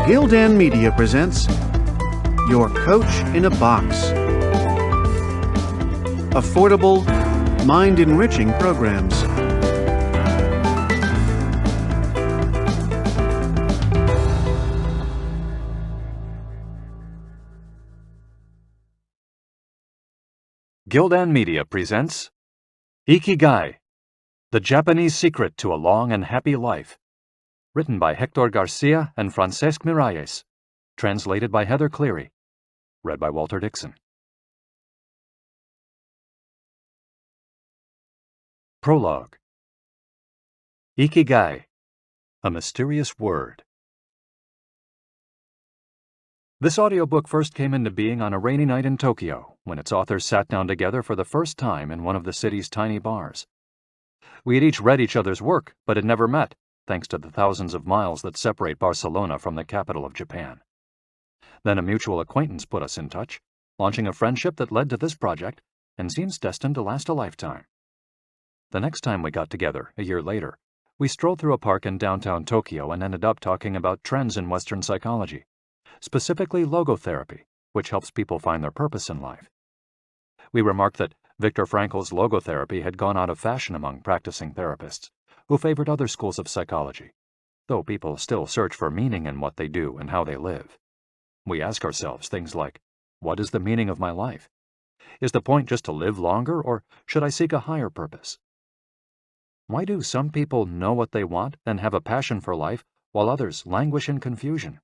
Gildan Media presents Your Coach in a Box. Affordable, mind-enriching programs. Gildan Media presents Ikigai, The Japanese Secret to a Long and Happy Life, written by Hector Garcia and Francesc Miralles, translated by Heather Cleary, read by Walter Dixon. Prologue. Ikigai, a mysterious word. This audiobook first came into being on a rainy night in Tokyo, when its authors sat down together for the first time in one of the city's tiny bars. We had each read each other's work, but had never met, thanks to the thousands of miles that separate Barcelona from the capital of Japan. Then a mutual acquaintance put us in touch, launching a friendship that led to this project and seems destined to last a lifetime. The next time we got together, a year later, we strolled through a park in downtown Tokyo and ended up talking about trends in Western psychology, specifically logotherapy, which helps people find their purpose in life. We remarked that Viktor Frankl's logotherapy had gone out of fashion among practicing therapists, who favored other schools of psychology, though people still search for meaning in what they do and how they live. We ask ourselves things like, what is the meaning of my life? Is the point just to live longer, or should I seek a higher purpose? Why do some people know what they want and have a passion for life, while others languish in confusion?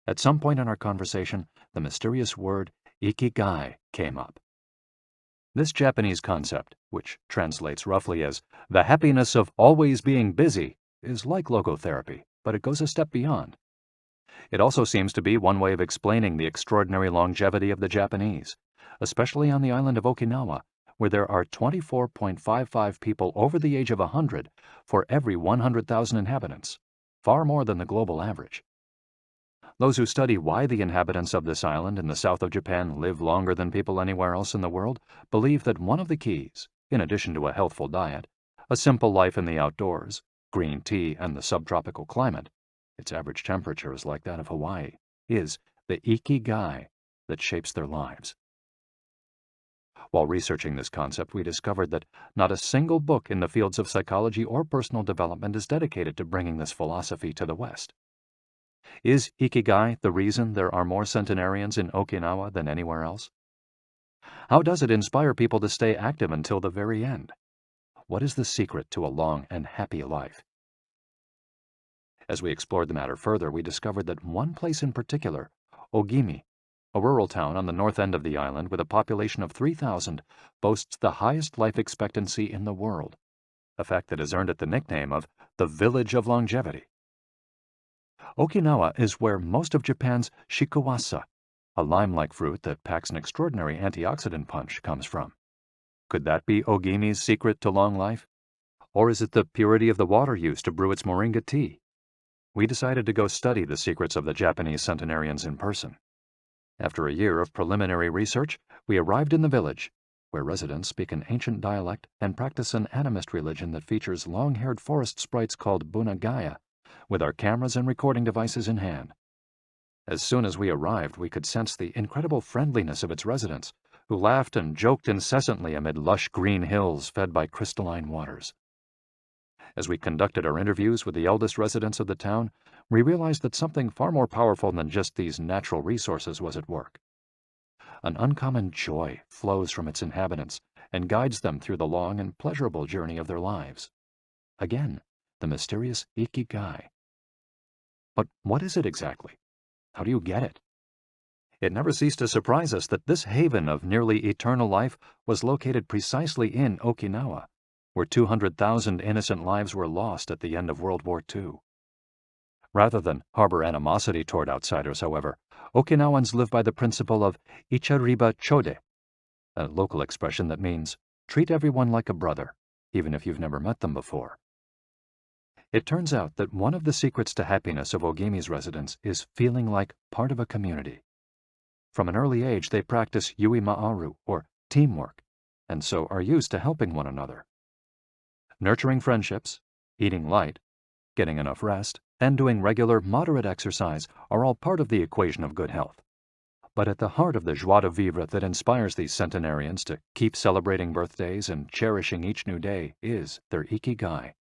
At some point in our conversation, the mysterious word Ikigai came up. This Japanese concept, which translates roughly as the happiness of always being busy, is like logotherapy, but it goes a step beyond. It also seems to be one way of explaining the extraordinary longevity of the Japanese, especially on the island of Okinawa, where there are 24.55 people over the age of 100 for every 100,000 inhabitants, far more than the global average. Those who study why the inhabitants of this island in the south of Japan live longer than people anywhere else in the world believe that one of the keys, in addition to a healthful diet, a simple life in the outdoors, green tea, and the subtropical climate, its average temperature is like that of Hawaii, is the Ikigai that shapes their lives. While researching this concept, we discovered that not a single book in the fields of psychology or personal development is dedicated to bringing this philosophy to the West. Is Ikigai the reason there are more centenarians in Okinawa than anywhere else? How does it inspire people to stay active until the very end? What is the secret to a long and happy life? As we explored the matter further, we discovered that one place in particular, Ogimi, a rural town on the north end of the island with a population of 3,000, boasts the highest life expectancy in the world, a fact that has earned it the nickname of the Village of Longevity. Okinawa is where most of Japan's shikuwasa, a lime-like fruit that packs an extraordinary antioxidant punch, comes from. Could that be Ogimi's secret to long life? Or is it the purity of the water used to brew its moringa tea? We decided to go study the secrets of the Japanese centenarians in person. After a year of preliminary research, we arrived in the village, where residents speak an ancient dialect and practice an animist religion that features long-haired forest sprites called bunagaya, with our cameras and recording devices in hand. As soon as we arrived, we could sense the incredible friendliness of its residents, who laughed and joked incessantly amid lush green hills fed by crystalline waters. As we conducted our interviews with the eldest residents of the town, we realized that something far more powerful than just these natural resources was at work. An uncommon joy flows from its inhabitants and guides them through the long and pleasurable journey of their lives. Again, the mysterious Ikigai. But what is it exactly? How do you get it? It never ceased to surprise us that this haven of nearly eternal life was located precisely in Okinawa, where 200,000 innocent lives were lost at the end of World War II. Rather than harbor animosity toward outsiders, however, Okinawans live by the principle of ichariba chode, a local expression that means treat everyone like a brother, even if you've never met them before. It turns out that one of the secrets to happiness of Ogimi's residents is feeling like part of a community. From an early age, they practice yui ma'aru, or teamwork, and so are used to helping one another. Nurturing friendships, eating light, getting enough rest, and doing regular, moderate exercise are all part of the equation of good health. But at the heart of the joie de vivre that inspires these centenarians to keep celebrating birthdays and cherishing each new day is their Ikigai.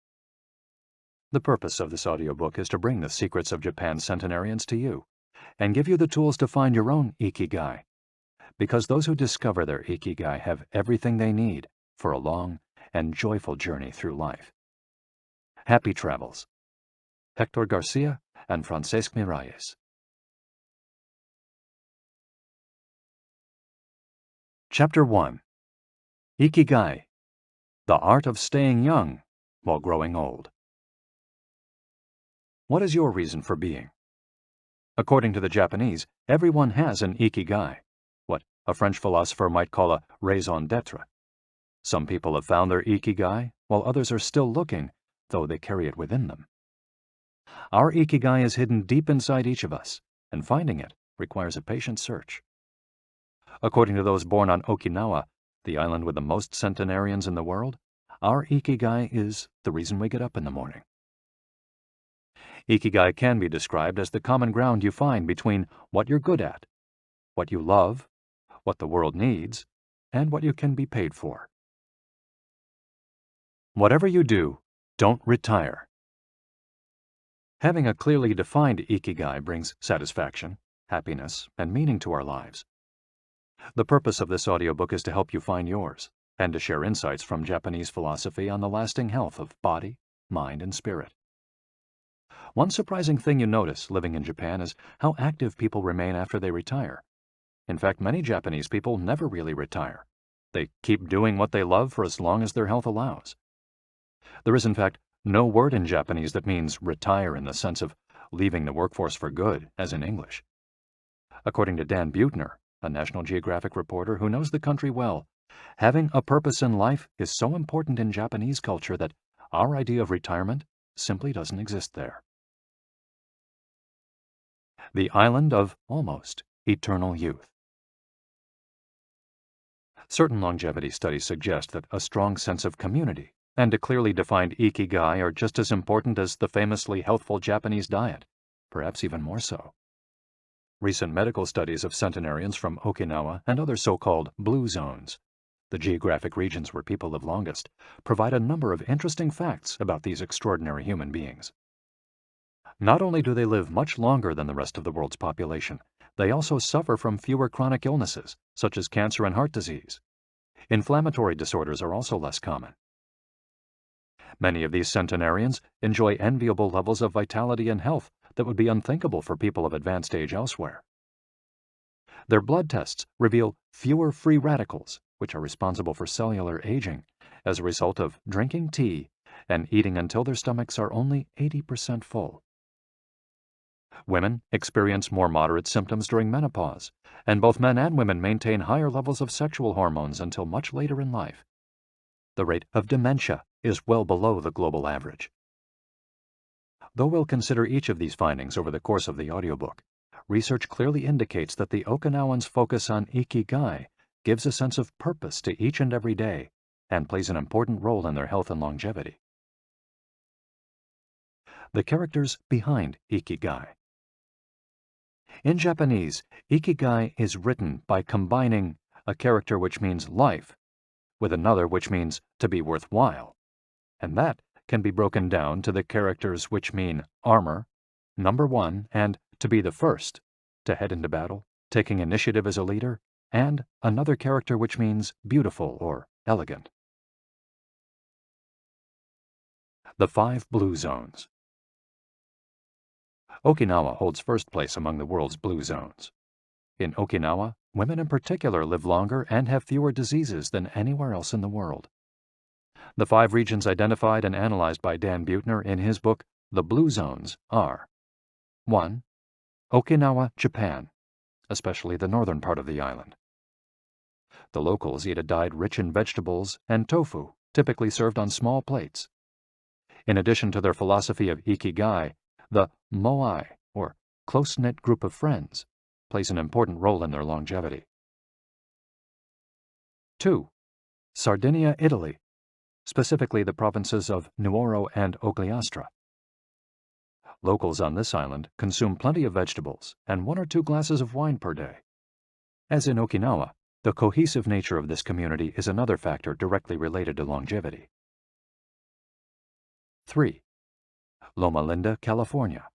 The purpose of this audiobook is to bring the secrets of Japan's centenarians to you and give you the tools to find your own Ikigai, because those who discover their Ikigai have everything they need for a long and joyful journey through life. Happy travels. Hector Garcia and Francesc Miralles. Chapter 1. Ikigai, the art of staying young while growing old. What is your reason for being? According to the Japanese, everyone has an Ikigai, what a French philosopher might call a raison d'être. Some people have found their Ikigai, while others are still looking, though they carry it within them. Our Ikigai is hidden deep inside each of us, and finding it requires a patient search. According to those born on Okinawa, the island with the most centenarians in the world, our Ikigai is the reason we get up in the morning. Ikigai can be described as the common ground you find between what you're good at, what you love, what the world needs, and what you can be paid for. Whatever you do, don't retire. Having a clearly defined Ikigai brings satisfaction, happiness, and meaning to our lives. The purpose of this audiobook is to help you find yours, and to share insights from Japanese philosophy on the lasting health of body, mind, and spirit. One surprising thing you notice living in Japan is how active people remain after they retire. In fact, many Japanese people never really retire. They keep doing what they love for as long as their health allows. There is, in fact, no word in Japanese that means retire in the sense of leaving the workforce for good, as in English. According to Dan Buettner, a National Geographic reporter who knows the country well, having a purpose in life is so important in Japanese culture that our idea of retirement simply doesn't exist there. The island of almost eternal youth. Certain longevity studies suggest that a strong sense of community and a clearly defined Ikigai are just as important as the famously healthful Japanese diet, perhaps even more so. Recent medical studies of centenarians from Okinawa and other so-called blue zones, the geographic regions where people live longest, provide a number of interesting facts about these extraordinary human beings. Not only do they live much longer than the rest of the world's population, they also suffer from fewer chronic illnesses, such as cancer and heart disease. Inflammatory disorders are also less common. Many of these centenarians enjoy enviable levels of vitality and health that would be unthinkable for people of advanced age elsewhere. Their blood tests reveal fewer free radicals, which are responsible for cellular aging, as a result of drinking tea and eating until their stomachs are only 80% full. Women experience more moderate symptoms during menopause, and both men and women maintain higher levels of sexual hormones until much later in life. The rate of dementia is well below the global average. Though we'll consider each of these findings over the course of the audiobook, research clearly indicates that the Okinawans' focus on Ikigai gives a sense of purpose to each and every day and plays an important role in their health and longevity. The characters behind Ikigai. In Japanese, Ikigai is written by combining a character which means life with another which means to be worthwhile, and that can be broken down to the characters which mean armor, number one, and to be the first, to head into battle, taking initiative as a leader, and another character which means beautiful or elegant. The 5 blue zones. Okinawa holds first place among the world's blue zones. In Okinawa, women in particular live longer and have fewer diseases than anywhere else in the world. The 5 regions identified and analyzed by Dan Buettner in his book, The Blue Zones, are 1. Okinawa, Japan, especially the northern part of the island. The locals eat a diet rich in vegetables and tofu, typically served on small plates. In addition to their philosophy of Ikigai, the moai, or close-knit group of friends, plays an important role in their longevity. 2. Sardinia, Italy, specifically the provinces of Nuoro and Ogliastra. Locals on this island consume plenty of vegetables and 1 or 2 glasses of wine per day. As in Okinawa, the cohesive nature of this community is another factor directly related to longevity. 3. Loma Linda, California.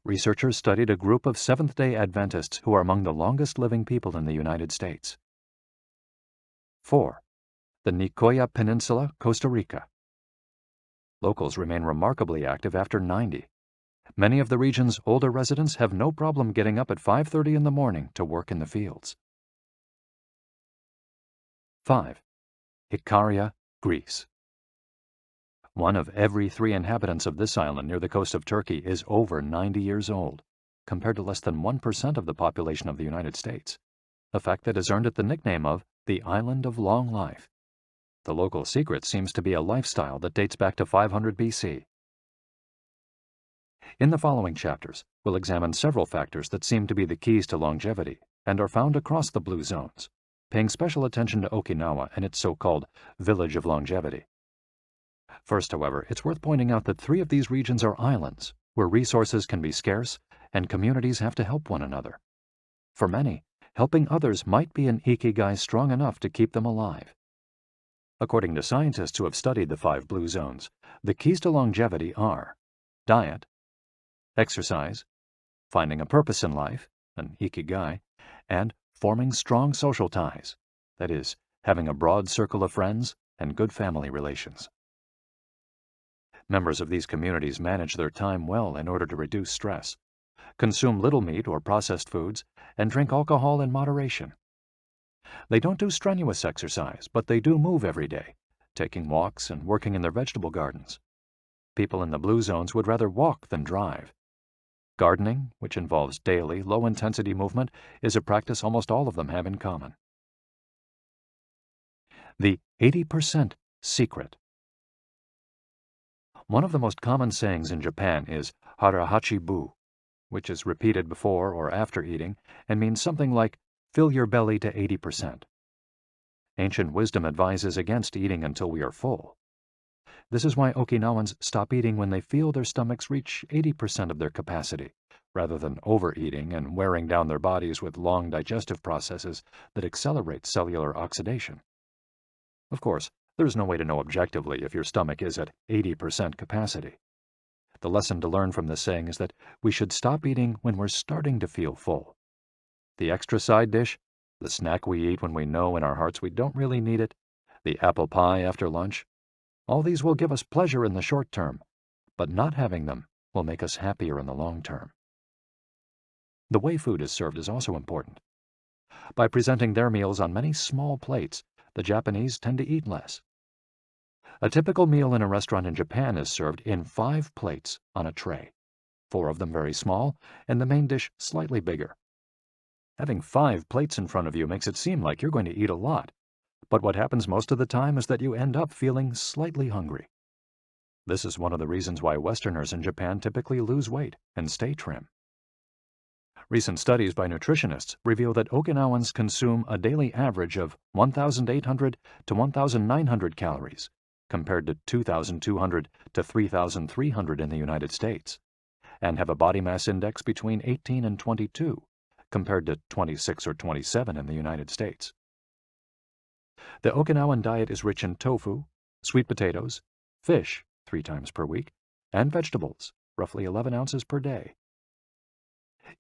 Researchers studied a group of Seventh-day Adventists who are among the longest living people in the United States. 4. The Nicoya Peninsula, Costa Rica. Locals remain remarkably active after 90. Many of the region's older residents have no problem getting up at 5:30 in the morning to work in the fields. 5. Ikaria, Greece. 1 of every 3 inhabitants of this island near the coast of Turkey is over 90 years old, compared to less than 1% of the population of the United States, a fact that has earned it the nickname of the Island of Long Life. The local secret seems to be a lifestyle that dates back to 500 BC. In the following chapters, we'll examine several factors that seem to be the keys to longevity and are found across the blue zones, paying special attention to Okinawa and its so-called Village of Longevity. First, however, it's worth pointing out that 3 of these regions are islands, where resources can be scarce and communities have to help one another. For many, helping others might be an Ikigai strong enough to keep them alive. According to scientists who have studied the 5 blue zones, the keys to longevity are diet, exercise, finding a purpose in life, an Ikigai, and forming strong social ties, that is, having a broad circle of friends and good family relations. Members of these communities manage their time well in order to reduce stress, consume little meat or processed foods, and drink alcohol in moderation. They don't do strenuous exercise, but they do move every day, taking walks and working in their vegetable gardens. People in the blue zones would rather walk than drive. Gardening, which involves daily, low-intensity movement, is a practice almost all of them have in common. The 80% secret. One of the most common sayings in Japan is harahachi-bu, which is repeated before or after eating and means something like, fill your belly to 80%. Ancient wisdom advises against eating until we are full. This is why Okinawans stop eating when they feel their stomachs reach 80% of their capacity, rather than overeating and wearing down their bodies with long digestive processes that accelerate cellular oxidation. Of course, there's no way to know objectively if your stomach is at 80% capacity. The lesson to learn from this saying is that we should stop eating when we're starting to feel full. The extra side dish, the snack we eat when we know in our hearts we don't really need it, the apple pie after lunch, all these will give us pleasure in the short term, but not having them will make us happier in the long term. The way food is served is also important. By presenting their meals on many small plates, the Japanese tend to eat less. A typical meal in a restaurant in Japan is served in 5 plates on a tray, 4 of them very small, and the main dish slightly bigger. Having 5 plates in front of you makes it seem like you're going to eat a lot, but what happens most of the time is that you end up feeling slightly hungry. This is one of the reasons why Westerners in Japan typically lose weight and stay trim. Recent studies by nutritionists reveal that Okinawans consume a daily average of 1,800 to 1,900 calories, compared to 2,200 to 3,300 in the United States, and have a body mass index between 18 and 22, compared to 26 or 27 in the United States. The Okinawan diet is rich in tofu, sweet potatoes, fish 3 times per week, and vegetables, roughly 11 ounces per day.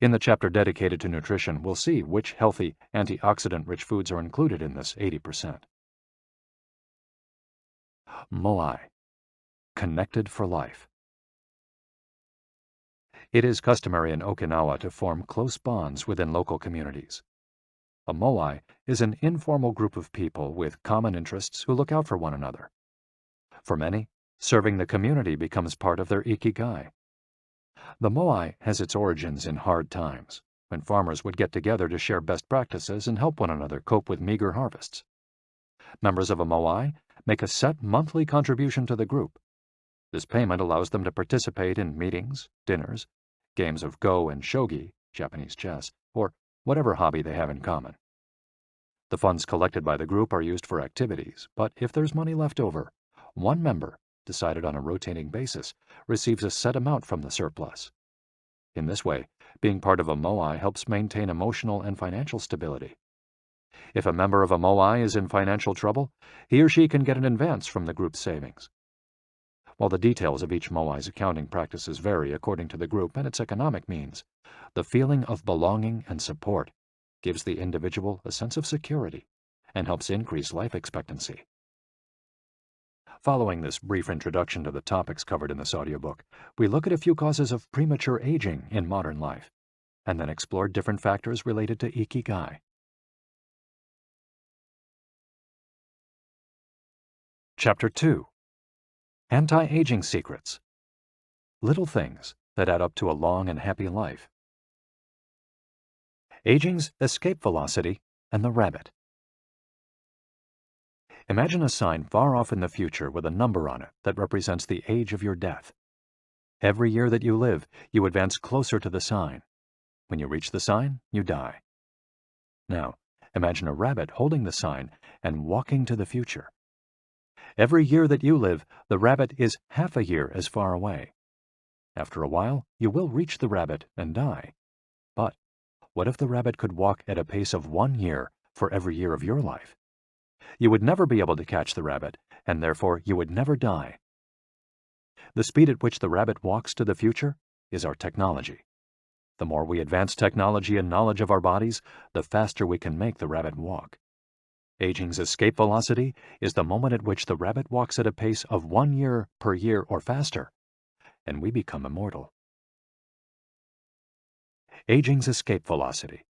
In the chapter dedicated to nutrition, we'll see which healthy, antioxidant-rich foods are included in this 80%. Moai, connected for life. It is customary in Okinawa to form close bonds within local communities. A moai is an informal group of people with common interests who look out for one another. For many, serving the community becomes part of their Ikigai. The moai has its origins in hard times, when farmers would get together to share best practices and help one another cope with meager harvests. Members of a moai make a set monthly contribution to the group. This payment allows them to participate in meetings, dinners, games of go and shogi, Japanese chess, or whatever hobby they have in common. The funds collected by the group are used for activities, but if there's money left over, one member decided on a rotating basis, receives a set amount from the surplus. In this way, being part of a moai helps maintain emotional and financial stability. If a member of a moai is in financial trouble, he or she can get an advance from the group's savings. While the details of each moai's accounting practices vary according to the group and its economic means, the feeling of belonging and support gives the individual a sense of security and helps increase life expectancy. Following this brief introduction to the topics covered in this audiobook, we look at a few causes of premature aging in modern life, and then explore different factors related to Ikigai. Chapter 2: Anti-Aging Secrets. Little things that add up to a long and happy life. Aging's escape velocity and the rabbit. Imagine a sign far off in the future with a number on it that represents the age of your death. Every year that you live, you advance closer to the sign. When you reach the sign, you die. Now, imagine a rabbit holding the sign and walking to the future. Every year that you live, the rabbit is half a year as far away. After a while, you will reach the rabbit and die. But what if the rabbit could walk at a pace of 1 year for every year of your life? You would never be able to catch the rabbit, and therefore you would never die. The speed at which the rabbit walks to the future is our technology. The more we advance technology and knowledge of our bodies, the faster we can make the rabbit walk. Aging's escape velocity is the moment at which the rabbit walks at a pace of 1 year per year or faster, and we become immortal. Aging's escape velocity.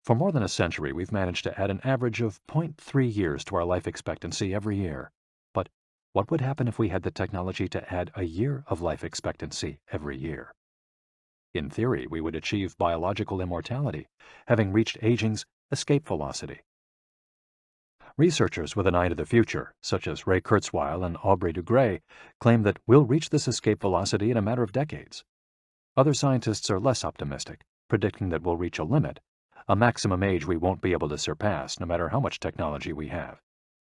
For more than a century, we've managed to add an average of 0.3 years to our life expectancy every year. But what would happen if we had the technology to add a year of life expectancy every year? In theory, we would achieve biological immortality, having reached aging's escape velocity. Researchers with an eye to the future, such as Ray Kurzweil and Aubrey de Grey, claim that we'll reach this escape velocity in a matter of decades. Other scientists are less optimistic, predicting that we'll reach a limit, a maximum age we won't be able to surpass no matter how much technology we have.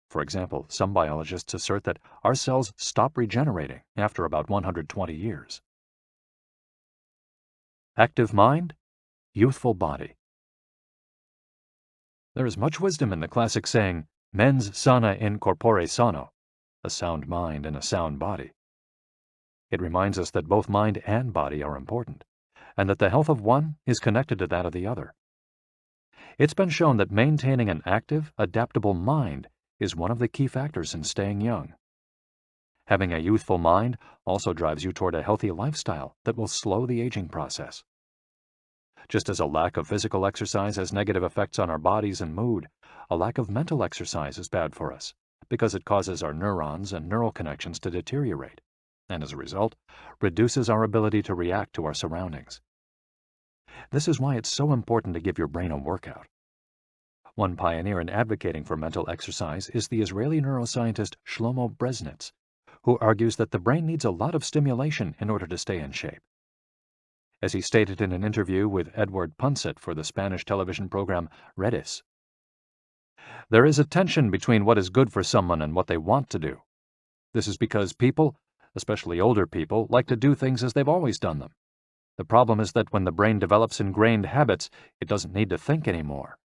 For example, some biologists assert that our cells stop regenerating after about 120 years. Active mind, youthful body. There is much wisdom in the classic saying, mens sana in corpore sano, a sound mind in a sound body. It reminds us that both mind and body are important, and that the health of one is connected to that of the other. It's been shown that maintaining an active, adaptable mind is one of the key factors in staying young. Having a youthful mind also drives you toward a healthy lifestyle that will slow the aging process. Just as a lack of physical exercise has negative effects on our bodies and mood, a lack of mental exercise is bad for us because it causes our neurons and neural connections to deteriorate, and as a result, reduces our ability to react to our surroundings. This is why it's so important to give your brain a workout. One pioneer in advocating for mental exercise is the Israeli neuroscientist Shlomo Bresnitz, who argues that the brain needs a lot of stimulation in order to stay in shape. As he stated in an interview with Edward Punset for the Spanish television program Redis, there is a tension between what is good for someone and what they want to do. This is because people, especially older people, like to do things as they've always done them. The problem is that when the brain develops ingrained habits, it doesn't need to think anymore.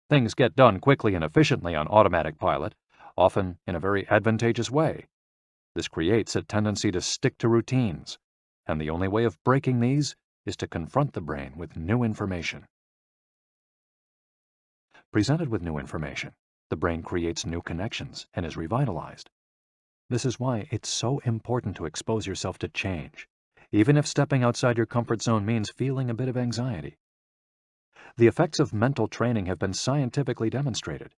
Things get done quickly and efficiently on automatic pilot, often in a very advantageous way. This creates a tendency to stick to routines, and the only way of breaking these is to confront the brain with new information. Presented with new information, the brain creates new connections and is revitalized. This is why it's so important to expose yourself to change, even if stepping outside your comfort zone means feeling a bit of anxiety. The effects of mental training have been scientifically demonstrated.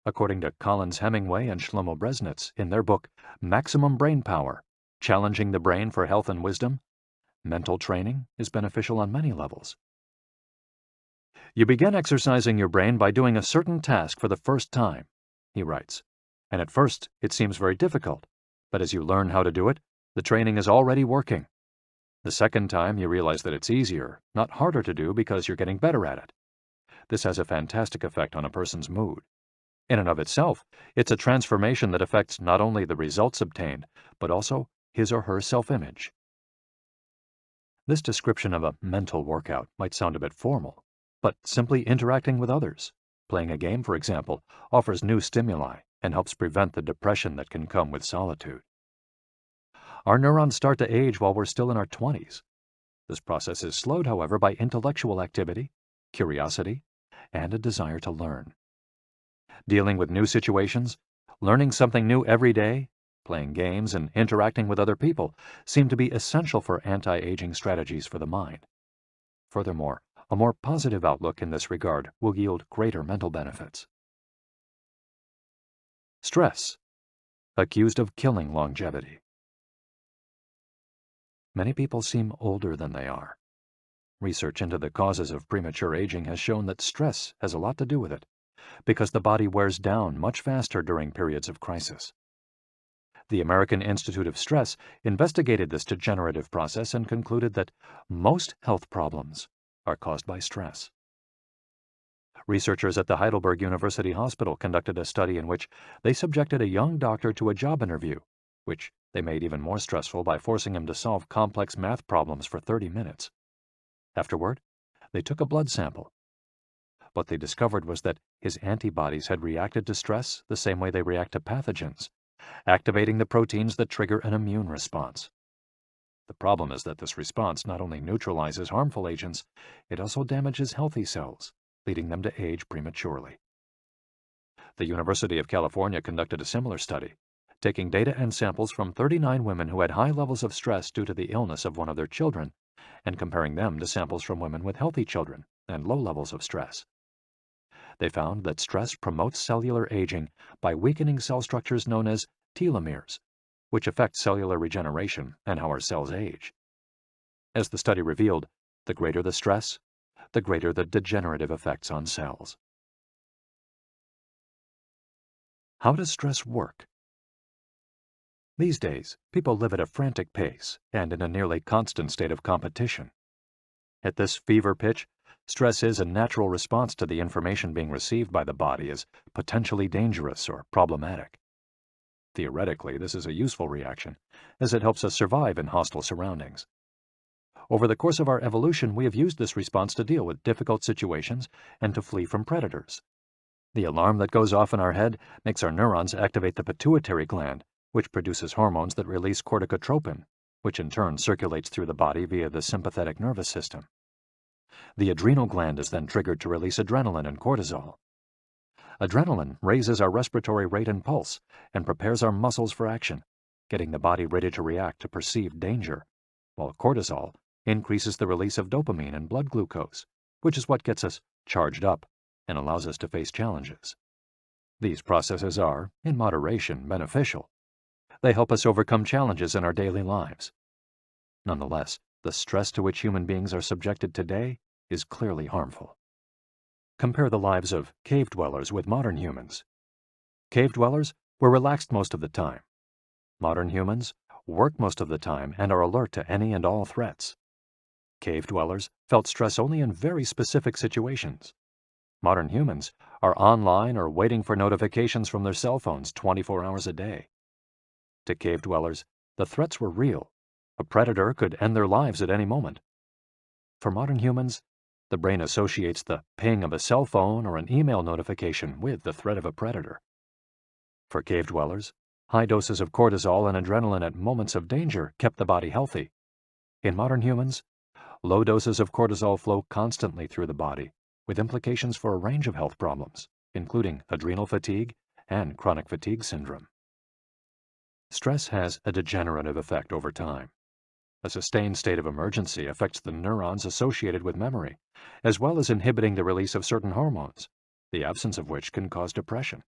According to Collins Hemingway and Shlomo Bresnitz in their book Maximum Brain Power, Challenging the Brain for Health and Wisdom, mental training is beneficial on many levels. You begin exercising your brain by doing a certain task for the first time, he writes, and at first it seems very difficult, but as you learn how to do it, the training is already working. The second time you realize that it's easier, not harder to do because you're getting better at it. This has a fantastic effect on a person's mood. In and of itself, it's a transformation that affects not only the results obtained, but also his or her self-image. This description of a mental workout might sound a bit formal, but simply interacting with others, playing a game, for example, offers new stimuli and helps prevent the depression that can come with solitude. Our neurons start to age while we're still in our 20s. This process is slowed, however, by intellectual activity, curiosity, and a desire to learn. Dealing with new situations, learning something new every day, playing games, and interacting with other people seem to be essential for anti-aging strategies for the mind. Furthermore, a more positive outlook in this regard will yield greater mental benefits. Stress, accused of killing longevity. Many people seem older than they are. Research into the causes of premature aging has shown that stress has a lot to do with it, because the body wears down much faster during periods of crisis. The American Institute of Stress investigated this degenerative process and concluded that most health problems are caused by stress. Researchers at the Heidelberg University Hospital conducted a study in which they subjected a young doctor to a job interview, which they made even more stressful by forcing him to solve complex math problems for 30 minutes. Afterward, they took a blood sample. What they discovered was that his antibodies had reacted to stress the same way they react to pathogens, activating the proteins that trigger an immune response. The problem is that this response not only neutralizes harmful agents, it also damages healthy cells, leading them to age prematurely. The University of California conducted a similar study, taking data and samples from 39 women who had high levels of stress due to the illness of one of their children, and comparing them to samples from women with healthy children and low levels of stress. They found that stress promotes cellular aging by weakening cell structures known as telomeres, which affect cellular regeneration and how our cells age. As the study revealed, the greater the stress, the greater the degenerative effects on cells. How does stress work? These days, people live at a frantic pace and in a nearly constant state of competition. At this fever pitch, stress is a natural response to the information being received by the body as potentially dangerous or problematic. Theoretically, this is a useful reaction, as it helps us survive in hostile surroundings. Over the course of our evolution, we have used this response to deal with difficult situations and to flee from predators. The alarm that goes off in our head makes our neurons activate the pituitary gland, which produces hormones that release corticotropin, which in turn circulates through the body via the sympathetic nervous system. The adrenal gland is then triggered to release adrenaline and cortisol. Adrenaline raises our respiratory rate and pulse and prepares our muscles for action, getting the body ready to react to perceived danger, while cortisol increases the release of dopamine and blood glucose, which is what gets us charged up and allows us to face challenges. These processes are, in moderation, beneficial. They help us overcome challenges in our daily lives. Nonetheless, the stress to which human beings are subjected today is clearly harmful. Compare the lives of cave dwellers with modern humans. Cave dwellers were relaxed most of the time. Modern humans work most of the time and are alert to any and all threats. Cave dwellers felt stress only in very specific situations. Modern humans are online or waiting for notifications from their cell phones 24 hours a day. To cave dwellers, the threats were real. A predator could end their lives at any moment. For modern humans, the brain associates the ping of a cell phone or an email notification with the threat of a predator. For cave dwellers, high doses of cortisol and adrenaline at moments of danger kept the body healthy. In modern humans, low doses of cortisol flow constantly through the body, with implications for a range of health problems, including adrenal fatigue and chronic fatigue syndrome. Stress has a degenerative effect over time. A sustained state of emergency affects the neurons associated with memory, as well as inhibiting the release of certain hormones, the absence of which can cause depression.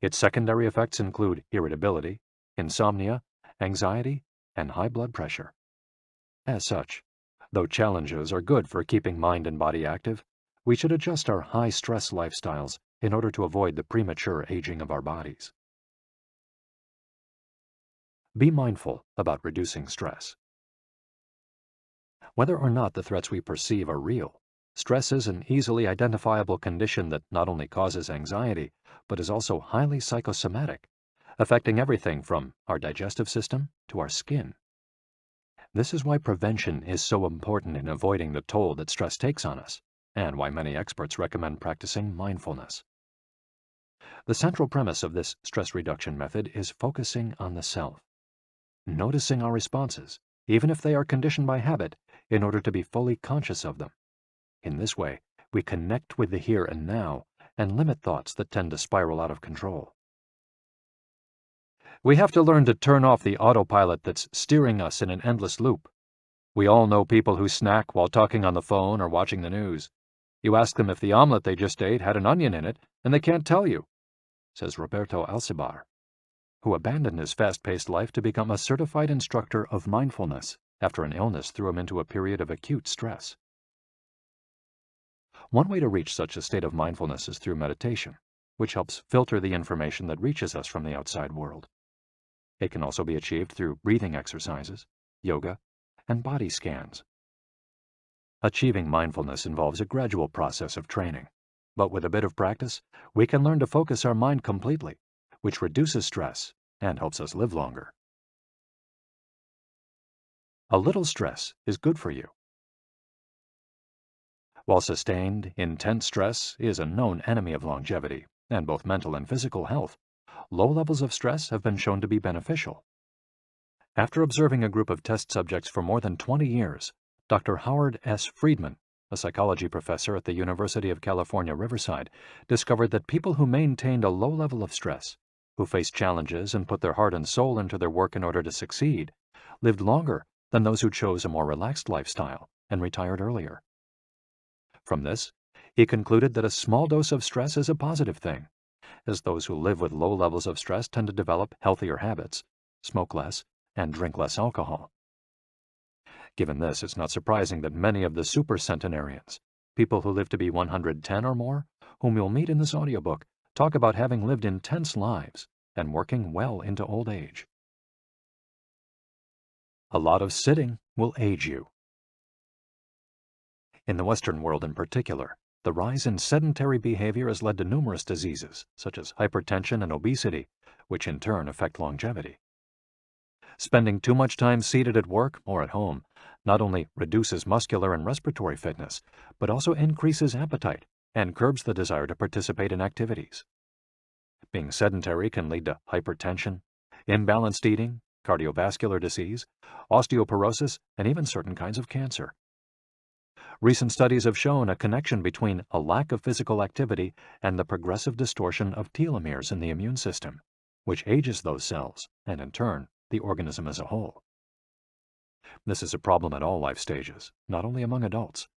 Its secondary effects include irritability, insomnia, anxiety, and high blood pressure. As such, though challenges are good for keeping mind and body active, we should adjust our high-stress lifestyles in order to avoid the premature aging of our bodies. Be mindful about reducing stress. Whether or not the threats we perceive are real, Stress is an easily identifiable condition that not only causes anxiety, but is also highly psychosomatic, affecting everything from our digestive system to our skin. This is why prevention is so important in avoiding the toll that stress takes on us, and why many experts recommend practicing mindfulness. The central premise of this stress reduction method is focusing on the self, noticing our responses, even if they are conditioned by habit, in order to be fully conscious of them. In this way, we connect with the here and now and limit thoughts that tend to spiral out of control. We have to learn to turn off the autopilot that's steering us in an endless loop. We all know people who snack while talking on the phone or watching the news. You ask them if the omelet they just ate had an onion in it, and they can't tell you, says Roberto Alcibar, who abandoned his fast-paced life to become a certified instructor of mindfulness after an illness threw him into a period of acute stress. One way to reach such a state of mindfulness is through meditation, which helps filter the information that reaches us from the outside world. It can also be achieved through breathing exercises, yoga, and body scans. Achieving mindfulness involves a gradual process of training, but with a bit of practice, we can learn to focus our mind completely, which reduces stress and helps us live longer. A little stress is good for you. While sustained, intense stress is a known enemy of longevity and both mental and physical health, low levels of stress have been shown to be beneficial. After observing a group of test subjects for more than 20 years, Dr. Howard S. Friedman, a psychology professor at the University of California, Riverside, discovered that people who maintained a low level of stress, who faced challenges and put their heart and soul into their work in order to succeed, lived longer than those who chose a more relaxed lifestyle and retired earlier. From this, he concluded that a small dose of stress is a positive thing, as those who live with low levels of stress tend to develop healthier habits, smoke less, and drink less alcohol. Given this, it's not surprising that many of the supercentenarians, people who live to be 110 or more, whom you'll meet in this audiobook, talk about having lived intense lives and working well into old age. A lot of sitting will age you. In the Western world in particular, the rise in sedentary behavior has led to numerous diseases, such as hypertension and obesity, which in turn affect longevity. Spending too much time seated at work or at home not only reduces muscular and respiratory fitness, but also increases appetite and curbs the desire to participate in activities. Being sedentary can lead to hypertension, imbalanced eating, cardiovascular disease, osteoporosis, and even certain kinds of cancer. Recent studies have shown a connection between a lack of physical activity and the progressive distortion of telomeres in the immune system, which ages those cells and, in turn, the organism as a whole. This is a problem at all life stages, not only among adults.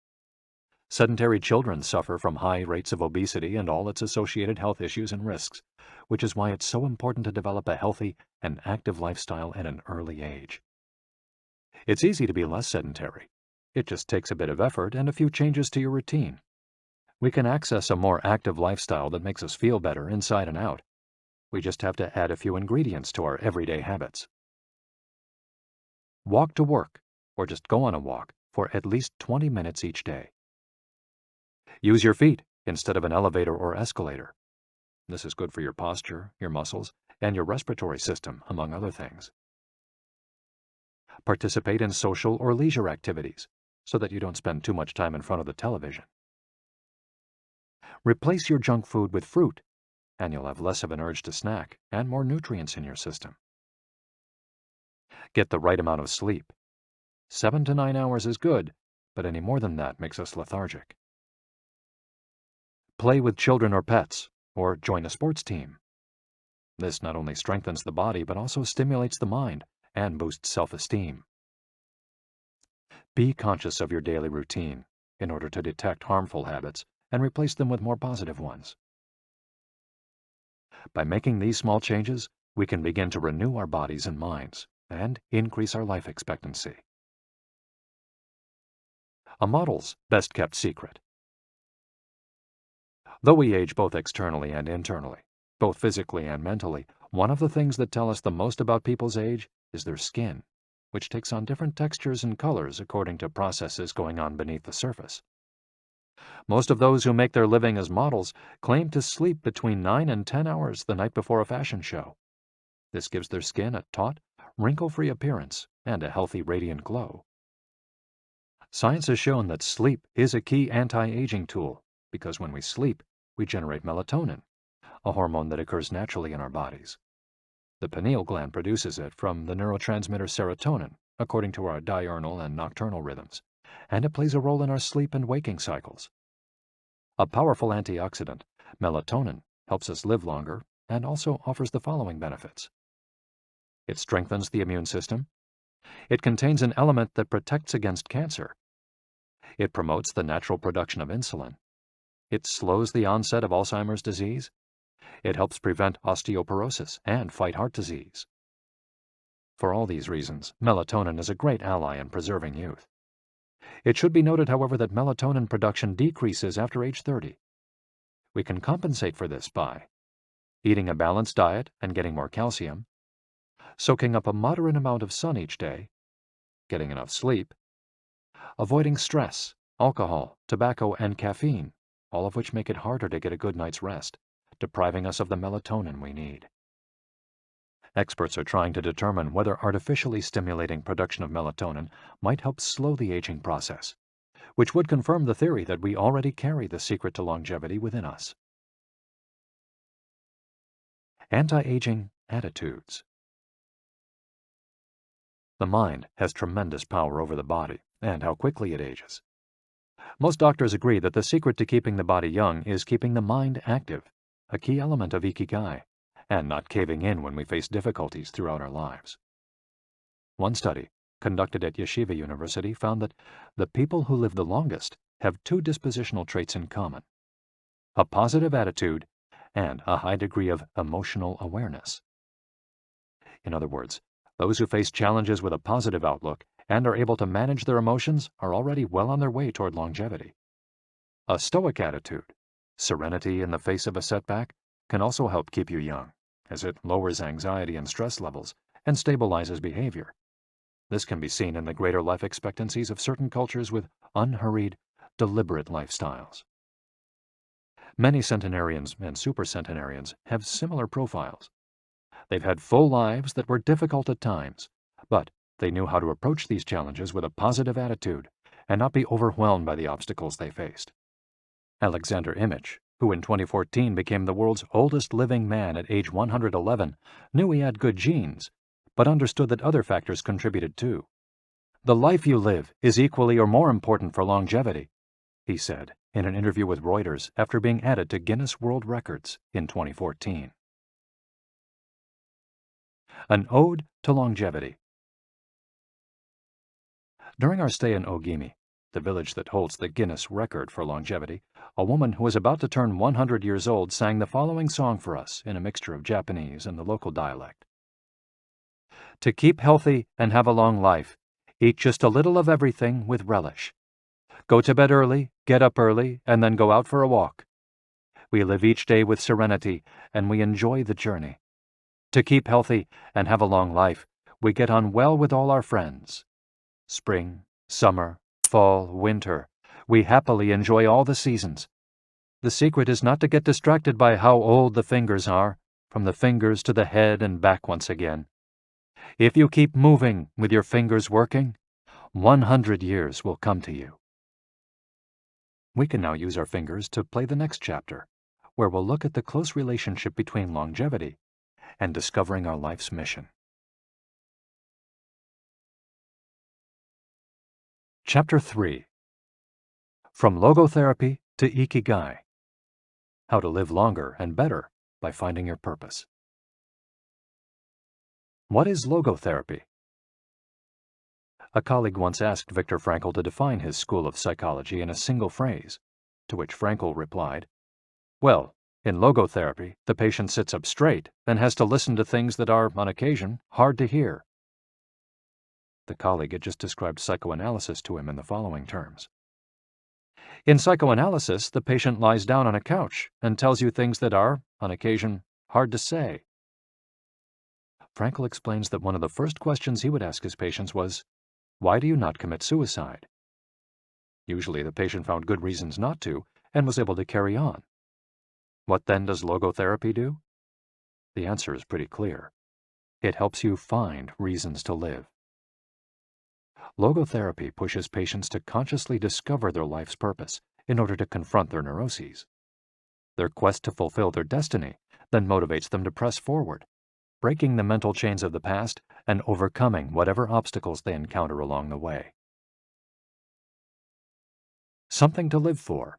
Sedentary children suffer from high rates of obesity and all its associated health issues and risks, which is why it's so important to develop a healthy and active lifestyle at an early age. It's easy to be less sedentary. It just takes a bit of effort and a few changes to your routine. We can access a more active lifestyle that makes us feel better inside and out. We just have to add a few ingredients to our everyday habits. Walk to work, or just go on a walk, for at least 20 minutes each day. Use your feet instead of an elevator or escalator. This is good for your posture, your muscles, and your respiratory system, among other things. Participate in social or leisure activities, so that you don't spend too much time in front of the television. Replace your junk food with fruit, and you'll have less of an urge to snack and more nutrients in your system. Get the right amount of sleep. 7 to 9 hours is good, but any more than that makes us lethargic. Play with children or pets, or join a sports team. This not only strengthens the body, but also stimulates the mind and boosts self-esteem. Be conscious of your daily routine in order to detect harmful habits and replace them with more positive ones. By making these small changes, we can begin to renew our bodies and minds and increase our life expectancy. A model's best-kept secret. Though we age both externally and internally, both physically and mentally, one of the things that tell us the most about people's age is their skin, which takes on different textures and colors according to processes going on beneath the surface. Most of those who make their living as models claim to sleep between 9 and 10 hours the night before a fashion show. This gives their skin a taut, wrinkle-free appearance and a healthy, radiant glow. Science has shown that sleep is a key anti-aging tool because when we sleep, we generate melatonin, a hormone that occurs naturally in our bodies. The pineal gland produces it from the neurotransmitter serotonin, according to our diurnal and nocturnal rhythms, and it plays a role in our sleep and waking cycles. A powerful antioxidant, melatonin, helps us live longer and also offers the following benefits. It strengthens the immune system. It contains an element that protects against cancer. It promotes the natural production of insulin. It slows the onset of Alzheimer's disease. It helps prevent osteoporosis and fight heart disease. For all these reasons, melatonin is a great ally in preserving youth. It should be noted, however, that melatonin production decreases after age 30. We can compensate for this by eating a balanced diet and getting more calcium, soaking up a moderate amount of sun each day, getting enough sleep, avoiding stress, alcohol, tobacco, and caffeine, all of which make it harder to get a good night's rest, depriving us of the melatonin we need. Experts are trying to determine whether artificially stimulating production of melatonin might help slow the aging process, which would confirm the theory that we already carry the secret to longevity within us. Anti-aging attitudes. The mind has tremendous power over the body and how quickly it ages. Most doctors agree that the secret to keeping the body young is keeping the mind active, a key element of Ikigai, and not caving in when we face difficulties throughout our lives. One study, conducted at Yeshiva University, found that the people who live the longest have two dispositional traits in common: a positive attitude and a high degree of emotional awareness. In other words, those who face challenges with a positive outlook and are able to manage their emotions are already well on their way toward longevity. A stoic attitude, serenity in the face of a setback, can also help keep you young, as it lowers anxiety and stress levels and stabilizes behavior. This can be seen in the greater life expectancies of certain cultures with unhurried, deliberate lifestyles. Many centenarians and supercentenarians have similar profiles. They've had full lives that were difficult at times, but they knew how to approach these challenges with a positive attitude and not be overwhelmed by the obstacles they faced. Alexander Imich, who in 2014 became the world's oldest living man at age 111, knew he had good genes, but understood that other factors contributed too. "The life you live is equally or more important for longevity," he said in an interview with Reuters after being added to Guinness World Records in 2014. An Ode to Longevity. During our stay in Ogimi, the village that holds the Guinness record for longevity, a woman who was about to turn 100 years old sang the following song for us in a mixture of Japanese and the local dialect. "To keep healthy and have a long life, eat just a little of everything with relish. Go to bed early, get up early, and then go out for a walk. We live each day with serenity, and we enjoy the journey. To keep healthy and have a long life, we get on well with all our friends. Spring, summer, fall, winter, we happily enjoy all the seasons. The secret is not to get distracted by how old the fingers are, from the fingers to the head and back once again. If you keep moving with your fingers working, 100 years will come to you." We can now use our fingers to play the next chapter, where we'll look at the close relationship between longevity and discovering our life's mission. Chapter 3. From Logotherapy to Ikigai. How to live longer and better by finding your purpose. What is logotherapy? A colleague once asked Viktor Frankl to define his school of psychology in a single phrase, to which Frankl replied, "Well, in logotherapy, the patient sits up straight and has to listen to things that are, on occasion, hard to hear." The colleague had just described psychoanalysis to him in the following terms. "In psychoanalysis, the patient lies down on a couch and tells you things that are, on occasion, hard to say." Frankl explains that one of the first questions he would ask his patients was, "Why do you not commit suicide?" Usually the patient found good reasons not to and was able to carry on. What then does logotherapy do? The answer is pretty clear. It helps you find reasons to live. Logotherapy pushes patients to consciously discover their life's purpose in order to confront their neuroses. Their quest to fulfill their destiny then motivates them to press forward, breaking the mental chains of the past and overcoming whatever obstacles they encounter along the way. Something to live for.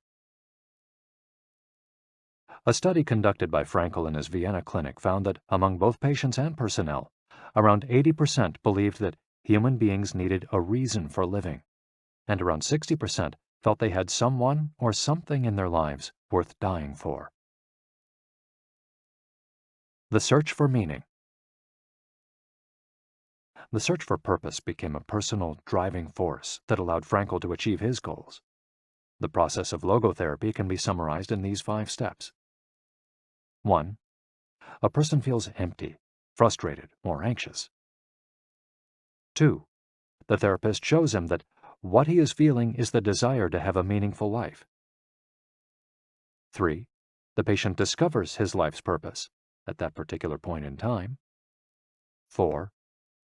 A study conducted by Frankl in his Vienna clinic found that among both patients and personnel, around 80% believed that human beings needed a reason for living, and around 60% felt they had someone or something in their lives worth dying for. The search for meaning. The search for purpose became a personal driving force that allowed Frankl to achieve his goals. The process of logotherapy can be summarized in these 5 steps. 1. A person feels empty, frustrated, or anxious. 2. The therapist shows him that what he is feeling is the desire to have a meaningful life. 3. The patient discovers his life's purpose at that particular point in time. 4.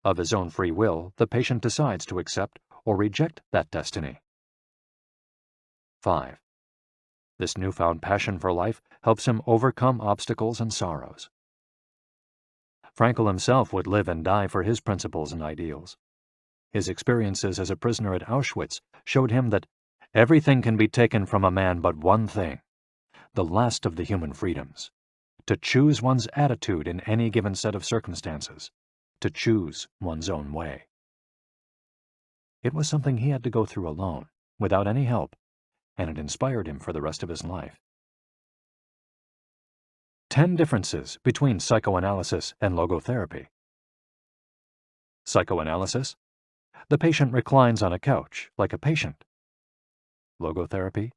Of his own free will, the patient decides to accept or reject that destiny. 5. This newfound passion for life helps him overcome obstacles and sorrows. Frankl himself would live and die for his principles and ideals. His experiences as a prisoner at Auschwitz showed him that everything can be taken from a man but one thing, the last of the human freedoms: to choose one's attitude in any given set of circumstances, to choose one's own way. It was something he had to go through alone, without any help, and it inspired him for the rest of his life. 10 differences between psychoanalysis and logotherapy. Psychoanalysis: the patient reclines on a couch, like a patient. Logotherapy: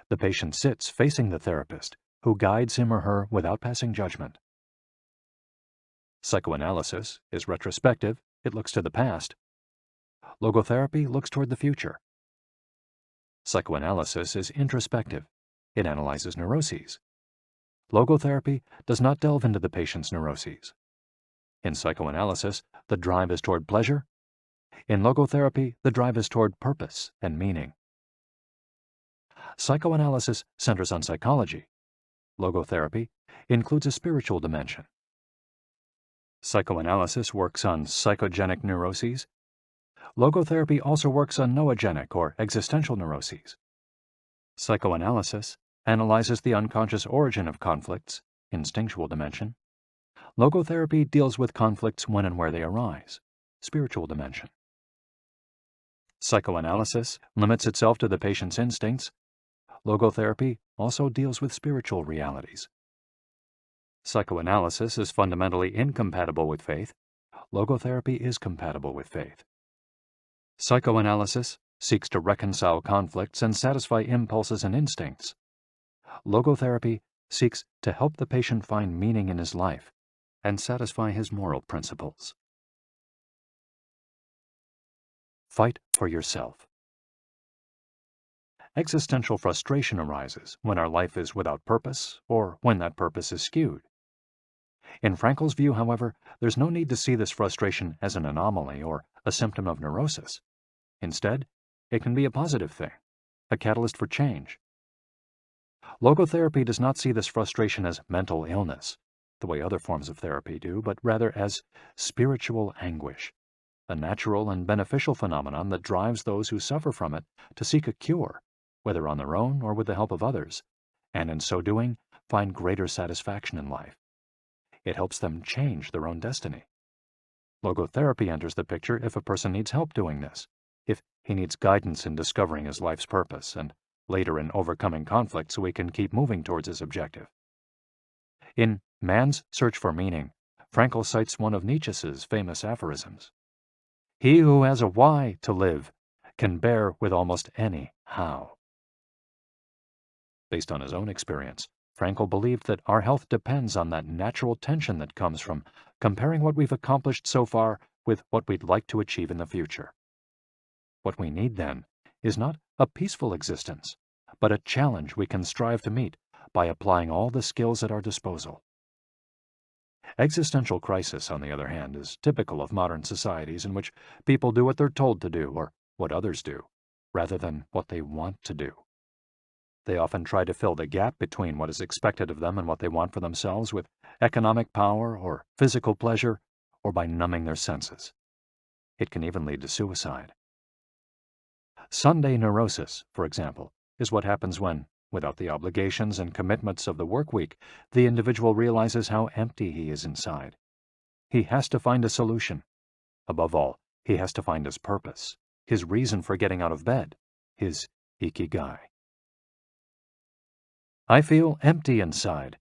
the patient sits facing the therapist, who guides him or her without passing judgment. Psychoanalysis is retrospective, it looks to the past. Logotherapy looks toward the future. Psychoanalysis is introspective, it analyzes neuroses. Logotherapy does not delve into the patient's neuroses. In psychoanalysis, the drive is toward pleasure. In logotherapy, the drive is toward purpose and meaning. Psychoanalysis centers on psychology. Logotherapy includes a spiritual dimension. Psychoanalysis works on psychogenic neuroses. Logotherapy also works on noogenic or existential neuroses. Psychoanalysis analyzes the unconscious origin of conflicts, instinctual dimension. Logotherapy deals with conflicts when and where they arise, spiritual dimension. Psychoanalysis limits itself to the patient's instincts. Logotherapy also deals with spiritual realities. Psychoanalysis is fundamentally incompatible with faith. Logotherapy is compatible with faith. Psychoanalysis seeks to reconcile conflicts and satisfy impulses and instincts. Logotherapy seeks to help the patient find meaning in his life and satisfy his moral principles. Fight for yourself. Existential frustration arises when our life is without purpose or when that purpose is skewed. In Frankl's view, however, there's no need to see this frustration as an anomaly or a symptom of neurosis. Instead, it can be a positive thing, a catalyst for change. Logotherapy does not see this frustration as mental illness, the way other forms of therapy do, but rather as spiritual anguish, a natural and beneficial phenomenon that drives those who suffer from it to seek a cure, whether on their own or with the help of others, and in so doing, find greater satisfaction in life. It helps them change their own destiny. Logotherapy enters the picture if a person needs help doing this, if he needs guidance in discovering his life's purpose, and later in overcoming conflict so he can keep moving towards his objective. In Man's Search for Meaning, Frankl cites one of Nietzsche's famous aphorisms: "He who has a why to live can bear with almost any how." Based on his own experience, Frankl believed that our health depends on that natural tension that comes from comparing what we've accomplished so far with what we'd like to achieve in the future. What we need, then, is not a peaceful existence, but a challenge we can strive to meet by applying all the skills at our disposal. Existential crisis, on the other hand, is typical of modern societies in which people do what they're told to do or what others do, rather than what they want to do. They often try to fill the gap between what is expected of them and what they want for themselves with economic power or physical pleasure, or by numbing their senses. It can even lead to suicide. Sunday neurosis, for example, is what happens when, without the obligations and commitments of the work week, the individual realizes how empty he is inside. He has to find a solution. Above all, he has to find his purpose, his reason for getting out of bed, his Ikigai. I feel empty inside.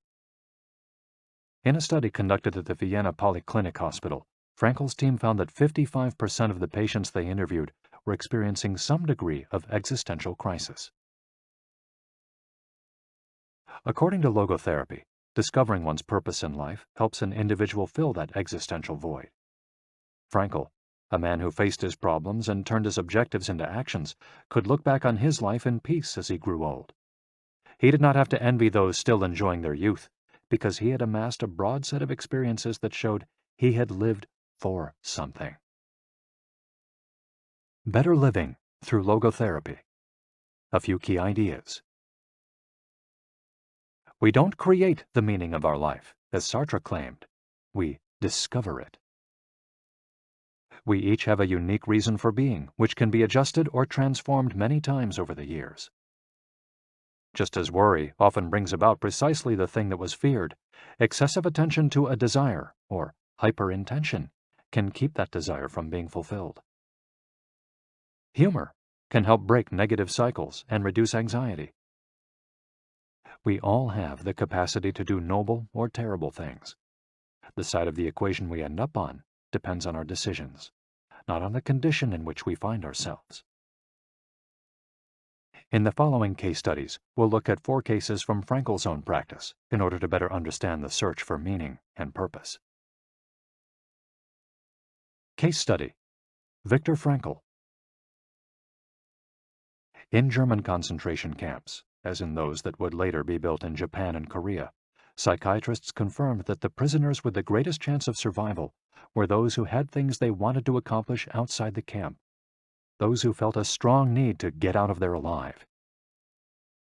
In a study conducted at the Vienna Polyclinic Hospital, Frankel's team found that 55% of the patients they interviewed were experiencing some degree of existential crisis. According to logotherapy, discovering one's purpose in life helps an individual fill that existential void. Frankel, a man who faced his problems and turned his objectives into actions, could look back on his life in peace as he grew old. He did not have to envy those still enjoying their youth, because he had amassed a broad set of experiences that showed he had lived for something. Better living through logotherapy. A few key ideas. We don't create the meaning of our life, as Sartre claimed. We discover it. We each have a unique reason for being, which can be adjusted or transformed many times over the years. Just as worry often brings about precisely the thing that was feared, excessive attention to a desire, or hyperintention, can keep that desire from being fulfilled. Humor can help break negative cycles and reduce anxiety. We all have the capacity to do noble or terrible things. The side of the equation we end up on depends on our decisions, not on the condition in which we find ourselves. In the following case studies, we'll look at 4 cases from Frankel's own practice in order to better understand the search for meaning and purpose. Case study: Viktor Frankl. In German concentration camps, as in those that would later be built in Japan and Korea, psychiatrists confirmed that the prisoners with the greatest chance of survival were those who had things they wanted to accomplish outside the camp, those who felt a strong need to get out of there alive.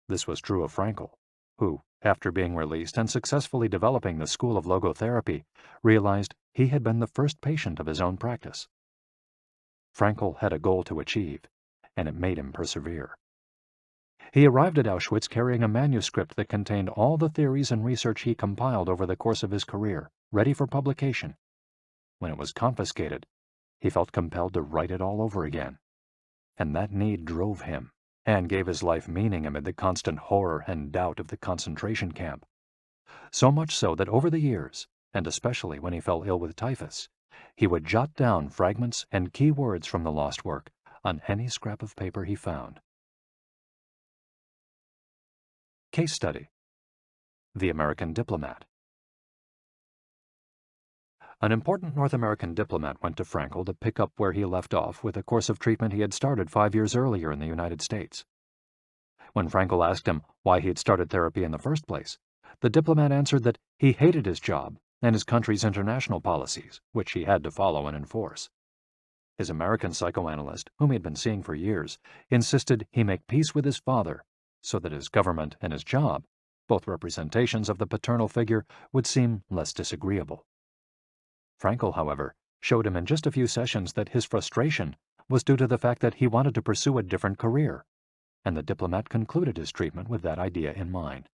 This was true of Frankl, who, after being released and successfully developing the school of logotherapy, realized he had been the first patient of his own practice. Frankl had a goal to achieve, and it made him persevere. He arrived at Auschwitz carrying a manuscript that contained all the theories and research he compiled over the course of his career, ready for publication. When it was confiscated, he felt compelled to write it all over again. And that need drove him, and gave his life meaning amid the constant horror and doubt of the concentration camp. So much so that over the years, and especially when he fell ill with typhus, he would jot down fragments and key words from the lost work on any scrap of paper he found. Case study: The American Diplomat. An important North American diplomat went to Frankl to pick up where he left off with a course of treatment he had started 5 years earlier in the United States. When Frankl asked him why he had started therapy in the first place, the diplomat answered that he hated his job and his country's international policies, which he had to follow and enforce. His American psychoanalyst, whom he had been seeing for years, insisted he make peace with his father so that his government and his job, both representations of the paternal figure, would seem less disagreeable. Frankl, however, showed him in just a few sessions that his frustration was due to the fact that he wanted to pursue a different career, and the diplomat concluded his treatment with that idea in mind.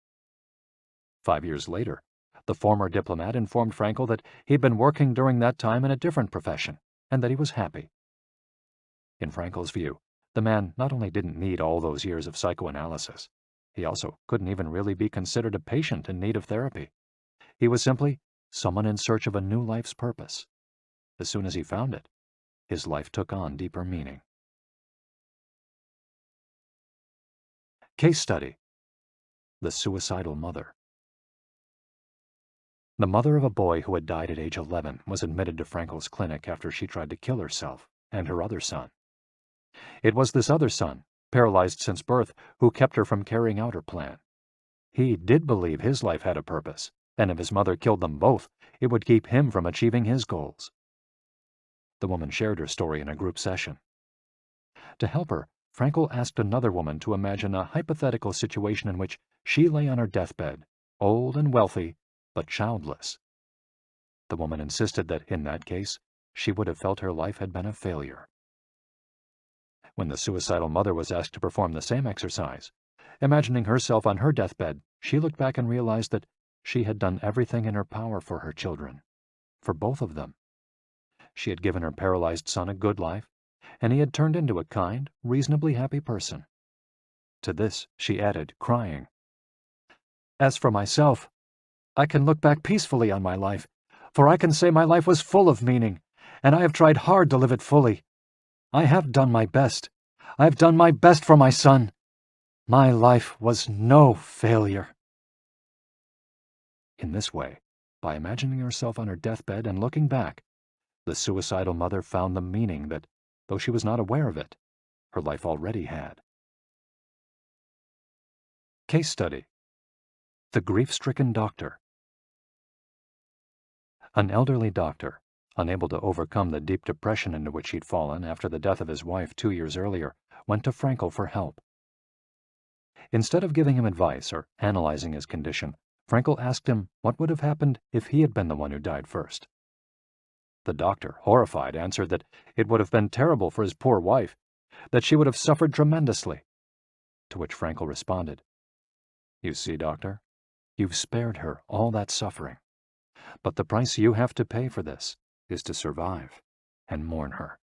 5 years later, the former diplomat informed Frankl that he had been working during that time in a different profession, and that he was happy. In Frankl's view, the man not only didn't need all those years of psychoanalysis, he also couldn't even really be considered a patient in need of therapy. He was simply someone in search of a new life's purpose. As soon as he found it, his life took on deeper meaning. Case study: The Suicidal Mother. The mother of a boy who had died at age 11 was admitted to Frankl's clinic after she tried to kill herself and her other son. It was this other son, paralyzed since birth, who kept her from carrying out her plan. He did believe his life had a purpose, and if his mother killed them both, it would keep him from achieving his goals. The woman shared her story in a group session. To help her, Frankel asked another woman to imagine a hypothetical situation in which she lay on her deathbed, old and wealthy, but childless. The woman insisted that, in that case, she would have felt her life had been a failure. When the suicidal mother was asked to perform the same exercise, imagining herself on her deathbed, she looked back and realized that she had done everything in her power for her children, for both of them. She had given her paralyzed son a good life, and he had turned into a kind, reasonably happy person. To this she added, crying, "As for myself, I can look back peacefully on my life, for I can say my life was full of meaning, and I have tried hard to live it fully. I have done my best. I have done my best for my son. My life was no failure." In this way, by imagining herself on her deathbed and looking back, the suicidal mother found the meaning that, though she was not aware of it, her life already had. Case study: The grief-stricken doctor. An elderly doctor, unable to overcome the deep depression into which he'd fallen after the death of his wife 2 years earlier, went to Frankel for help. Instead of giving him advice or analyzing his condition, Frankel asked him what would have happened if he had been the one who died first. The doctor, horrified, answered that it would have been terrible for his poor wife, that she would have suffered tremendously. To which Frankel responded, "You see, doctor, you've spared her all that suffering, but the price you have to pay for this is to survive and mourn her."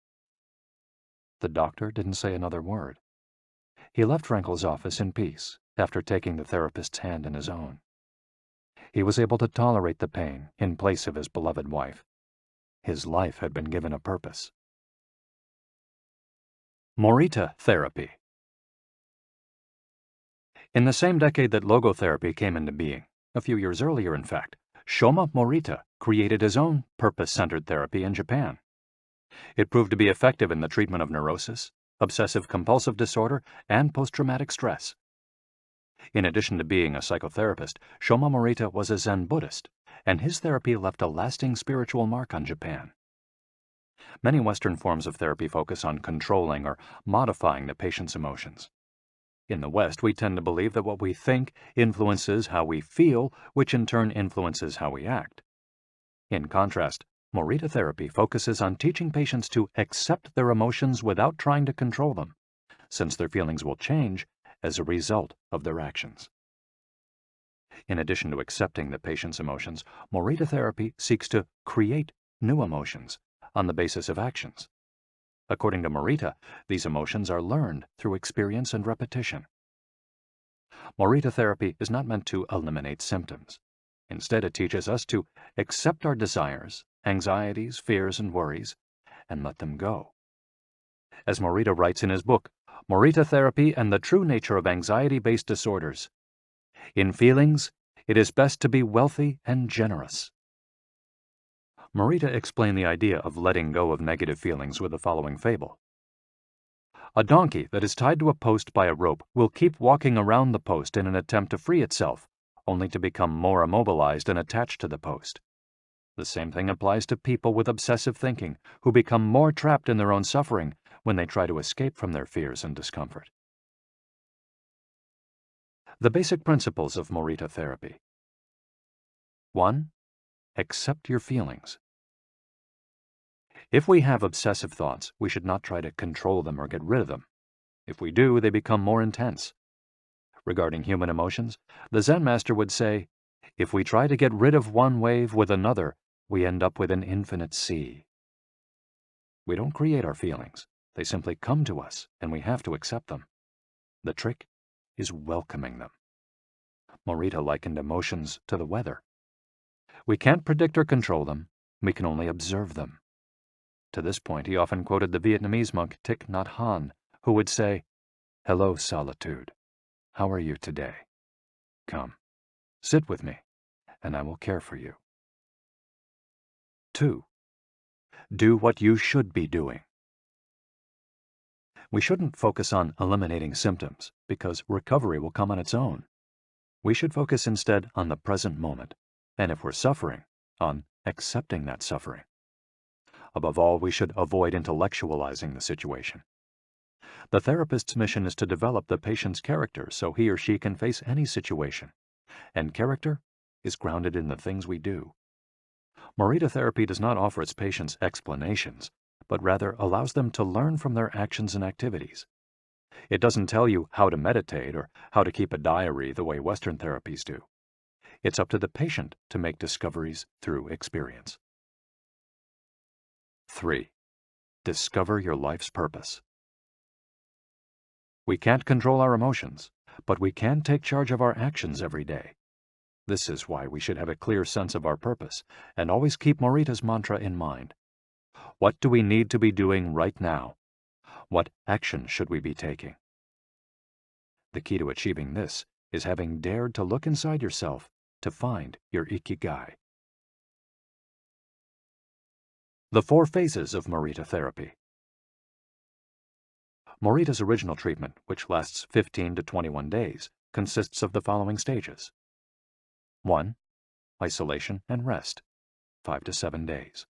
The doctor didn't say another word. He left Frankel's office in peace after taking the therapist's hand in his own. He was able to tolerate the pain in place of his beloved wife. His life had been given a purpose. Morita therapy. In the same decade that logotherapy came into being, a few years earlier in fact, Shoma Morita created his own purpose-centered therapy in Japan. It proved to be effective in the treatment of neurosis, obsessive-compulsive disorder, and post-traumatic stress. In addition to being a psychotherapist, Shoma Morita was a Zen Buddhist, and his therapy left a lasting spiritual mark on Japan. Many Western forms of therapy focus on controlling or modifying the patient's emotions. In the West, we tend to believe that what we think influences how we feel, which in turn influences how we act. In contrast, Morita therapy focuses on teaching patients to accept their emotions without trying to control them, since their feelings will change as a result of their actions. In addition to accepting the patient's emotions, Morita therapy seeks to create new emotions on the basis of actions. According to Morita, these emotions are learned through experience and repetition. Morita therapy is not meant to eliminate symptoms. Instead, it teaches us to accept our desires, anxieties, fears, and worries, and let them go. As Morita writes in his book, Morita Therapy and the True Nature of Anxiety-Based Disorders, in feelings, it is best to be wealthy and generous. Morita explained the idea of letting go of negative feelings with the following fable. A donkey that is tied to a post by a rope will keep walking around the post in an attempt to free itself, only to become more immobilized and attached to the post. The same thing applies to people with obsessive thinking, who become more trapped in their own suffering when they try to escape from their fears and discomfort. The basic principles of Morita therapy. 1. Accept your feelings. If we have obsessive thoughts, we should not try to control them or get rid of them. If we do, they become more intense. Regarding human emotions, the Zen master would say, if we try to get rid of one wave with another, we end up with an infinite sea. We don't create our feelings. They simply come to us, and we have to accept them. The trick is welcoming them. Morita likened emotions to the weather. We can't predict or control them. We can only observe them. To this point, he often quoted the Vietnamese monk Thich Nhat Hanh, who would say, "Hello, solitude. How are you today? Come, sit with me, and I will care for you." 2. Do what you should be doing. We shouldn't focus on eliminating symptoms, because recovery will come on its own. We should focus instead on the present moment, and if we're suffering, on accepting that suffering. Above all, we should avoid intellectualizing the situation. The therapist's mission is to develop the patient's character so he or she can face any situation, and character is grounded in the things we do. Morita therapy does not offer its patients explanations, but rather allows them to learn from their actions and activities. It doesn't tell you how to meditate or how to keep a diary the way Western therapies do. It's up to the patient to make discoveries through experience. 3. Discover your life's purpose. We can't control our emotions, but we can take charge of our actions every day. This is why we should have a clear sense of our purpose and always keep Morita's mantra in mind. What do we need to be doing right now? What action should we be taking? The key to achieving this is having dared to look inside yourself to find your Ikigai. The 4 phases of Morita therapy. Morita's original treatment, which lasts 15 to 21 days, consists of the following stages. 1. Isolation and rest, 5 to 7 days.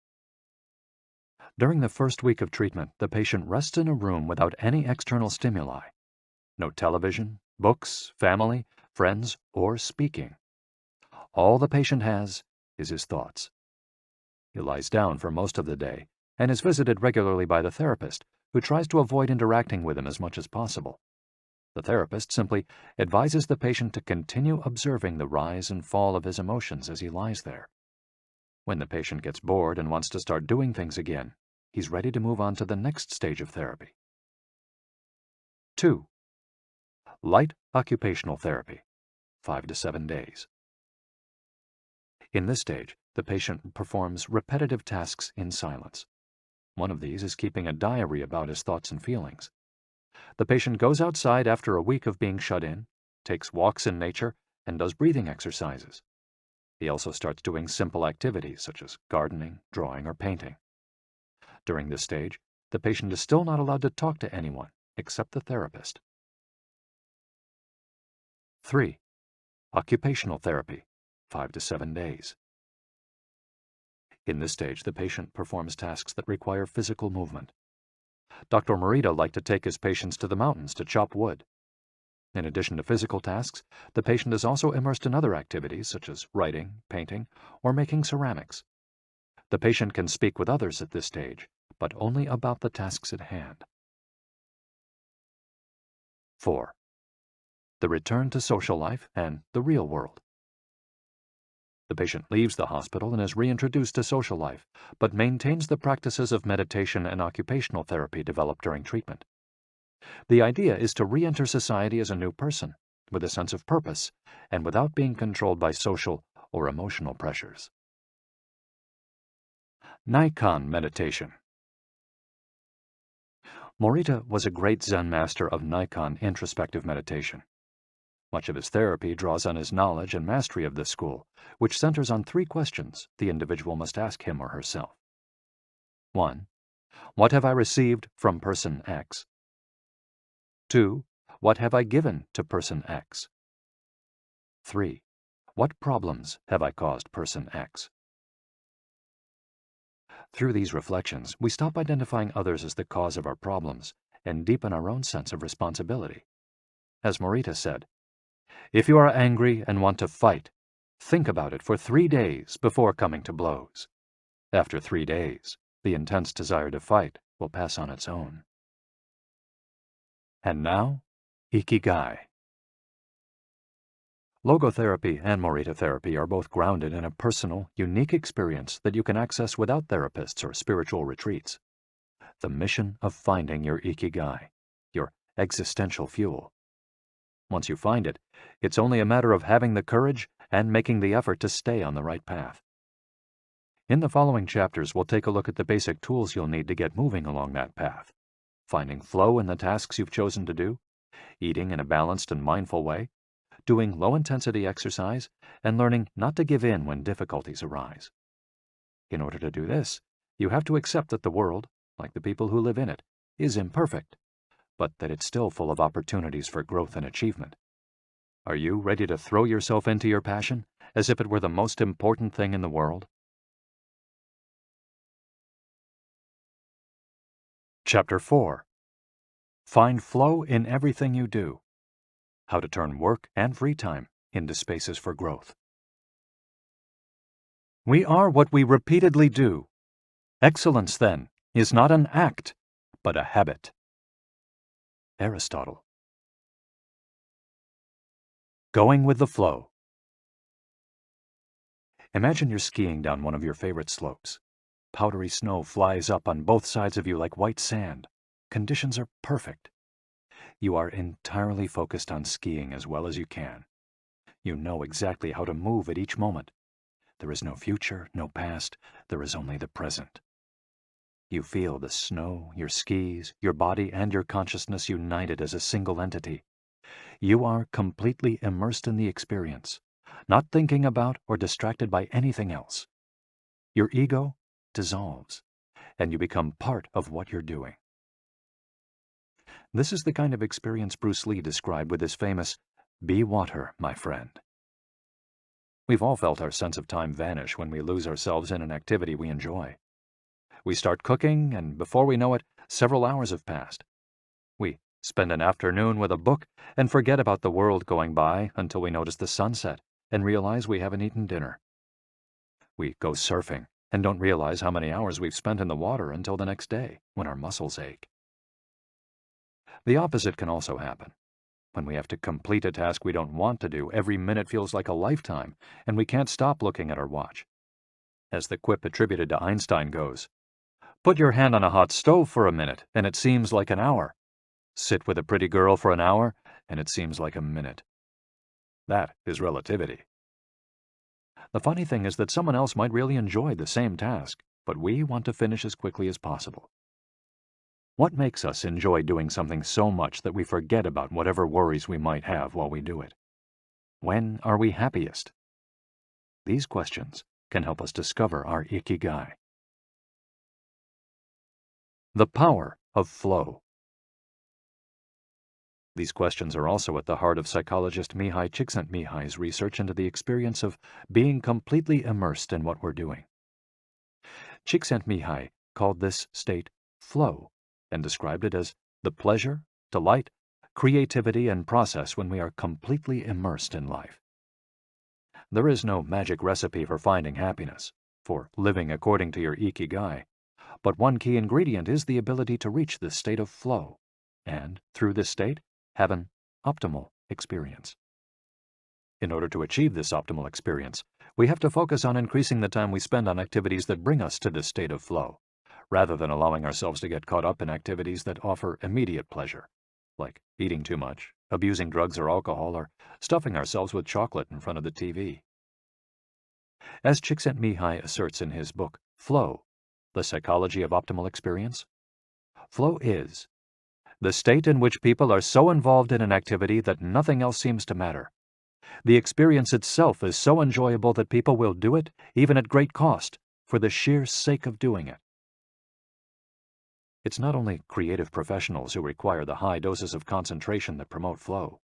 During the first week of treatment, the patient rests in a room without any external stimuli. No television, books, family, friends, or speaking. All the patient has is his thoughts. He lies down for most of the day and is visited regularly by the therapist, who tries to avoid interacting with him as much as possible. The therapist simply advises the patient to continue observing the rise and fall of his emotions as he lies there. When the patient gets bored and wants to start doing things again, he's ready to move on to the next stage of therapy. 2. Light occupational therapy, 5 to 7 days. In this stage, the patient performs repetitive tasks in silence. One of these is keeping a diary about his thoughts and feelings. The patient goes outside after a week of being shut in, takes walks in nature, and does breathing exercises. He also starts doing simple activities such as gardening, drawing, or painting. During this stage, the patient is still not allowed to talk to anyone except the therapist. 3. Occupational therapy, 5 to 7 days. In this stage, the patient performs tasks that require physical movement. Dr. Morita liked to take his patients to the mountains to chop wood. In addition to physical tasks, the patient is also immersed in other activities such as writing, painting, or making ceramics. The patient can speak with others at this stage, but only about the tasks at hand. 4. The return to social life and the real world. The patient leaves the hospital and is reintroduced to social life, but maintains the practices of meditation and occupational therapy developed during treatment. The idea is to re-enter society as a new person, with a sense of purpose, and without being controlled by social or emotional pressures. Nikon meditation. Morita was a great Zen master of Nikon introspective meditation. Much of his therapy draws on his knowledge and mastery of this school, which centers on 3 questions the individual must ask him or herself. 1. What have I received from person X? 2. What have I given to person X? 3. What problems have I caused person X? Through these reflections, we stop identifying others as the cause of our problems and deepen our own sense of responsibility. As Morita said, if you are angry and want to fight, think about it for 3 days before coming to blows. After 3 days, the intense desire to fight will pass on its own. And now, Ikigai. Logotherapy and Morita therapy are both grounded in a personal, unique experience that you can access without therapists or spiritual retreats. The mission of finding your Ikigai, your existential fuel. Once you find it, it's only a matter of having the courage and making the effort to stay on the right path. In the following chapters, we'll take a look at the basic tools you'll need to get moving along that path. Finding flow in the tasks you've chosen to do, eating in a balanced and mindful way, doing low-intensity exercise, and learning not to give in when difficulties arise. In order to do this, you have to accept that the world, like the people who live in it, is imperfect. but that it's still full of opportunities for growth and achievement. Are you ready to throw yourself into your passion as if it were the most important thing in the world? Chapter 4. Find flow in everything you do. How to turn work and free time into spaces for growth. We are what we repeatedly do. Excellence, then, is not an act, but a habit. Aristotle. Going with the flow. Imagine you're skiing down one of your favorite slopes. Powdery snow flies up on both sides of you like white sand. Conditions are perfect. You are entirely focused on skiing as well as you can. You know exactly how to move at each moment. There is no future, no past. There is only the present. You feel the snow, your skis, your body, and your consciousness united as a single entity. You are completely immersed in the experience, not thinking about or distracted by anything else. Your ego dissolves, and you become part of what you're doing. This is the kind of experience Bruce Lee described with his famous, "Be water, my friend." We've all felt our sense of time vanish when we lose ourselves in an activity we enjoy. We start cooking, and before we know it, several hours have passed. We spend an afternoon with a book and forget about the world going by until we notice the sunset and realize we haven't eaten dinner. We go surfing and don't realize how many hours we've spent in the water until the next day when our muscles ache. The opposite can also happen. When we have to complete a task we don't want to do, every minute feels like a lifetime, and we can't stop looking at our watch. As the quip attributed to Einstein goes, "Put your hand on a hot stove for a minute, and it seems like an hour. Sit with a pretty girl for an hour, and it seems like a minute." That is relativity. The funny thing is that someone else might really enjoy the same task, but we want to finish as quickly as possible. What makes us enjoy doing something so much that we forget about whatever worries we might have while we do it? When are we happiest? These questions can help us discover our Ikigai. The power of flow. These questions are also at the heart of psychologist Mihai Csikszentmihalyi's research into the experience of being completely immersed in what we're doing. Csikszentmihalyi called this state flow and described it as the pleasure, delight, creativity, and process when we are completely immersed in life. There is no magic recipe for finding happiness, for living according to your Ikigai, but one key ingredient is the ability to reach this state of flow, and, through this state, have an optimal experience. In order to achieve this optimal experience, we have to focus on increasing the time we spend on activities that bring us to this state of flow, rather than allowing ourselves to get caught up in activities that offer immediate pleasure, like eating too much, abusing drugs or alcohol, or stuffing ourselves with chocolate in front of the TV. As Csikszentmihalyi asserts in his book, Flow, The Psychology of Optimal Experience, flow is the state in which people are so involved in an activity that nothing else seems to matter. The experience itself is so enjoyable that people will do it, even at great cost, for the sheer sake of doing it. It's not only creative professionals who require the high doses of concentration that promote flow.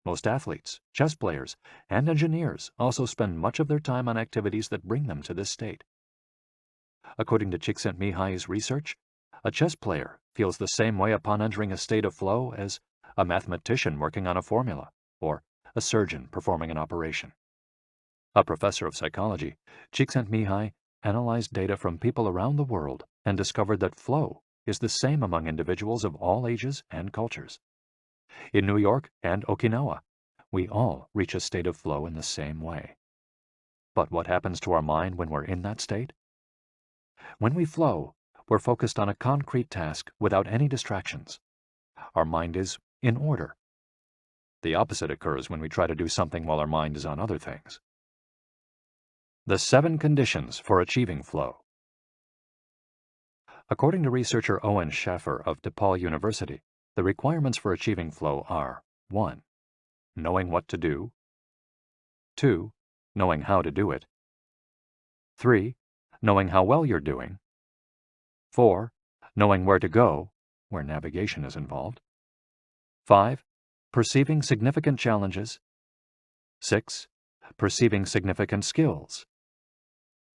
Most athletes, chess players, and engineers also spend much of their time on activities that bring them to this state. According to Csikszentmihalyi's research, a chess player feels the same way upon entering a state of flow as a mathematician working on a formula, or a surgeon performing an operation. A professor of psychology, Csikszentmihalyi analyzed data from people around the world and discovered that flow is the same among individuals of all ages and cultures. In New York and Okinawa, we all reach a state of flow in the same way. But what happens to our mind when we're in that state? When we flow, we're focused on a concrete task without any distractions. Our mind is in order. The opposite occurs when we try to do something while our mind is on other things. The 7 conditions for achieving flow. According to researcher Owen Schaffer of DePaul University, the requirements for achieving flow are 1. Knowing what to do. 2. Knowing how to do it. 3. Knowing how well you're doing. 4. Knowing where to go, where navigation is involved. 5. Perceiving significant challenges. 6. Perceiving significant skills.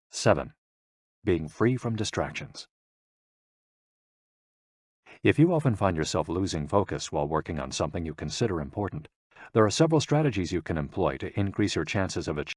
7. Being free from distractions. If you often find yourself losing focus while working on something you consider important, there are several strategies you can employ to increase your chances of achieving.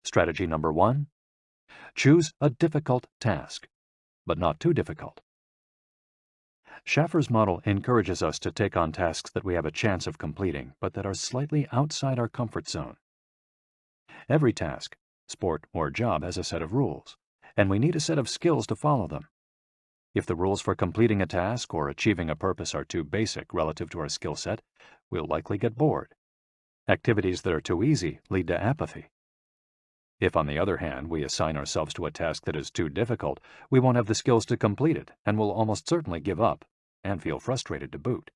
Strategy number 1. Choose a difficult task, but not too difficult. Schaffer's model encourages us to take on tasks that we have a chance of completing, but that are slightly outside our comfort zone. Every task, sport or job, has a set of rules, and we need a set of skills to follow them. If the rules for completing a task or achieving a purpose are too basic relative to our skill set, we'll likely get bored. Activities that are too easy lead to apathy. If, on the other hand, we assign ourselves to a task that is too difficult, we won't have the skills to complete it and will almost certainly give up and feel frustrated to boot.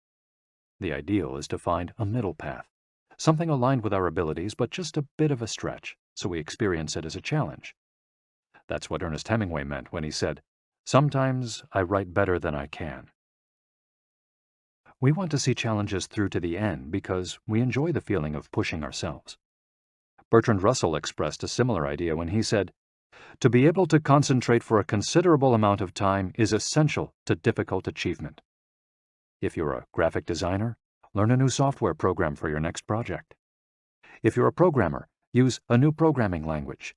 The ideal is to find a middle path, something aligned with our abilities but just a bit of a stretch, so we experience it as a challenge. That's what Ernest Hemingway meant when he said, "Sometimes I write better than I can." We want to see challenges through to the end because we enjoy the feeling of pushing ourselves. Bertrand Russell expressed a similar idea when he said, "To be able to concentrate for a considerable amount of time is essential to difficult achievement." If you're a graphic designer, learn a new software program for your next project. If you're a programmer, use a new programming language.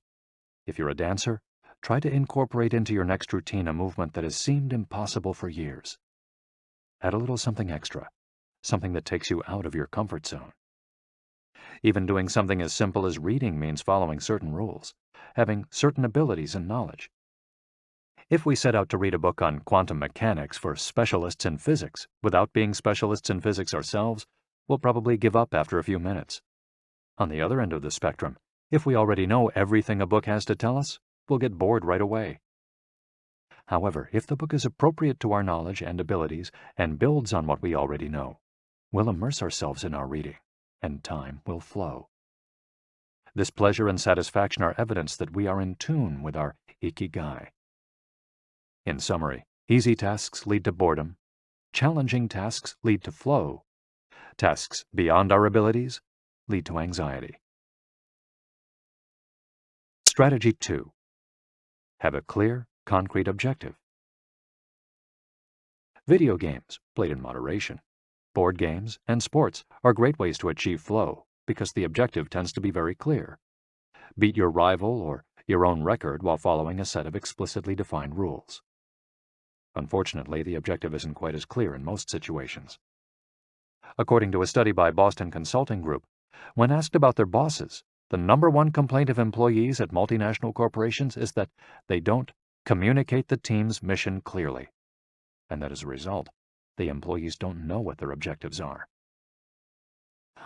If you're a dancer, try to incorporate into your next routine a movement that has seemed impossible for years. Add a little something extra, something that takes you out of your comfort zone. Even doing something as simple as reading means following certain rules, having certain abilities and knowledge. If we set out to read a book on quantum mechanics for specialists in physics without being specialists in physics ourselves, we'll probably give up after a few minutes. On the other end of the spectrum, if we already know everything a book has to tell us, we'll get bored right away. However, if the book is appropriate to our knowledge and abilities and builds on what we already know, we'll immerse ourselves in our reading, and time will flow. This pleasure and satisfaction are evidence that we are in tune with our Ikigai. In summary, easy tasks lead to boredom, challenging tasks lead to flow, tasks beyond our abilities lead to anxiety. Strategy 2. Have a clear, concrete objective. Video games, played in moderation, board games, and sports are great ways to achieve flow because the objective tends to be very clear. Beat your rival or your own record while following a set of explicitly defined rules. Unfortunately, the objective isn't quite as clear in most situations. According to a study by Boston Consulting Group, when asked about their bosses, the #1 complaint of employees at multinational corporations is that they don't communicate the team's mission clearly, and that as a result, the employees don't know what their objectives are.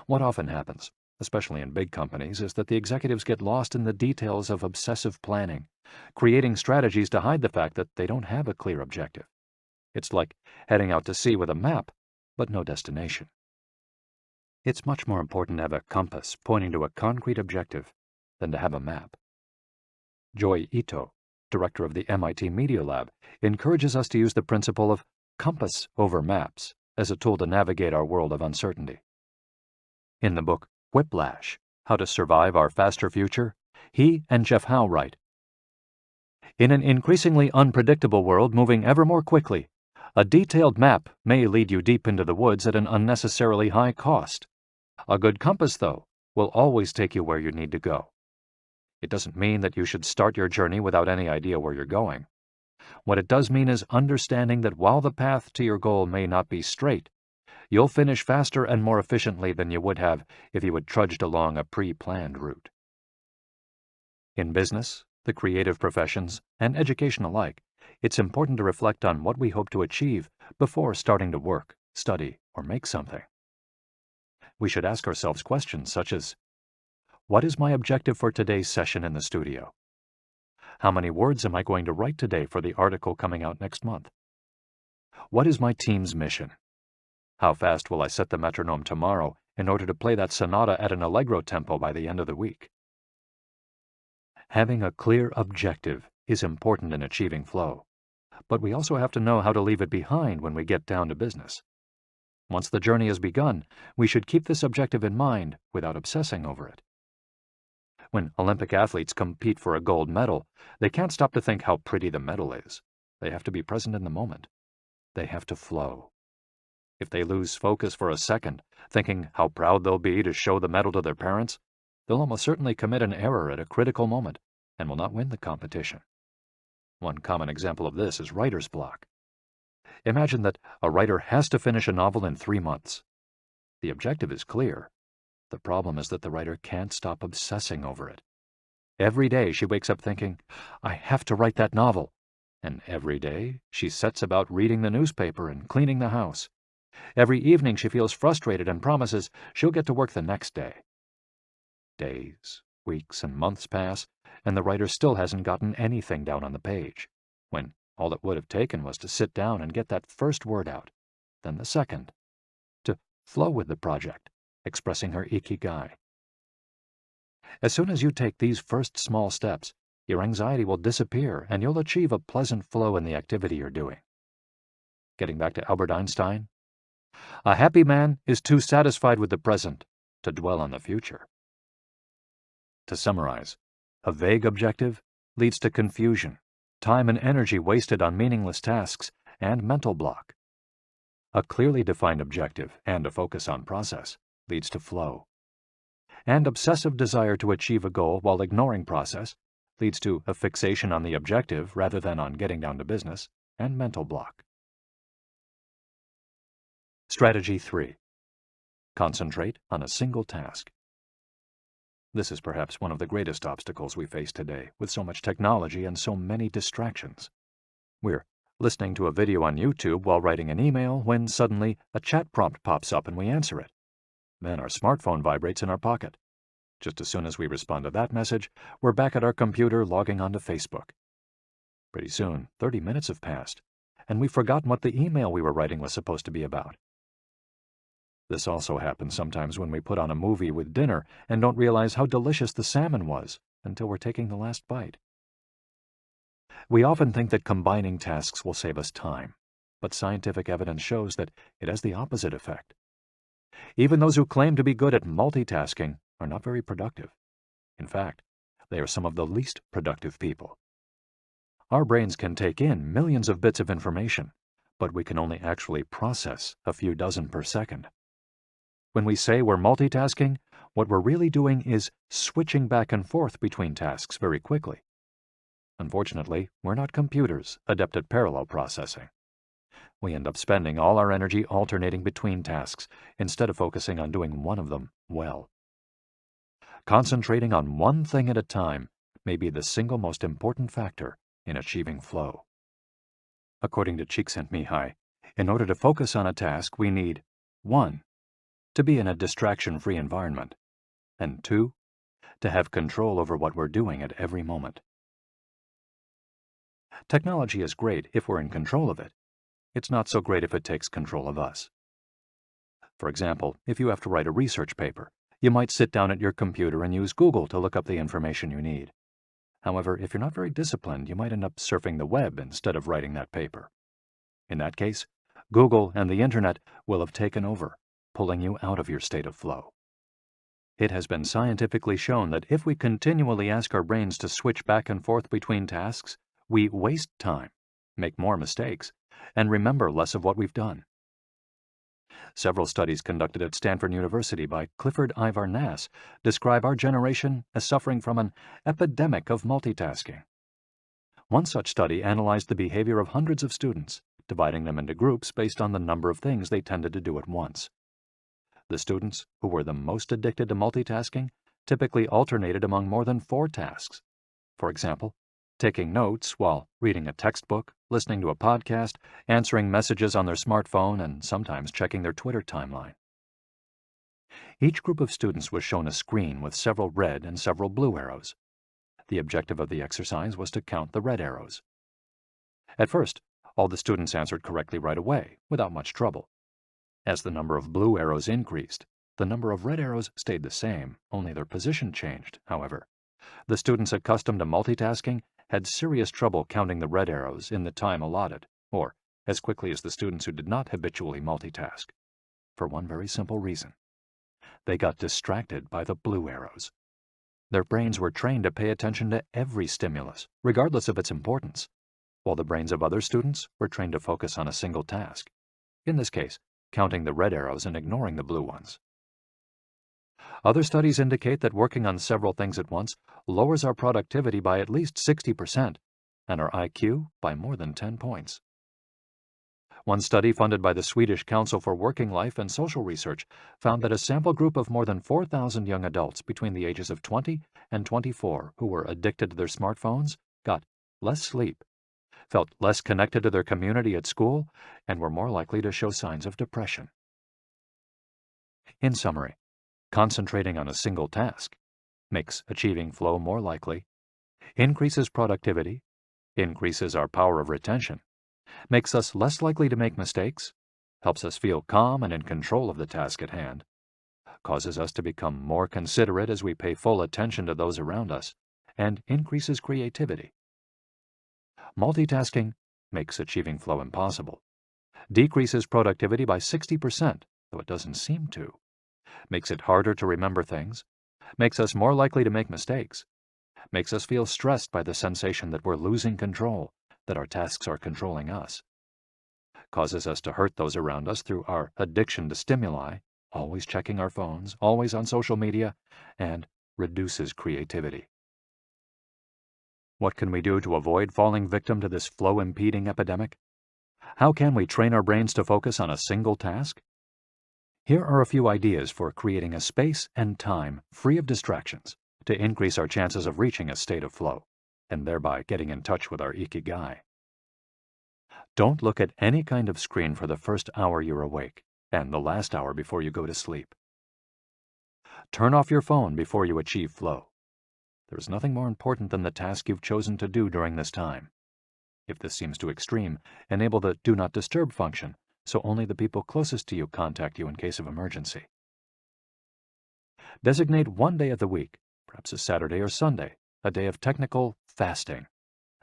What often happens, especially in big companies, is that the executives get lost in the details of obsessive planning, creating strategies to hide the fact that they don't have a clear objective. It's like heading out to sea with a map, but no destination. It's much more important to have a compass pointing to a concrete objective than to have a map. Joy Ito, director of the MIT Media Lab, encourages us to use the principle of compass over maps as a tool to navigate our world of uncertainty. In the book Whiplash, How to Survive Our Faster Future, he and Jeff Howe write, "In an increasingly unpredictable world moving ever more quickly, a detailed map may lead you deep into the woods at an unnecessarily high cost. A good compass, though, will always take you where you need to go. It doesn't mean that you should start your journey without any idea where you're going. What it does mean is understanding that while the path to your goal may not be straight, you'll finish faster and more efficiently than you would have if you had trudged along a pre-planned route." In business, the creative professions, and education alike, It's important to reflect on what we hope to achieve before starting to work, study, or make something. We should ask ourselves questions such as, what is my objective for today's session in the studio? How many words am I going to write today for the article coming out next month? What is my team's mission? How fast will I set the metronome tomorrow in order to play that sonata at an allegro tempo by the end of the week? Having a clear objective is important in achieving flow, but we also have to know how to leave it behind when we get down to business. Once the journey has begun, we should keep this objective in mind without obsessing over it. When Olympic athletes compete for a gold medal, they can't stop to think how pretty the medal is. They have to be present in the moment. They have to flow. If they lose focus for a second, thinking how proud they'll be to show the medal to their parents, they'll almost certainly commit an error at a critical moment and will not win the competition. One common example of this is writer's block. Imagine that a writer has to finish a novel in 3 months. The objective is clear. The problem is that the writer can't stop obsessing over it. Every day she wakes up thinking, I have to write that novel. And every day she sets about reading the newspaper and cleaning the house. Every evening she feels frustrated and promises she'll get to work the next day. Days, weeks, and months pass, and the writer still hasn't gotten anything down on the page, when all it would have taken was to sit down and get that first word out, then the second, to flow with the project, expressing her Ikigai. As soon as you take these first small steps, your anxiety will disappear and you'll achieve a pleasant flow in the activity you're doing. Getting back to Albert Einstein, a happy man is too satisfied with the present to dwell on the future. To summarize, a vague objective leads to confusion, time and energy wasted on meaningless tasks, and mental block. A clearly defined objective and a focus on process leads to flow. And obsessive desire to achieve a goal while ignoring process leads to a fixation on the objective rather than on getting down to business, and mental block. Strategy 3. Concentrate on a single task. This is perhaps one of the greatest obstacles we face today, with so much technology and so many distractions. We're listening to a video on YouTube while writing an email when suddenly a chat prompt pops up and we answer it. Then our smartphone vibrates in our pocket. Just as soon as we respond to that message, we're back at our computer logging onto Facebook. Pretty soon, 30 minutes have passed, and we've forgotten what the email we were writing was supposed to be about. This also happens sometimes when we put on a movie with dinner and don't realize how delicious the salmon was until we're taking the last bite. We often think that combining tasks will save us time, but scientific evidence shows that it has the opposite effect. Even those who claim to be good at multitasking are not very productive. In fact, they are some of the least productive people. Our brains can take in millions of bits of information, but we can only actually process a few dozen per second. When we say we're multitasking, what we're really doing is switching back and forth between tasks very quickly. Unfortunately, we're not computers adept at parallel processing. We end up spending all our energy alternating between tasks instead of focusing on doing one of them well. Concentrating on one thing at a time may be the single most important factor in achieving flow. According to Csikszentmihalyi, in order to focus on a task, we need 1. To be in a distraction-free environment, and 2. To have control over what we're doing at every moment. Technology is great if we're in control of it. It's not so great if it takes control of us. For example, if you have to write a research paper, you might sit down at your computer and use Google to look up the information you need. However, if you're not very disciplined, you might end up surfing the web instead of writing that paper. In that case, Google and the Internet will have taken over, pulling you out of your state of flow. It has been scientifically shown that if we continually ask our brains to switch back and forth between tasks, we waste time, make more mistakes, and remember less of what we've done. Several studies conducted at Stanford University by Clifford Ivar Nass describe our generation as suffering from an epidemic of multitasking. One such study analyzed the behavior of hundreds of students, dividing them into groups based on the number of things they tended to do at once. The students who were the most addicted to multitasking typically alternated among more than 4 tasks. For example, taking notes while reading a textbook listening to a podcast, answering messages on their smartphone, and sometimes checking their Twitter timeline. Each group of students was shown a screen with several red and several blue arrows. The objective of the exercise was to count the red arrows. At first, all the students answered correctly right away, without much trouble. As the number of blue arrows increased, the number of red arrows stayed the same, only their position changed, however. The students accustomed to multitasking had serious trouble counting the red arrows in the time allotted, or as quickly as the students who did not habitually multitask, for one very simple reason. They got distracted by the blue arrows. Their brains were trained to pay attention to every stimulus, regardless of its importance, while the brains of other students were trained to focus on a single task, in this case, counting the red arrows and ignoring the blue ones. Other studies indicate that working on several things at once lowers our productivity by at least 60% and our IQ by more than 10 points. One study funded by the Swedish Council for Working Life and Social Research found that a sample group of more than 4,000 young adults between the ages of 20 and 24 who were addicted to their smartphones got less sleep, felt less connected to their community at school, and were more likely to show signs of depression. In summary, concentrating on a single task makes achieving flow more likely, increases productivity, increases our power of retention, makes us less likely to make mistakes, helps us feel calm and in control of the task at hand, causes us to become more considerate as we pay full attention to those around us, and increases creativity. Multitasking makes achieving flow impossible, decreases productivity by 60%, though it doesn't seem to, makes it harder to remember things, makes us more likely to make mistakes, makes us feel stressed by the sensation that we're losing control, that our tasks are controlling us, causes us to hurt those around us through our addiction to stimuli, always checking our phones, always on social media, and reduces creativity. What can we do to avoid falling victim to this flow-impeding epidemic? How can we train our brains to focus on a single task? Here are a few ideas for creating a space and time free of distractions to increase our chances of reaching a state of flow, and thereby getting in touch with our Ikigai. Don't look at any kind of screen for the first hour you're awake and the last hour before you go to sleep. Turn off your phone before you achieve flow. There is nothing more important than the task you've chosen to do during this time. If this seems too extreme, enable the Do Not Disturb function, so only the people closest to you contact you in case of emergency. Designate one day of the week, perhaps a Saturday or Sunday, a day of technical fasting,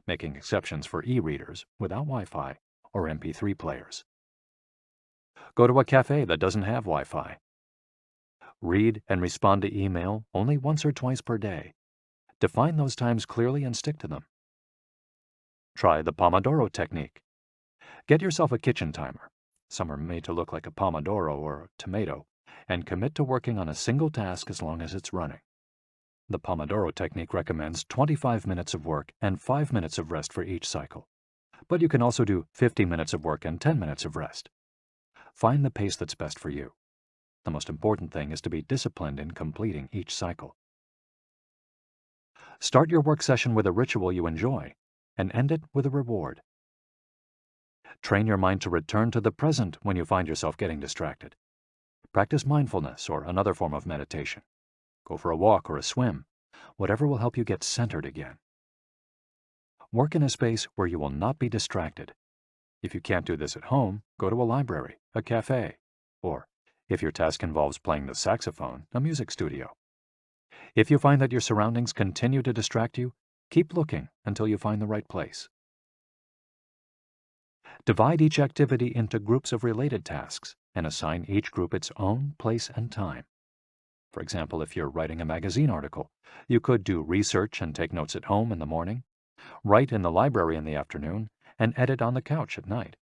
making exceptions for e-readers without Wi-Fi or MP3 players. Go to a cafe that doesn't have Wi-Fi. Read and respond to email only once or twice per day. Define those times clearly and stick to them. Try the Pomodoro technique. Get yourself a kitchen timer. Some are made to look like a pomodoro or a tomato, and commit to working on a single task as long as it's running. The Pomodoro technique recommends 25 minutes of work and 5 minutes of rest for each cycle, but you can also do 50 minutes of work and 10 minutes of rest. Find the pace that's best for you. The most important thing is to be disciplined in completing each cycle. Start your work session with a ritual you enjoy, and end it with a reward. Train your mind to return to the present when you find yourself getting distracted. Practice mindfulness or another form of meditation. Go for a walk or a swim, whatever will help you get centered again. Work in a space where you will not be distracted. If you can't do this at home, go to a library, a cafe, or, if your task involves playing the saxophone, a music studio. If you find that your surroundings continue to distract you, keep looking until you find the right place. Divide each activity into groups of related tasks and assign each group its own place and time. For example, if you're writing a magazine article, you could do research and take notes at home in the morning, write in the library in the afternoon, and edit on the couch at night.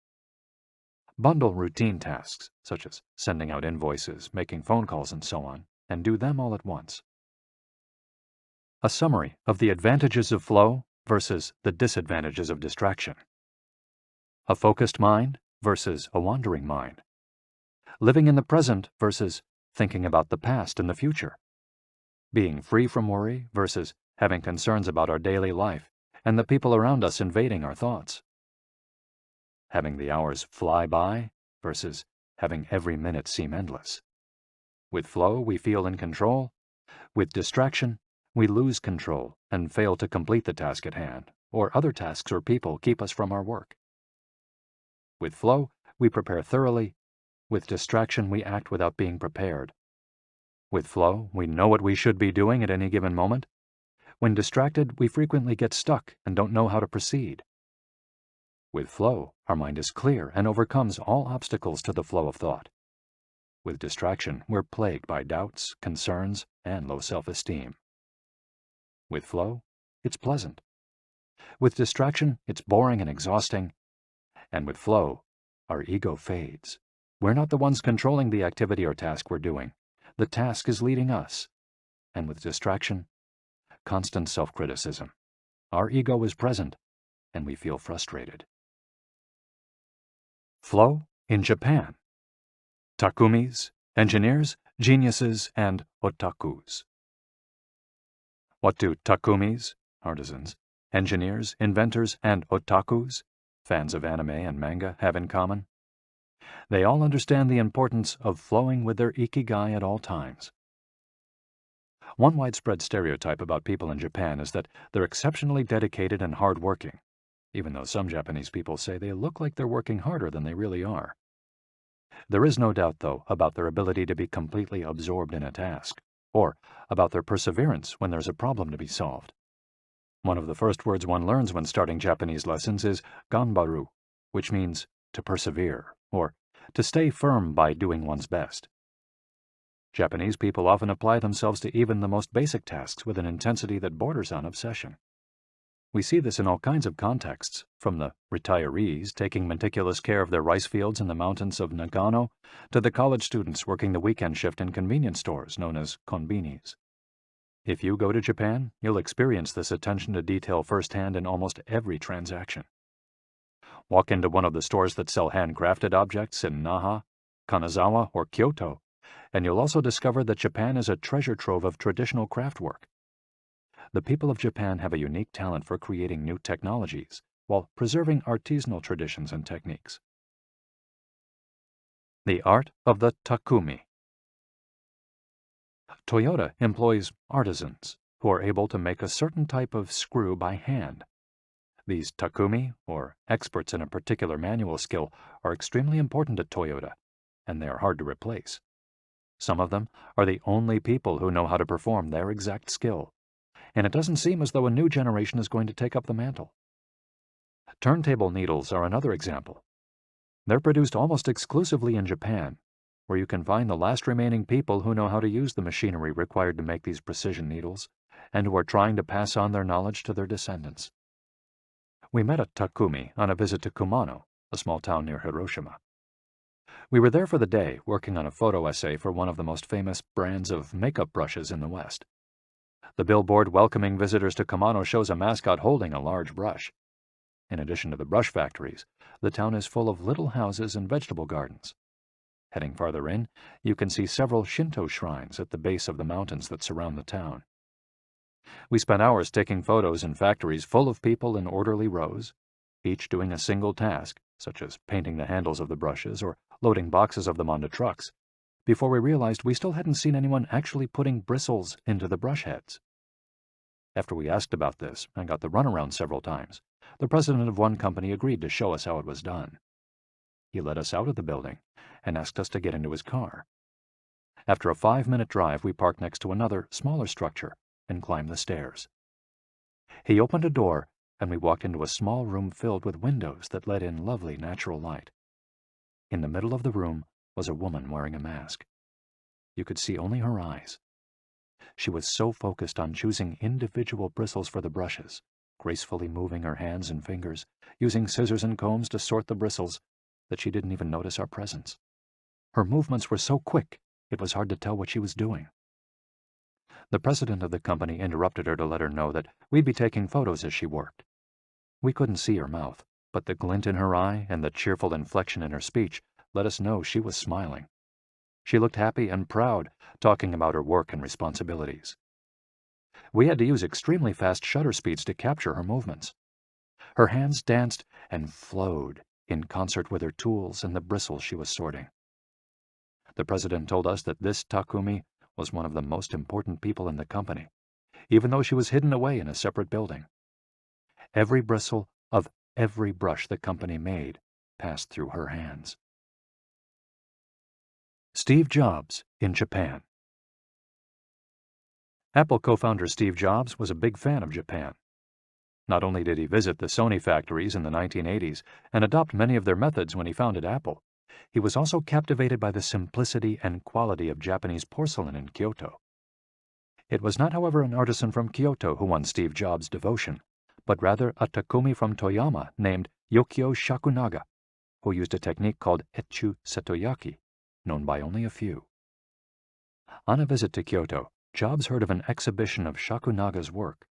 Bundle routine tasks, such as sending out invoices, making phone calls, and so on, and do them all at once. A summary of the advantages of flow versus the disadvantages of distraction. A focused mind versus a wandering mind. Living in the present versus thinking about the past and the future. Being free from worry versus having concerns about our daily life and the people around us invading our thoughts. having the hours fly by versus having every minute seem endless. With flow, we feel in control. With distraction, we lose control and fail to complete the task at hand, or other tasks or people keep us from our work. With flow, we prepare thoroughly. With distraction, we act without being prepared. With flow, we know what we should be doing at any given moment. When distracted, we frequently get stuck and don't know how to proceed. With flow, our mind is clear and overcomes all obstacles to the flow of thought. With distraction, we're plagued by doubts, concerns, and low self-esteem. With flow, it's pleasant. With distraction, it's boring and exhausting. And with flow, our ego fades. We're not the ones controlling the activity or task we're doing. The task is leading us. And with distraction, constant self-criticism. Our ego is present, and we feel frustrated. Flow in Japan. Takumis, engineers, geniuses, and otakus. What do takumis, artisans, engineers, inventors, and otakus, fans of anime and manga, have in common? They all understand the importance of flowing with their Ikigai at all times. One widespread stereotype about people in Japan is that they're exceptionally dedicated and hard-working, even though some Japanese people say they look like they're working harder than they really are. There is no doubt, though, about their ability to be completely absorbed in a task, or about their perseverance when there's a problem to be solved. One of the first words one learns when starting Japanese lessons is ganbaru, which means to persevere, or to stay firm by doing one's best. Japanese people often apply themselves to even the most basic tasks with an intensity that borders on obsession. We see this in all kinds of contexts, from the retirees taking meticulous care of their rice fields in the mountains of Nagano to the college students working the weekend shift in convenience stores known as konbinis. If you go to Japan, you'll experience this attention to detail firsthand in almost every transaction. Walk into one of the stores that sell handcrafted objects in Naha, Kanazawa, or Kyoto, and you'll also discover that Japan is a treasure trove of traditional craft work. The people of Japan have a unique talent for creating new technologies while preserving artisanal traditions and techniques. The art of the takumi. Toyota employs artisans who are able to make a certain type of screw by hand. These takumi, or experts in a particular manual skill, are extremely important at Toyota, and they are hard to replace. Some of them are the only people who know how to perform their exact skill, and it doesn't seem as though a new generation is going to take up the mantle. Turntable needles are another example. They're produced almost exclusively in Japan, where you can find the last remaining people who know how to use the machinery required to make these precision needles, and who are trying to pass on their knowledge to their descendants. We met a takumi on a visit to Kumano, a small town near Hiroshima. We were there for the day, working on a photo essay for one of the most famous brands of makeup brushes in the West. The billboard welcoming visitors to Kumano shows a mascot holding a large brush. In addition to the brush factories, the town is full of little houses and vegetable gardens. Heading farther in, you can see several Shinto shrines at the base of the mountains that surround the town. We spent hours taking photos in factories full of people in orderly rows, each doing a single task, such as painting the handles of the brushes or loading boxes of them onto trucks, before we realized we still hadn't seen anyone actually putting bristles into the brush heads. After we asked about this and got the runaround several times, the president of one company agreed to show us how it was done. He led us out of the building and asked us to get into his car. After a 5-minute drive, we parked next to another, smaller structure and climbed the stairs. He opened a door, and we walked into a small room filled with windows that let in lovely natural light. In the middle of the room was a woman wearing a mask. You could see only her eyes. She was so focused on choosing individual bristles for the brushes, gracefully moving her hands and fingers, using scissors and combs to sort the bristles, that she didn't even notice our presence. Her movements were so quick, it was hard to tell what she was doing. The president of the company interrupted her to let her know that we'd be taking photos as she worked. We couldn't see her mouth, but the glint in her eye and the cheerful inflection in her speech let us know she was smiling. She looked happy and proud, talking about her work and responsibilities. We had to use extremely fast shutter speeds to capture her movements. Her hands danced and flowed in concert with her tools and the bristles she was sorting. The president told us that this Takumi was one of the most important people in the company, even though she was hidden away in a separate building. Every bristle of every brush the company made passed through her hands. Steve Jobs in Japan. Apple co-founder Steve Jobs was a big fan of Japan. Not only did he visit the Sony factories in the 1980s and adopt many of their methods when he founded Apple, he was also captivated by the simplicity and quality of Japanese porcelain in Kyoto. It was not, however, an artisan from Kyoto who won Steve Jobs' devotion, but rather a Takumi from Toyama named Yokio Shakunaga, who used a technique called Etchu Setoyaki, known by only a few. On a visit to Kyoto, Jobs heard of an exhibition of Shakunaga's work.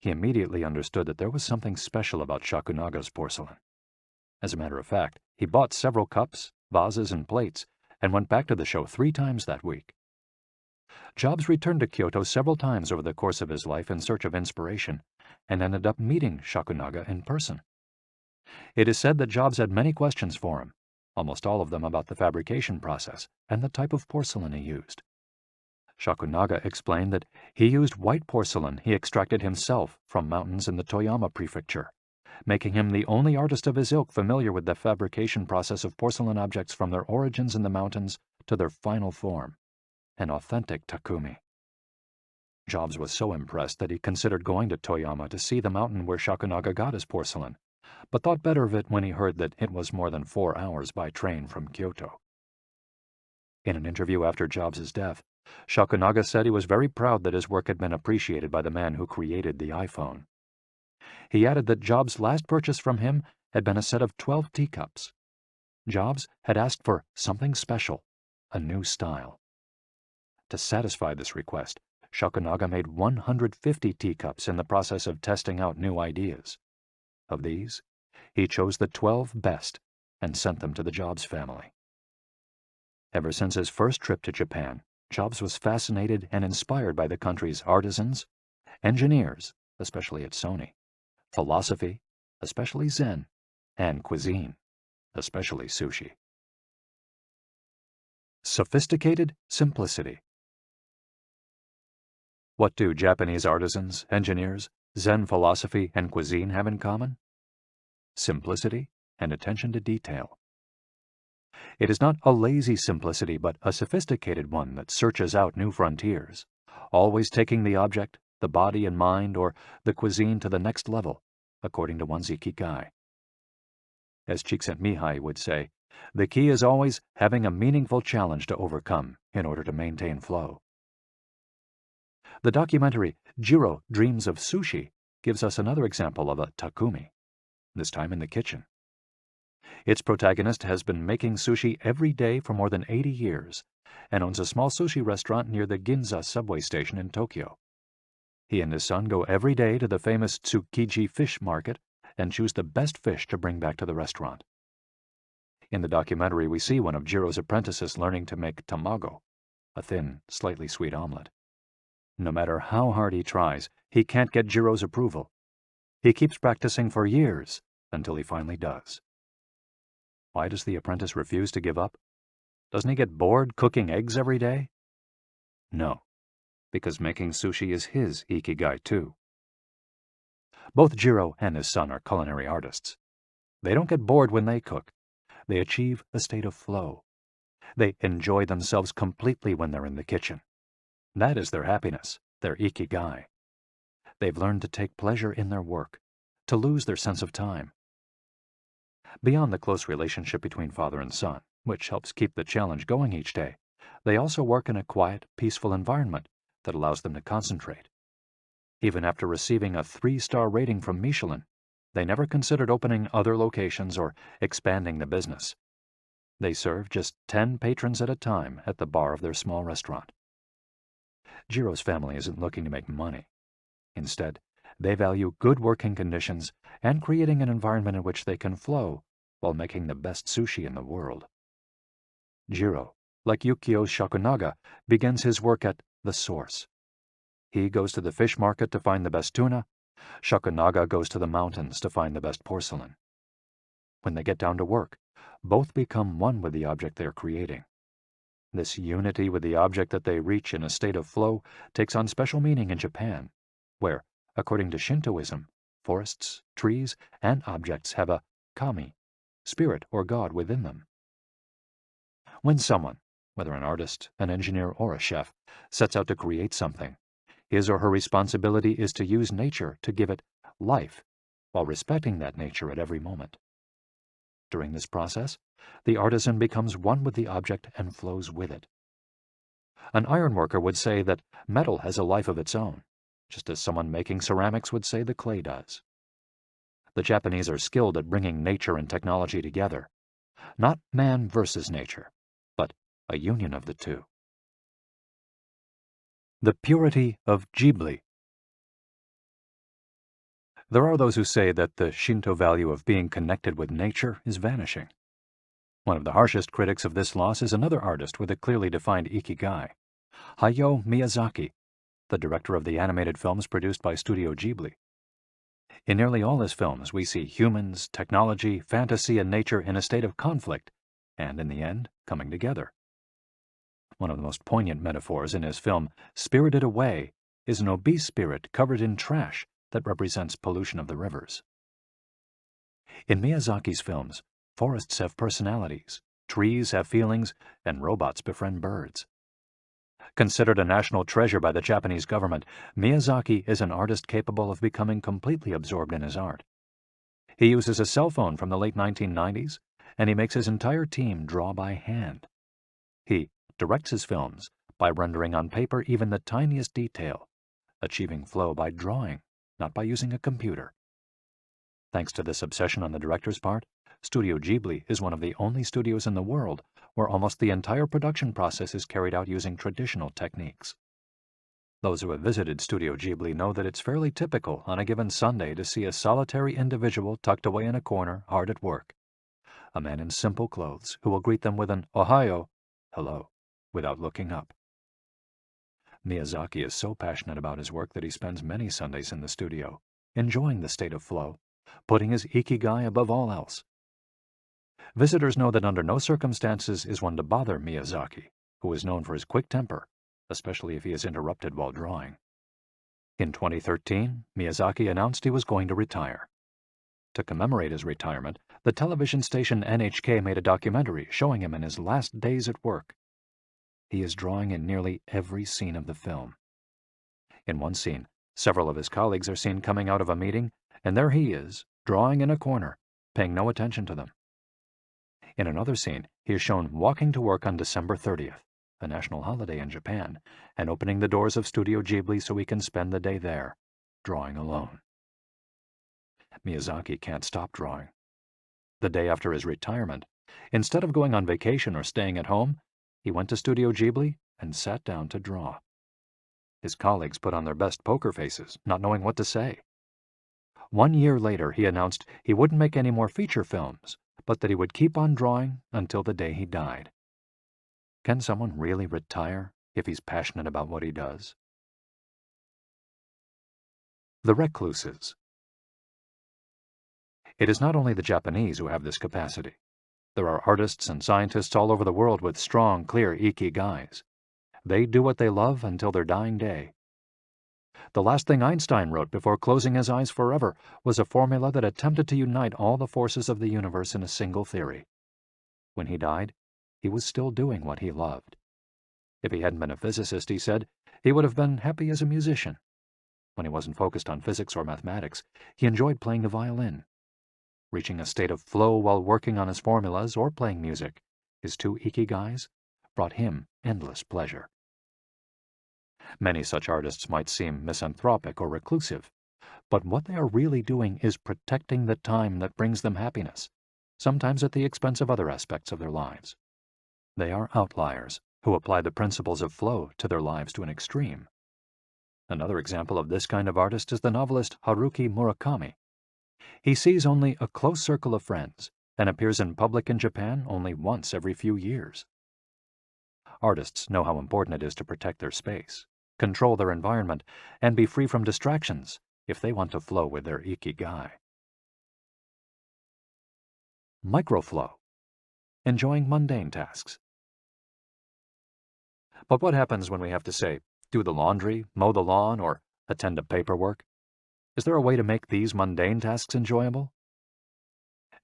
He immediately understood that there was something special about Shakunaga's porcelain. As a matter of fact, he bought several cups, vases, and plates, and went back to the show 3 times that week. Jobs returned to Kyoto several times over the course of his life in search of inspiration, and ended up meeting Shakunaga in person. It is said that Jobs had many questions for him, almost all of them about the fabrication process and the type of porcelain he used. Shakunaga explained that he used white porcelain he extracted himself from mountains in the Toyama prefecture, making him the only artist of his ilk familiar with the fabrication process of porcelain objects from their origins in the mountains to their final form, an authentic Takumi. Jobs was so impressed that he considered going to Toyama to see the mountain where Shakunaga got his porcelain, but thought better of it when he heard that it was more than 4 hours by train from Kyoto. In an interview after Jobs' death, Shakunaga said he was very proud that his work had been appreciated by the man who created the iPhone. He added that Jobs' last purchase from him had been a set of 12 teacups. Jobs had asked for something special, a new style. To satisfy this request, Shakunaga made 150 teacups in the process of testing out new ideas. Of these, he chose the 12 best and sent them to the Jobs family. Ever since his first trip to Japan, Jobs was fascinated and inspired by the country's artisans, engineers, especially at Sony, philosophy, especially Zen, and cuisine, especially sushi. Sophisticated simplicity. What do Japanese artisans, engineers, Zen philosophy, and cuisine have in common? Simplicity and attention to detail. It is not a lazy simplicity, but a sophisticated one that searches out new frontiers, always taking the object, the body and mind, or the cuisine to the next level, according to one's Ikigai. As Csikszentmihalyi would say, the key is always having a meaningful challenge to overcome in order to maintain flow. The documentary Jiro Dreams of Sushi gives us another example of a Takumi, this time in the kitchen. Its protagonist has been making sushi every day for more than 80 years and owns a small sushi restaurant near the Ginza subway station in Tokyo. He and his son go every day to the famous Tsukiji fish market and choose the best fish to bring back to the restaurant. In the documentary, we see one of Jiro's apprentices learning to make tamago, a thin, slightly sweet omelet. No matter how hard he tries, he can't get Jiro's approval. He keeps practicing for years until he finally does. Why does the apprentice refuse to give up? Doesn't he get bored cooking eggs every day? No, because making sushi is his Ikigai too. Both Jiro and his son are culinary artists. They don't get bored when they cook. They achieve a state of flow. They enjoy themselves completely when they're in the kitchen. That is their happiness, their Ikigai. They've learned to take pleasure in their work, to lose their sense of time. Beyond the close relationship between father and son, which helps keep the challenge going each day, they also work in a quiet, peaceful environment that allows them to concentrate. Even after receiving a 3-star rating from Michelin, they never considered opening other locations or expanding the business. They serve just 10 patrons at a time at the bar of their small restaurant. Jiro's family isn't looking to make money. Instead, they value good working conditions and creating an environment in which they can flow while making the best sushi in the world. Jiro, like Yukio Shakunaga, begins his work at the source. He goes to the fish market to find the best tuna. Shakunaga goes to the mountains to find the best porcelain. When they get down to work, both become one with the object they are creating. This unity with the object that they reach in a state of flow takes on special meaning in Japan, where, according to Shintoism, forests, trees, and objects have a kami, spirit or god within them. When someone, whether an artist, an engineer, or a chef, sets out to create something, his or her responsibility is to use nature to give it life, while respecting that nature at every moment. During this process, the artisan becomes one with the object and flows with it. An ironworker would say that metal has a life of its own, just as someone making ceramics would say the clay does. The Japanese are skilled at bringing nature and technology together, not man versus nature, but a union of the two. The purity of Ghibli. There are those who say that the Shinto value of being connected with nature is vanishing. One of the harshest critics of this loss is another artist with a clearly defined Ikigai, Hayao Miyazaki, the director of the animated films produced by Studio Ghibli. In nearly all his films, we see humans, technology, fantasy, and nature in a state of conflict, and in the end, coming together. One of the most poignant metaphors in his film, Spirited Away, is an obese spirit covered in trash that represents pollution of the rivers. In Miyazaki's films, forests have personalities, trees have feelings, and robots befriend birds. Considered a national treasure by the Japanese government, Miyazaki is an artist capable of becoming completely absorbed in his art. He uses a cell phone from the late 1990s, and he makes his entire team draw by hand. He directs his films by rendering on paper even the tiniest detail, achieving flow by drawing, not by using a computer. Thanks to this obsession on the director's part, Studio Ghibli is one of the only studios in the world where almost the entire production process is carried out using traditional techniques. Those who have visited Studio Ghibli know that it's fairly typical on a given Sunday to see a solitary individual tucked away in a corner, hard at work. A man in simple clothes who will greet them with an "Ohayo," hello, without looking up. Miyazaki is so passionate about his work that he spends many Sundays in the studio, enjoying the state of flow, putting his Ikigai above all else. Visitors know that under no circumstances is one to bother Miyazaki, who is known for his quick temper, especially if he is interrupted while drawing. In 2013, Miyazaki announced he was going to retire. To commemorate his retirement, the television station NHK made a documentary showing him in his last days at work. He is drawing in nearly every scene of the film. In one scene, several of his colleagues are seen coming out of a meeting, and there he is, drawing in a corner, paying no attention to them. In another scene, he is shown walking to work on December 30th, a national holiday in Japan, and opening the doors of Studio Ghibli so he can spend the day there, drawing alone. Miyazaki can't stop drawing. The day after his retirement, instead of going on vacation or staying at home, he went to Studio Ghibli and sat down to draw. His colleagues put on their best poker faces, not knowing what to say. 1 year later, he announced he wouldn't make any more feature films, but that he would keep on drawing until the day he died. Can someone really retire if he's passionate about what he does? The recluses. It is not only the Japanese who have this capacity. There are artists and scientists all over the world with strong, clear ikigais. They do what they love until their dying day. The last thing Einstein wrote before closing his eyes forever was a formula that attempted to unite all the forces of the universe in a single theory. When he died, he was still doing what he loved. If he hadn't been a physicist, he said, he would have been happy as a musician. When he wasn't focused on physics or mathematics, he enjoyed playing the violin. Reaching a state of flow while working on his formulas or playing music, his two ikigais, brought him endless pleasure. Many such artists might seem misanthropic or reclusive, but what they are really doing is protecting the time that brings them happiness, sometimes at the expense of other aspects of their lives. They are outliers who apply the principles of flow to their lives to an extreme. Another example of this kind of artist is the novelist Haruki Murakami. He sees only a close circle of friends and appears in public in Japan only once every few years. Artists know how important it is to protect their space, control their environment, and be free from distractions if they want to flow with their ikigai. microflow, enjoying mundane tasks. But what happens when we have to, say, do the laundry, mow the lawn, or attend to paperwork? Is there a way to make these mundane tasks enjoyable?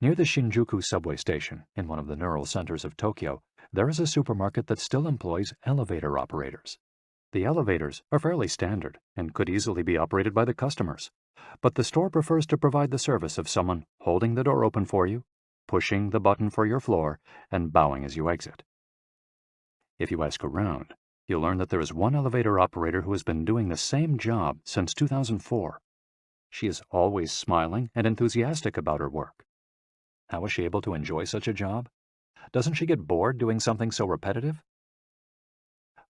Near the Shinjuku subway station, in one of the neural centers of Tokyo, there is a supermarket that still employs elevator operators. The elevators are fairly standard and could easily be operated by the customers, but the store prefers to provide the service of someone holding the door open for you, pushing the button for your floor, and bowing as you exit. If you ask around, you'll learn that there is one elevator operator who has been doing the same job since 2004. She is always smiling and enthusiastic about her work. How is she able to enjoy such a job? Doesn't she get bored doing something so repetitive?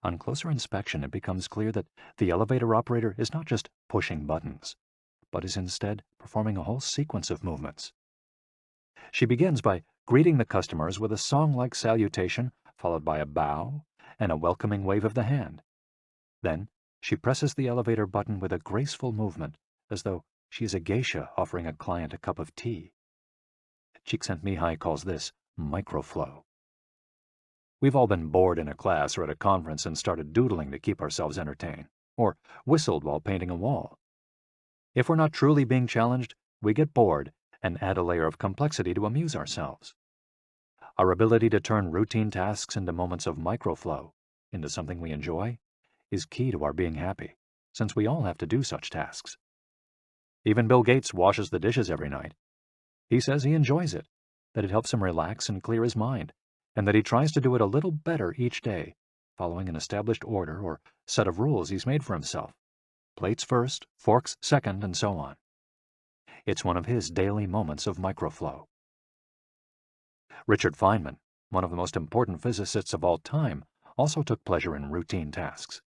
On closer inspection, it becomes clear that the elevator operator is not just pushing buttons, but is instead performing a whole sequence of movements. She begins by greeting the customers with a song-like salutation, followed by a bow and a welcoming wave of the hand. Then she presses the elevator button with a graceful movement, as though she is a geisha offering a client a cup of tea. Csikszentmihalyi calls this microflow. We've all been bored in a class or at a conference and started doodling to keep ourselves entertained, or whistled while painting a wall. If we're not truly being challenged, we get bored and add a layer of complexity to amuse ourselves. Our ability to turn routine tasks into moments of microflow, into something we enjoy, is key to our being happy, since we all have to do such tasks. Even Bill Gates washes the dishes every night. He says he enjoys it, that it helps him relax and clear his mind, and that he tries to do it a little better each day, following an established order or set of rules he's made for himself. Plates first, forks second, and so on. It's one of his daily moments of microflow. Richard Feynman, one of the most important physicists of all time, also took pleasure in routine tasks.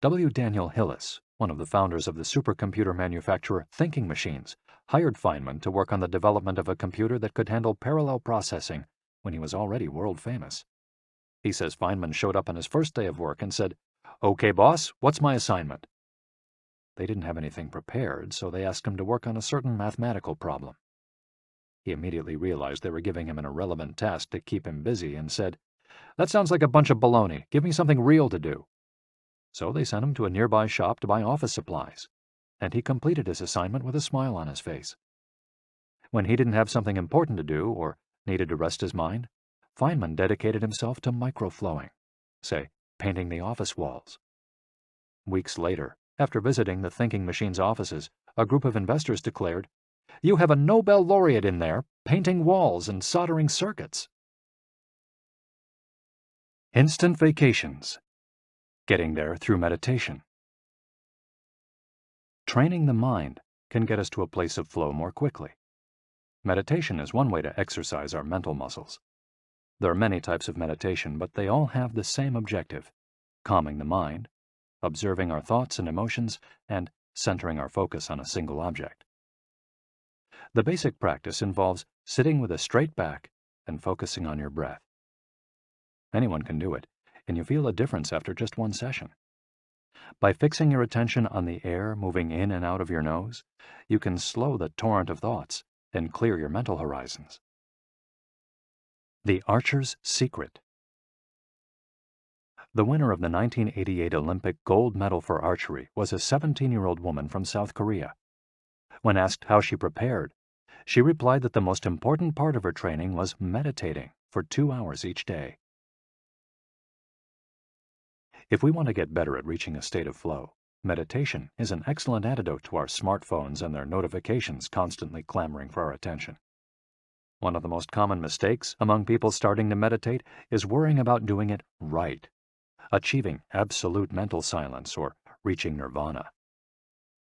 W. Daniel Hillis, one of the founders of the supercomputer manufacturer Thinking Machines, hired Feynman to work on the development of a computer that could handle parallel processing when he was already world famous. He says Feynman showed up on his first day of work and said, "Okay, boss, what's my assignment?" They didn't have anything prepared, so they asked him to work on a certain mathematical problem. He immediately realized they were giving him an irrelevant task to keep him busy and said, "That sounds like a bunch of baloney. Give me something real to do." So they sent him to a nearby shop to buy office supplies, and he completed his assignment with a smile on his face. When he didn't have something important to do or needed to rest his mind, Feynman dedicated himself to microflowing, say, painting the office walls. Weeks later, after visiting the Thinking Machines offices, a group of investors declared, "You have a Nobel laureate in there, painting walls and soldering circuits." Instant vacations. Getting there through meditation. Training the mind can get us to a place of flow more quickly. Meditation is one way to exercise our mental muscles. There are many types of meditation, but they all have the same objective: calming the mind, observing our thoughts and emotions, and centering our focus on a single object. The basic practice involves sitting with a straight back and focusing on your breath. Anyone can do it, and you feel a difference after just one session. By fixing your attention on the air moving in and out of your nose, you can slow the torrent of thoughts and clear your mental horizons. The Archer's Secret. The winner of the 1988 Olympic gold medal for archery was a 17-year-old woman from South Korea. When asked how she prepared, she replied that the most important part of her training was meditating for 2 hours each day. If we want to get better at reaching a state of flow, meditation is an excellent antidote to our smartphones and their notifications constantly clamoring for our attention. One of the most common mistakes among people starting to meditate is worrying about doing it right, achieving absolute mental silence or reaching nirvana.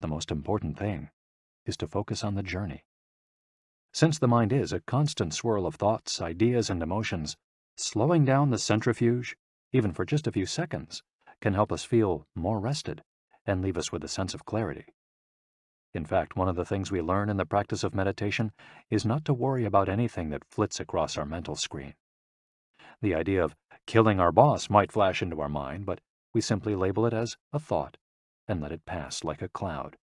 The most important thing is to focus on the journey. Since the mind is a constant swirl of thoughts, ideas, and emotions, slowing down the centrifuge, even for just a few seconds, can help us feel more rested and leave us with a sense of clarity. In fact, one of the things we learn in the practice of meditation is not to worry about anything that flits across our mental screen. The idea of killing our boss might flash into our mind, but we simply label it as a thought and let it pass like a cloud,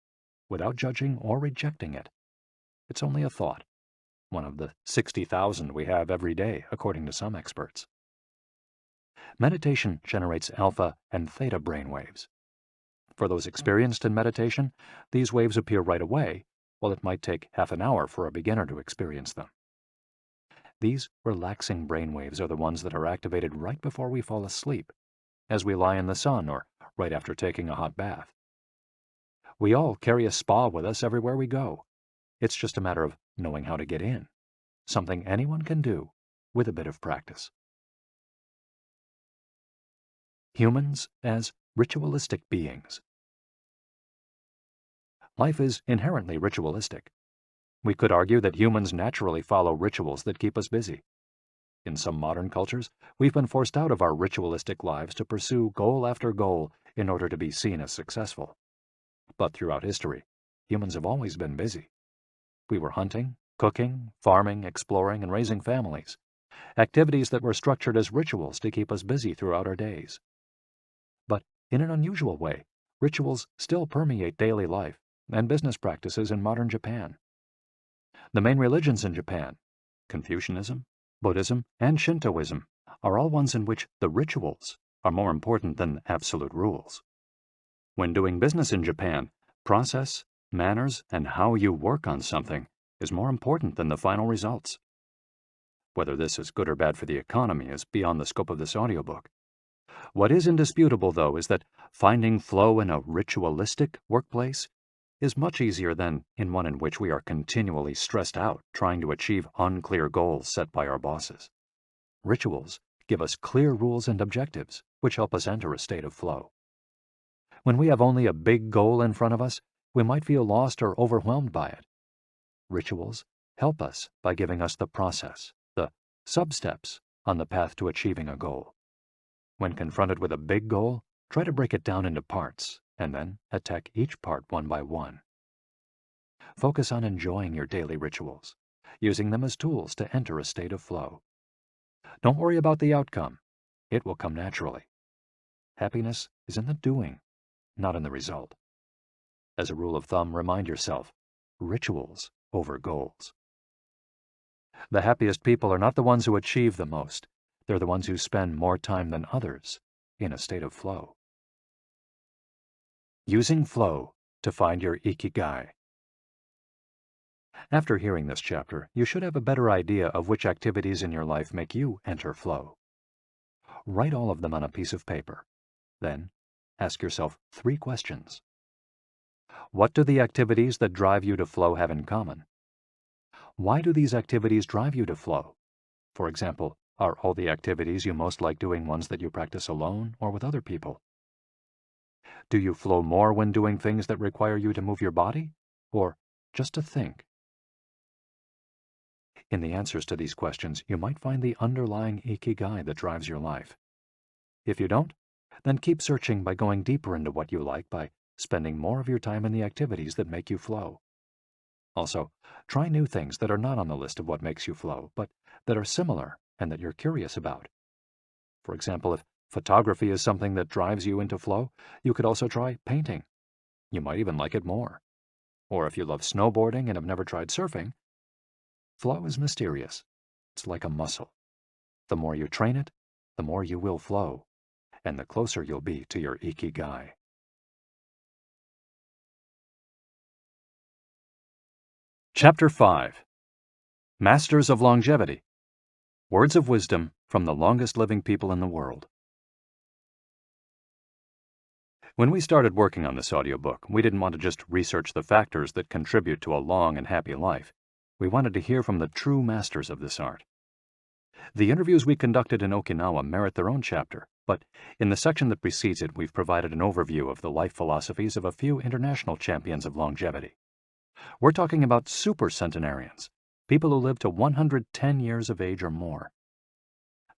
without judging or rejecting it. It's only a thought. one of the 60,000 we have every day, according to some experts. Meditation generates alpha and theta brainwaves. For those experienced in meditation, these waves appear right away, while it might take half an hour for a beginner to experience them. These relaxing brainwaves are the ones that are activated right before we fall asleep, as we lie in the sun or right after taking a hot bath. We all carry a spa with us everywhere we go. It's just a matter of knowing how to get in, something anyone can do with a bit of practice. Humans as ritualistic beings. Life is inherently ritualistic. We could argue that humans naturally follow rituals that keep us busy. In some modern cultures, we've been forced out of our ritualistic lives to pursue goal after goal in order to be seen as successful. But throughout history, humans have always been busy. We were hunting, cooking, farming, exploring, and raising families, activities that were structured as rituals to keep us busy throughout our days. But in an unusual way, rituals still permeate daily life and business practices in modern Japan. The main religions in Japan, Confucianism, Buddhism, and Shintoism, are all ones in which the rituals are more important than absolute rules. When doing business in Japan, process, manners, and how you work on something is more important than the final results. Whether this is good or bad for the economy is beyond the scope of this audiobook. What is indisputable, though, is that finding flow in a ritualistic workplace is much easier than in one in which we are continually stressed out trying to achieve unclear goals set by our bosses. Rituals give us clear rules and objectives, which help us enter a state of flow. When we have only a big goal in front of us, we might feel lost or overwhelmed by it. Rituals help us by giving us the process, the sub-steps on the path to achieving a goal. When confronted with a big goal, try to break it down into parts, and then attack each part one by one. Focus on enjoying your daily rituals, using them as tools to enter a state of flow. Don't worry about the outcome. It will come naturally. Happiness is in the doing, not in the result. As a rule of thumb, remind yourself, rituals over goals. The happiest people are not the ones who achieve the most. They're the ones who spend more time than others in a state of flow. Using flow to find your Ikigai. After hearing this chapter, you should have a better idea of which activities in your life make you enter flow. Write all of them on a piece of paper. Then, ask yourself 3 questions. What do the activities that drive you to flow have in common? Why do these activities drive you to flow? For example, are all the activities you most like doing ones that you practice alone or with other people? Do you flow more when doing things that require you to move your body, or just to think? In the answers to these questions, you might find the underlying Ikigai that drives your life. If you don't, then keep searching by going deeper into what you like by spending more of your time in the activities that make you flow. Also, try new things that are not on the list of what makes you flow, but that are similar and that you're curious about. For example, if photography is something that drives you into flow, you could also try painting. You might even like it more. Or if you love snowboarding and have never tried surfing, flow is mysterious. It's like a muscle. The more you train it, the more you will flow, and the closer you'll be to your Ikigai. Chapter 5. Masters of Longevity. Words of wisdom from the longest living people in the world. When we started working on this audiobook, we didn't want to just research the factors that contribute to a long and happy life. We wanted to hear from the true masters of this art. The interviews we conducted in Okinawa merit their own chapter, but in the section that precedes it, we've provided an overview of the life philosophies of a few international champions of longevity. We're talking about super centenarians, people who live to 110 years of age or more.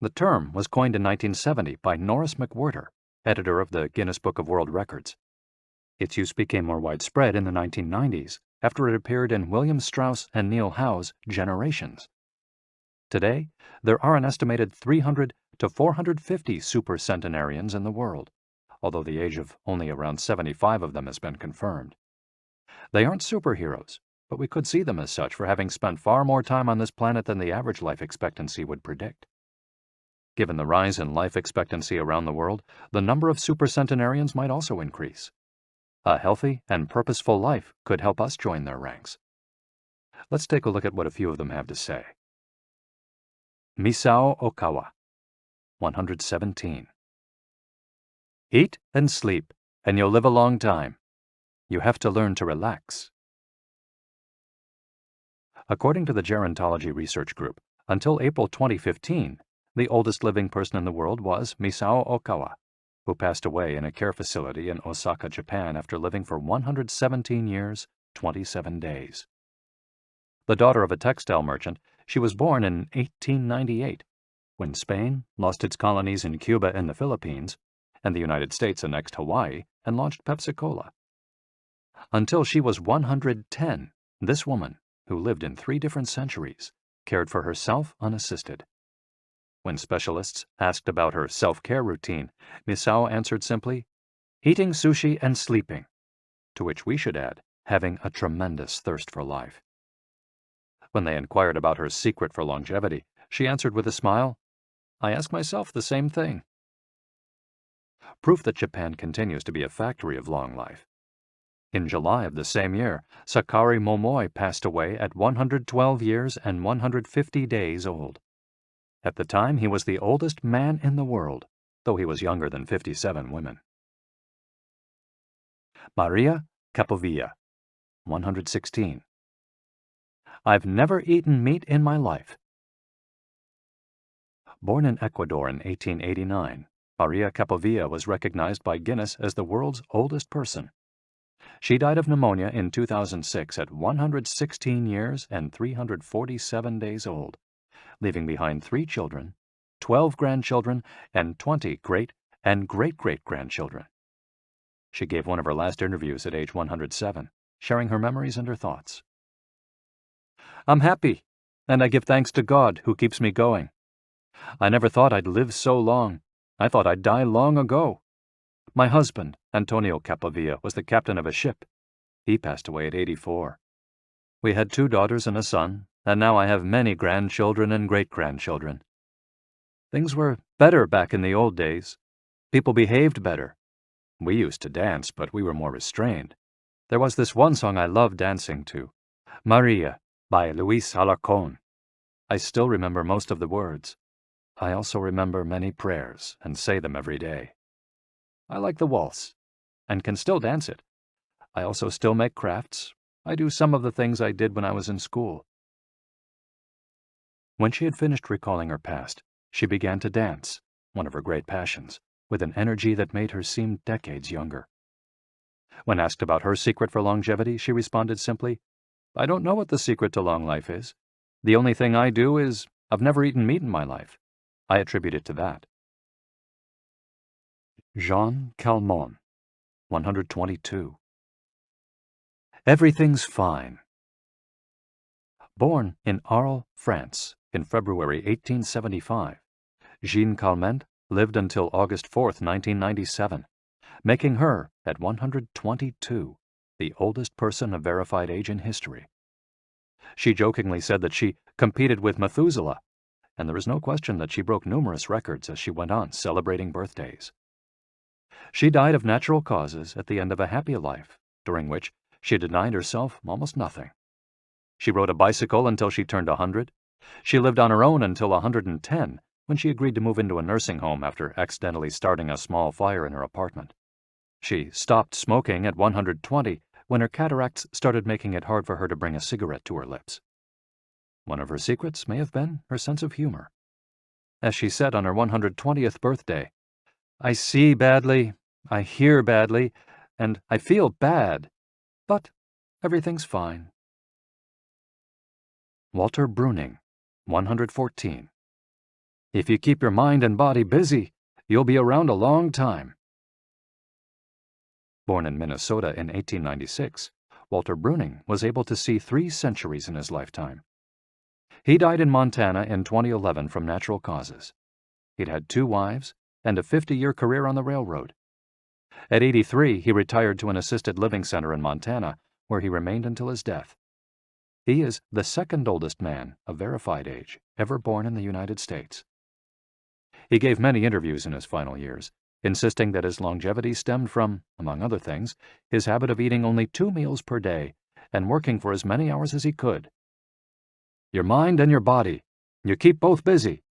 The term was coined in 1970 by Norris McWhirter, editor of the Guinness Book of World Records. Its use became more widespread in the 1990s after it appeared in William Strauss and Neil Howe's Generations. Today, there are an estimated 300 to 450 supercentenarians in the world, although the age of only around 75 of them has been confirmed. They aren't superheroes. but we could see them as such for having spent far more time on this planet than the average life expectancy would predict. Given the rise in life expectancy around the world, the number of supercentenarians might also increase. A healthy and purposeful life could help us join their ranks. Let's take a look at what a few of them have to say. Misao Okawa, 117. Eat and sleep, and you'll live a long time. You have to learn to relax. According to the Gerontology Research Group, until April 2015, the oldest living person in the world was Misao Okawa, who passed away in a care facility in Osaka, Japan after living for 117 years, 27 days. The daughter of a textile merchant, she was born in 1898, when Spain lost its colonies in Cuba and the Philippines, and the United States annexed Hawaii and launched Pepsi-Cola. Until she was 110, this woman, who lived in 3 different centuries, cared for herself unassisted. When specialists asked about her self-care routine, Misao answered simply, eating sushi and sleeping, to which we should add, having a tremendous thirst for life. When they inquired about her secret for longevity, she answered with a smile, I ask myself the same thing. Proof that Japan continues to be a factory of long life. In July of the same year, Sakari Momoi passed away at 112 years and 150 days old. At the time, he was the oldest man in the world, though he was younger than 57 women. Maria Capovilla, 116. I've never eaten meat in my life. Born in Ecuador in 1889, Maria Capovilla was recognized by Guinness as the world's oldest person. She died of pneumonia in 2006 at 116 years and 347 days old, leaving behind 3 children, 12 grandchildren, and 20 great and great-great-grandchildren. She gave one of her last interviews at age 107, sharing her memories and her thoughts. I'm happy, and I give thanks to God who keeps me going. I never thought I'd live so long. I thought I'd die long ago. My husband, Antonio Capovilla, was the captain of a ship. He passed away at 84. We had 2 daughters and a son, and now I have many grandchildren and great-grandchildren. Things were better back in the old days. People behaved better. We used to dance, but we were more restrained. There was this one song I loved dancing to, Maria, by Luis Alarcón. I still remember most of the words. I also remember many prayers and say them every day. I like the waltz, and can still dance it. I also still make crafts. I do some of the things I did when I was in school. When she had finished recalling her past, she began to dance, one of her great passions, with an energy that made her seem decades younger. When asked about her secret for longevity, she responded simply, I don't know what the secret to long life is. The only thing I do is, I've never eaten meat in my life. I attribute it to that. Jean Calment, 122. Everything's fine. Born in Arles, France, in February 1875, Jean Calment lived until August 4, 1997, making her, at 122, the oldest person of verified age in history. She jokingly said that she competed with Methuselah, and there is no question that she broke numerous records as she went on celebrating birthdays. She died of natural causes at the end of a happy life, during which she denied herself almost nothing. She rode a bicycle until she turned 100. She lived on her own until 110, when she agreed to move into a nursing home after accidentally starting a small fire in her apartment. She stopped smoking at 120 when her cataracts started making it hard for her to bring a cigarette to her lips. One of her secrets may have been her sense of humor. As she said on her 120th birthday, I see badly, I hear badly, and I feel bad, but everything's fine. Walter Bruning, 114. If you keep your mind and body busy, you'll be around a long time. Born in Minnesota in 1896, Walter Bruning was able to see 3 centuries in his lifetime. He died in Montana in 2011 from natural causes. He'd had 2 wives and a 50-year career on the railroad. At 83, he retired to an assisted living center in Montana, where he remained until his death. He is the second oldest man of verified age ever born in the United States. He gave many interviews in his final years, insisting that his longevity stemmed from, among other things, his habit of eating only 2 meals per day and working for as many hours as he could. "Your mind and your body, you keep both busy,"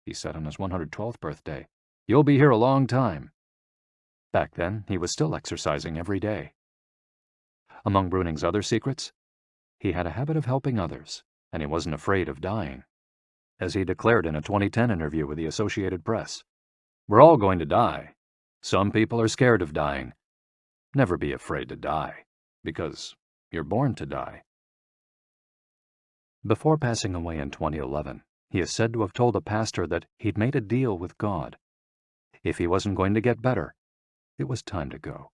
he said on his 112th birthday. "You'll be here a long time." Back then, he was still exercising every day. Among Bruning's other secrets, he had a habit of helping others, and he wasn't afraid of dying. As he declared in a 2010 interview with the Associated Press, "We're all going to die. Some people are scared of dying. Never be afraid to die, because you're born to die." Before passing away in 2011, he is said to have told a pastor that he'd made a deal with God. If he wasn't going to get better, it was time to go.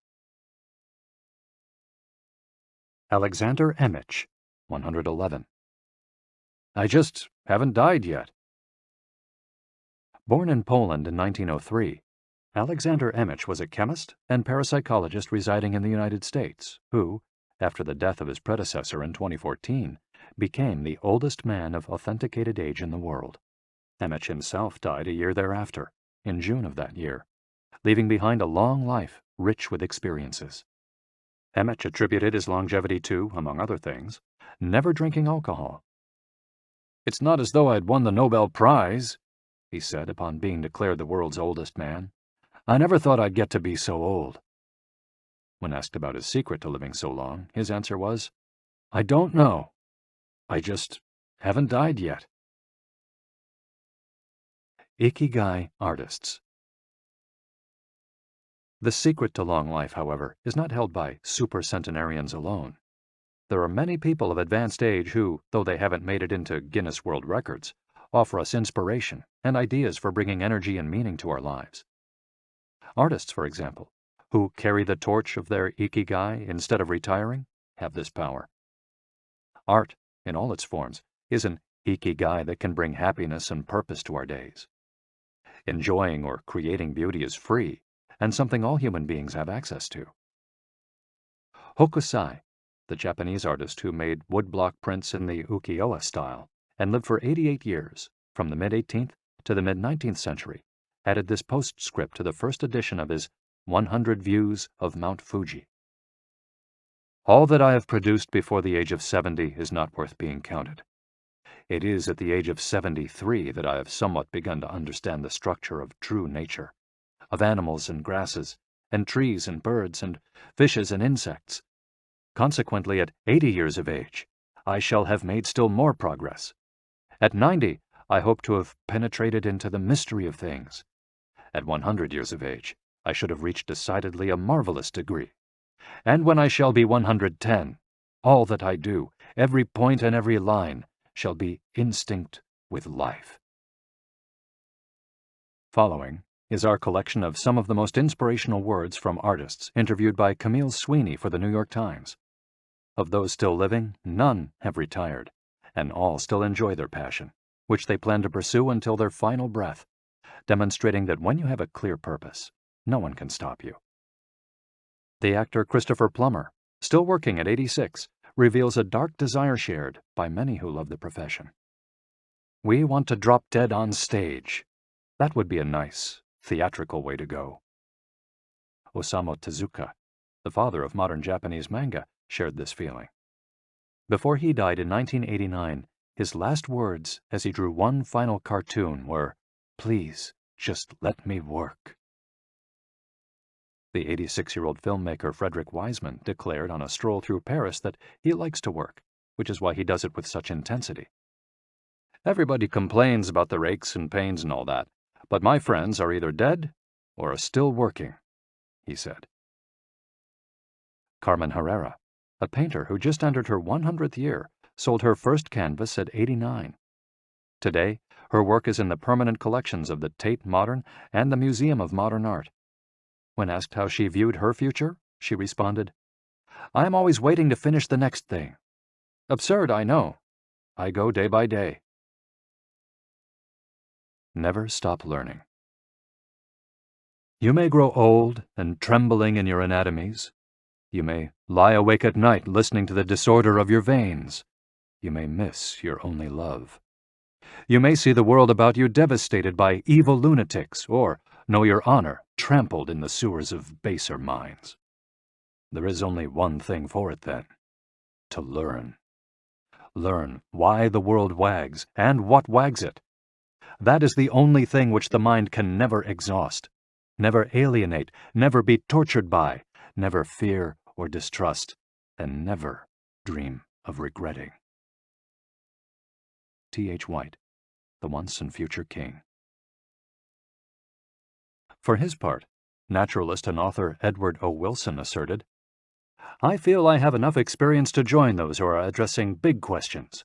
Alexander Emich, 111. "I just haven't died yet." Born in Poland in 1903, Alexander Emich was a chemist and parapsychologist residing in the United States who, after the death of his predecessor in 2014, became the oldest man of authenticated age in the world. Emich himself died a year thereafter, in June of that year, leaving behind a long life rich with experiences. Emich attributed his longevity to, among other things, never drinking alcohol. "It's not as though I'd won the Nobel Prize," he said upon being declared the world's oldest man. "I never thought I'd get to be so old." When asked about his secret to living so long, his answer was, "I don't know. I just haven't died yet." Ikigai artists. The secret to long life, however, is not held by supercentenarians alone. There are many people of advanced age who, though they haven't made it into Guinness World Records, offer us inspiration and ideas for bringing energy and meaning to our lives. Artists, for example, who carry the torch of their Ikigai instead of retiring, have this power. Art, in all its forms, is an Ikigai that can bring happiness and purpose to our days. Enjoying or creating beauty is free, and something all human beings have access to. Hokusai, the Japanese artist who made woodblock prints in the ukiyo-e style and lived for 88 years, from the mid-18th to the mid-19th century, added this postscript to the first edition of his 100 Views of Mount Fuji. "All that I have produced before the age of 70 is not worth being counted. It is at the age of 73 that I have somewhat begun to understand the structure of true nature, of animals and grasses, and trees and birds, and fishes and insects. Consequently, at 80 years of age, I shall have made still more progress. At 90, I hope to have penetrated into the mystery of things. At 100 years of age, I should have reached decidedly a marvelous degree. And when I shall be 110, all that I do, every point and every line, shall be instinct with life." Following is our collection of some of the most inspirational words from artists interviewed by Camille Sweeney for the New York Times. Of those still living, none have retired, and all still enjoy their passion, which they plan to pursue until their final breath, demonstrating that when you have a clear purpose, no one can stop you. The actor Christopher Plummer, still working at 86, reveals a dark desire shared by many who love the profession. "We want to drop dead on stage. That would be a nice, theatrical way to go." Osamu Tezuka, the father of modern Japanese manga, shared this feeling. Before he died in 1989, his last words as he drew one final cartoon were, "Please, just let me work." The 86-year-old filmmaker Frederick Wiseman declared on a stroll through Paris that he likes to work, which is why he does it with such intensity. "Everybody complains about their aches and pains and all that, but my friends are either dead or are still working," he said. Carmen Herrera, a painter who just entered her 100th year, sold her first canvas at 89. Today, her work is in the permanent collections of the Tate Modern and the Museum of Modern Art. When asked how she viewed her future, she responded, "I am always waiting to finish the next thing. Absurd, I know. I go day by day." Never stop learning. You may grow old and trembling in your anatomies. You may lie awake at night listening to the disorder of your veins. you may miss your only love. You may see the world about you devastated by evil lunatics, or know your honor trampled in the sewers of baser minds. There is only one thing for it, then: to learn. Learn why the world wags, and what wags it. That is the only thing which the mind can never exhaust, never alienate, never be tortured by, never fear or distrust, and never dream of regretting. T.H. White, the once and future king. For his part, naturalist and author Edward O. Wilson asserted, "I feel I have enough experience to join those who are addressing big questions.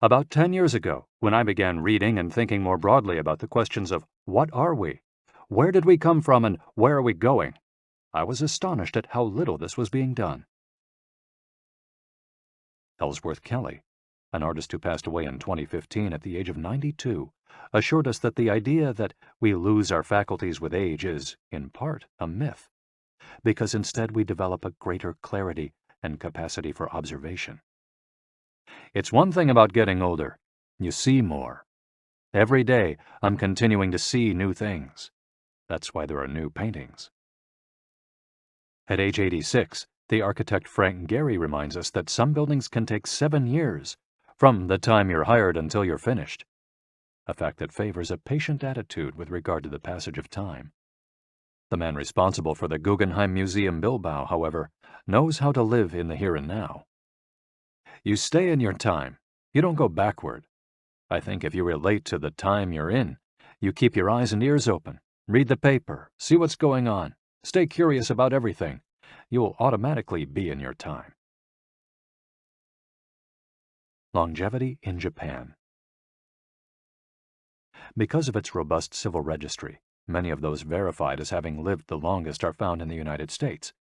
About 10 years ago, when I began reading and thinking more broadly about the questions of what are we, where did we come from, and where are we going, I was astonished at how little this was being done." Ellsworth Kelly, an artist who passed away in 2015 at the age of 92, assured us that the idea that we lose our faculties with age is, in part, a myth, because instead we develop a greater clarity and capacity for observation. It's one thing about getting older: you see more. Every day, I'm continuing to see new things. That's why there are new paintings. At age 86, the architect Frank Gehry reminds us that some buildings can take 7 years, from the time you're hired until you're finished, a fact that favors a patient attitude with regard to the passage of time. The man responsible for the Guggenheim Museum Bilbao, however, knows how to live in the here and now. You stay in your time. You don't go backward. I think if you relate to the time you're in, you keep your eyes and ears open, read the paper, see what's going on, stay curious about everything, you'll automatically be in your time. Longevity in Japan. Because of its robust civil registry, many of those verified as having lived the longest are found in the United States.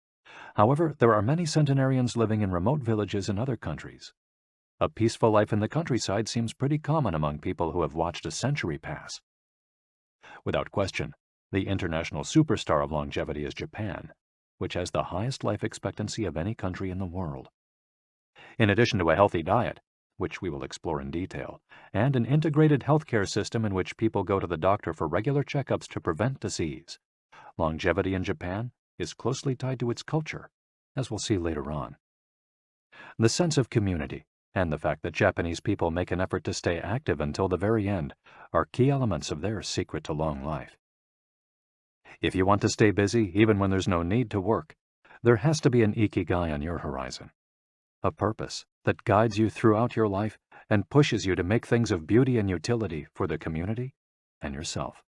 However, there are many centenarians living in remote villages in other countries. A peaceful life in the countryside seems pretty common among people who have watched a century pass. Without question, the international superstar of longevity is Japan, which has the highest life expectancy of any country in the world. In addition to a healthy diet, which we will explore in detail, and an integrated healthcare system in which people go to the doctor for regular checkups to prevent disease, longevity in Japan is closely tied to its culture, as we'll see later on. The sense of community and the fact that Japanese people make an effort to stay active until the very end are key elements of their secret to long life. If you want to stay busy even when there's no need to work, there has to be an Ikigai on your horizon, a purpose that guides you throughout your life and pushes you to make things of beauty and utility for the community and yourself.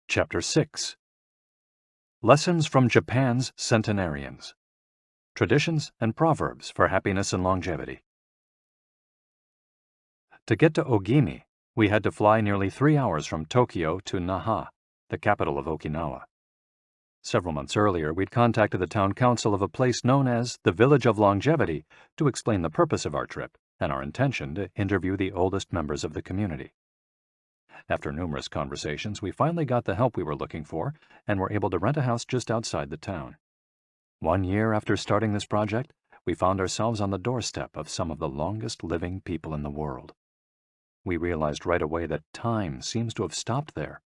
Chapter 6. Lessons from Japan's Centenarians. Traditions and Proverbs for Happiness and Longevity. To get to Ogimi, we had to fly nearly 3 hours from Tokyo to Naha, the capital of Okinawa. Several months earlier, we'd contacted the town council of a place known as the Village of Longevity to explain the purpose of our trip and our intention to interview the oldest members of the community. After numerous conversations, we finally got the help we were looking for and were able to rent a house just outside the town. 1 year after starting this project, we found ourselves on the doorstep of some of the longest living people in the world. We realized right away that time seems to have stopped there,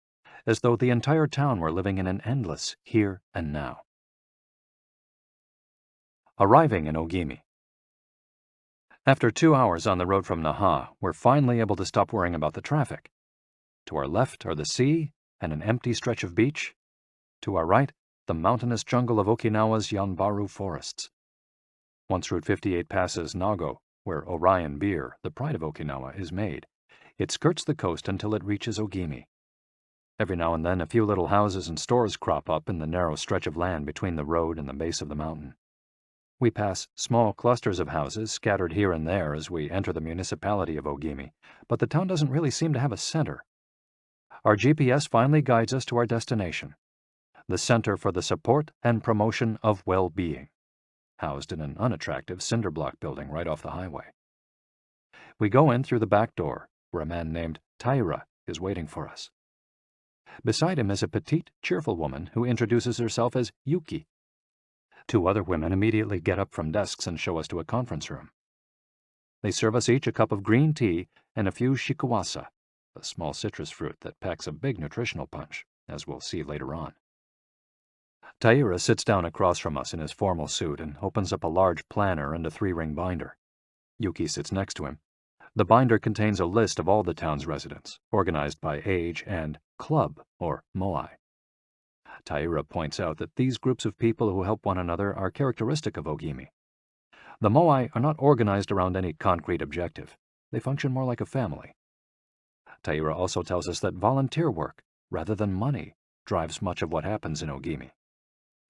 as though the entire town were living in an endless here and now. Arriving in Ogimi. After 2 hours on the road from Naha, we're finally able to stop worrying about the traffic. To our left are the sea and an empty stretch of beach. To our right, the mountainous jungle of Okinawa's Yanbaru forests. Once Route 58 passes Nago, where Orion beer, the pride of Okinawa, is made, it skirts the coast until it reaches Ogimi. Every now and then a few little houses and stores crop up in the narrow stretch of land between the road and the base of the mountain. We pass small clusters of houses scattered here and there as we enter the municipality of Ogimi, but the town doesn't really seem to have a center. Our GPS finally guides us to our destination, the Center for the Support and Promotion of Well-Being, housed in an unattractive cinder block building right off the highway. We go in through the back door, where a man named Taira is waiting for us. Beside him is a petite, cheerful woman who introduces herself as Yuki. Two other women immediately get up from desks and show us to a conference room. They serve us each a cup of green tea and a few shikuwasa, a small citrus fruit that packs a big nutritional punch, as we'll see later on. Taira sits down across from us in his formal suit and opens up a large planner and a 3-ring binder. Yuki sits next to him. The binder contains a list of all the town's residents, organized by age and club, or moai. Taira points out that these groups of people who help one another are characteristic of Ogimi. The moai are not organized around any concrete objective. They function more like a family. Taira also tells us that volunteer work, rather than money, drives much of what happens in Ogimi.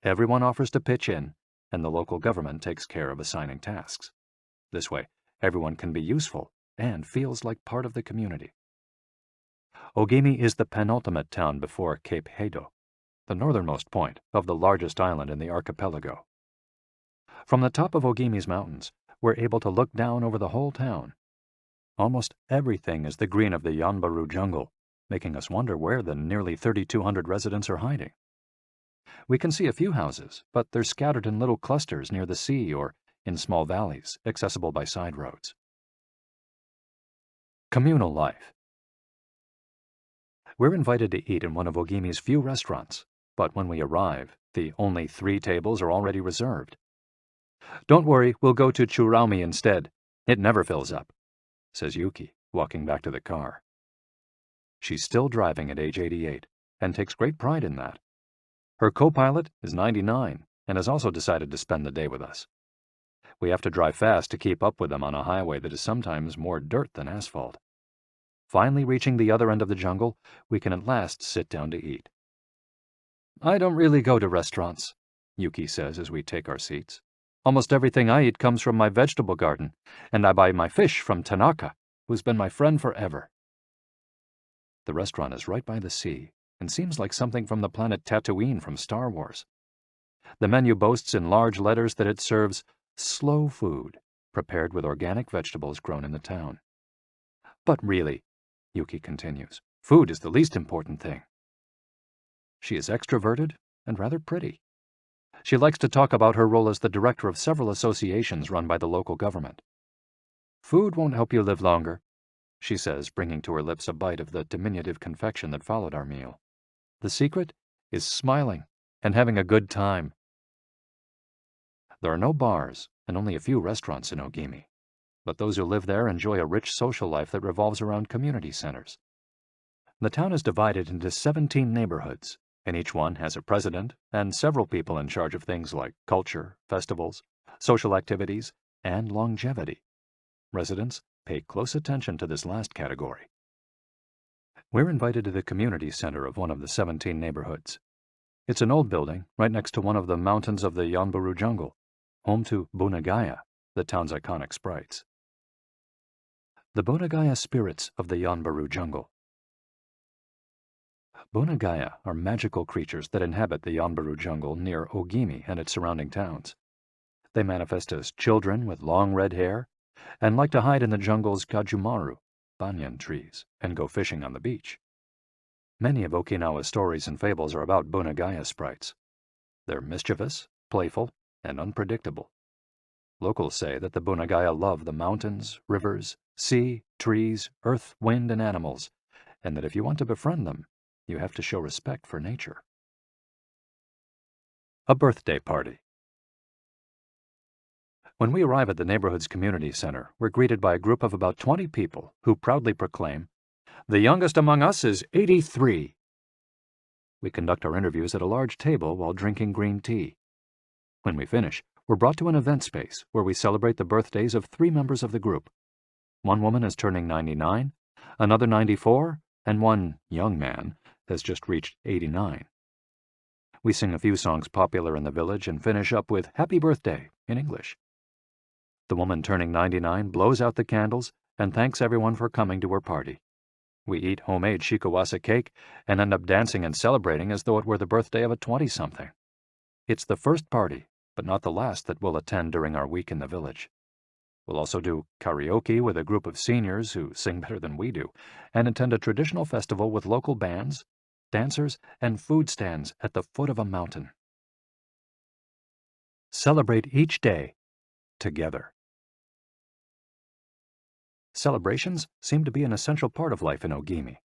Everyone offers to pitch in, and the local government takes care of assigning tasks. This way, everyone can be useful and feels like part of the community. Ogimi is the penultimate town before Cape Heido, the northernmost point of the largest island in the archipelago. From the top of Ogimi's mountains, we're able to look down over the whole town. Almost everything is the green of the Yanbaru jungle, making us wonder where the nearly 3,200 residents are hiding. We can see a few houses, but they're scattered in little clusters near the sea or in small valleys, accessible by side roads. Communal life. We're invited to eat in one of Ogimi's few restaurants, but when we arrive, the only 3 tables are already reserved. "Don't worry, we'll go to Churaumi instead. It never fills up," says Yuki, walking back to the car. She's still driving at age 88, and takes great pride in that. Her co-pilot is 99, and has also decided to spend the day with us. We have to drive fast to keep up with them on a highway that is sometimes more dirt than asphalt. Finally reaching the other end of the jungle, we can at last sit down to eat. "I don't really go to restaurants," Yuki says as we take our seats. "Almost everything I eat comes from my vegetable garden, and I buy my fish from Tanaka, who's been my friend forever." The restaurant is right by the sea, and seems like something from the planet Tatooine from Star Wars. The menu boasts in large letters that it serves slow food, prepared with organic vegetables grown in the town. "But really," Yuki continues, "food is the least important thing." She is extroverted and rather pretty. She likes to talk about her role as the director of several associations run by the local government. "Food won't help you live longer," she says, bringing to her lips a bite of the diminutive confection that followed our meal. "The secret is smiling and having a good time." There are no bars and only a few restaurants in Ogimi, but those who live there enjoy a rich social life that revolves around community centers. The town is divided into 17 neighborhoods, and each one has a president and several people in charge of things like culture, festivals, social activities, and longevity. Residents pay close attention to this last category. We're invited to the community center of one of the 17 neighborhoods. It's an old building right next to one of the mountains of the Yanbaru jungle, home to Bunagaya, the town's iconic sprites. The Bunagaya spirits of the Yanbaru jungle. Bunagaya are magical creatures that inhabit the Yanbaru jungle near Ogimi and its surrounding towns. They manifest as children with long red hair and like to hide in the jungle's kajumaru, banyan trees, and go fishing on the beach. Many of Okinawa's stories and fables are about Bunagaya sprites. They're mischievous, playful, and unpredictable. Locals say that the Bunagaya love the mountains, rivers, sea, trees, earth, wind, and animals, and that if you want to befriend them, you have to show respect for nature. A birthday party. When we arrive at the neighborhood's community center, we're greeted by a group of about 20 people who proudly proclaim, "The youngest among us is 83. We conduct our interviews at a large table while drinking green tea. When we finish, we're brought to an event space where we celebrate the birthdays of 3 members of the group. One woman is turning 99, another 94, and one young man has just reached 89. We sing a few songs popular in the village and finish up with "Happy Birthday" in English. The woman turning 99 blows out the candles and thanks everyone for coming to her party. We eat homemade shikuwasa cake and end up dancing and celebrating as though it were the birthday of a 20-something. It's the first party, but not the last, that we'll attend during our week in the village. We'll also do karaoke with a group of seniors who sing better than we do, and attend a traditional festival with local bands, dancers, and food stands at the foot of a mountain. Celebrate each day together. Celebrations seem to be an essential part of life in Ogimi.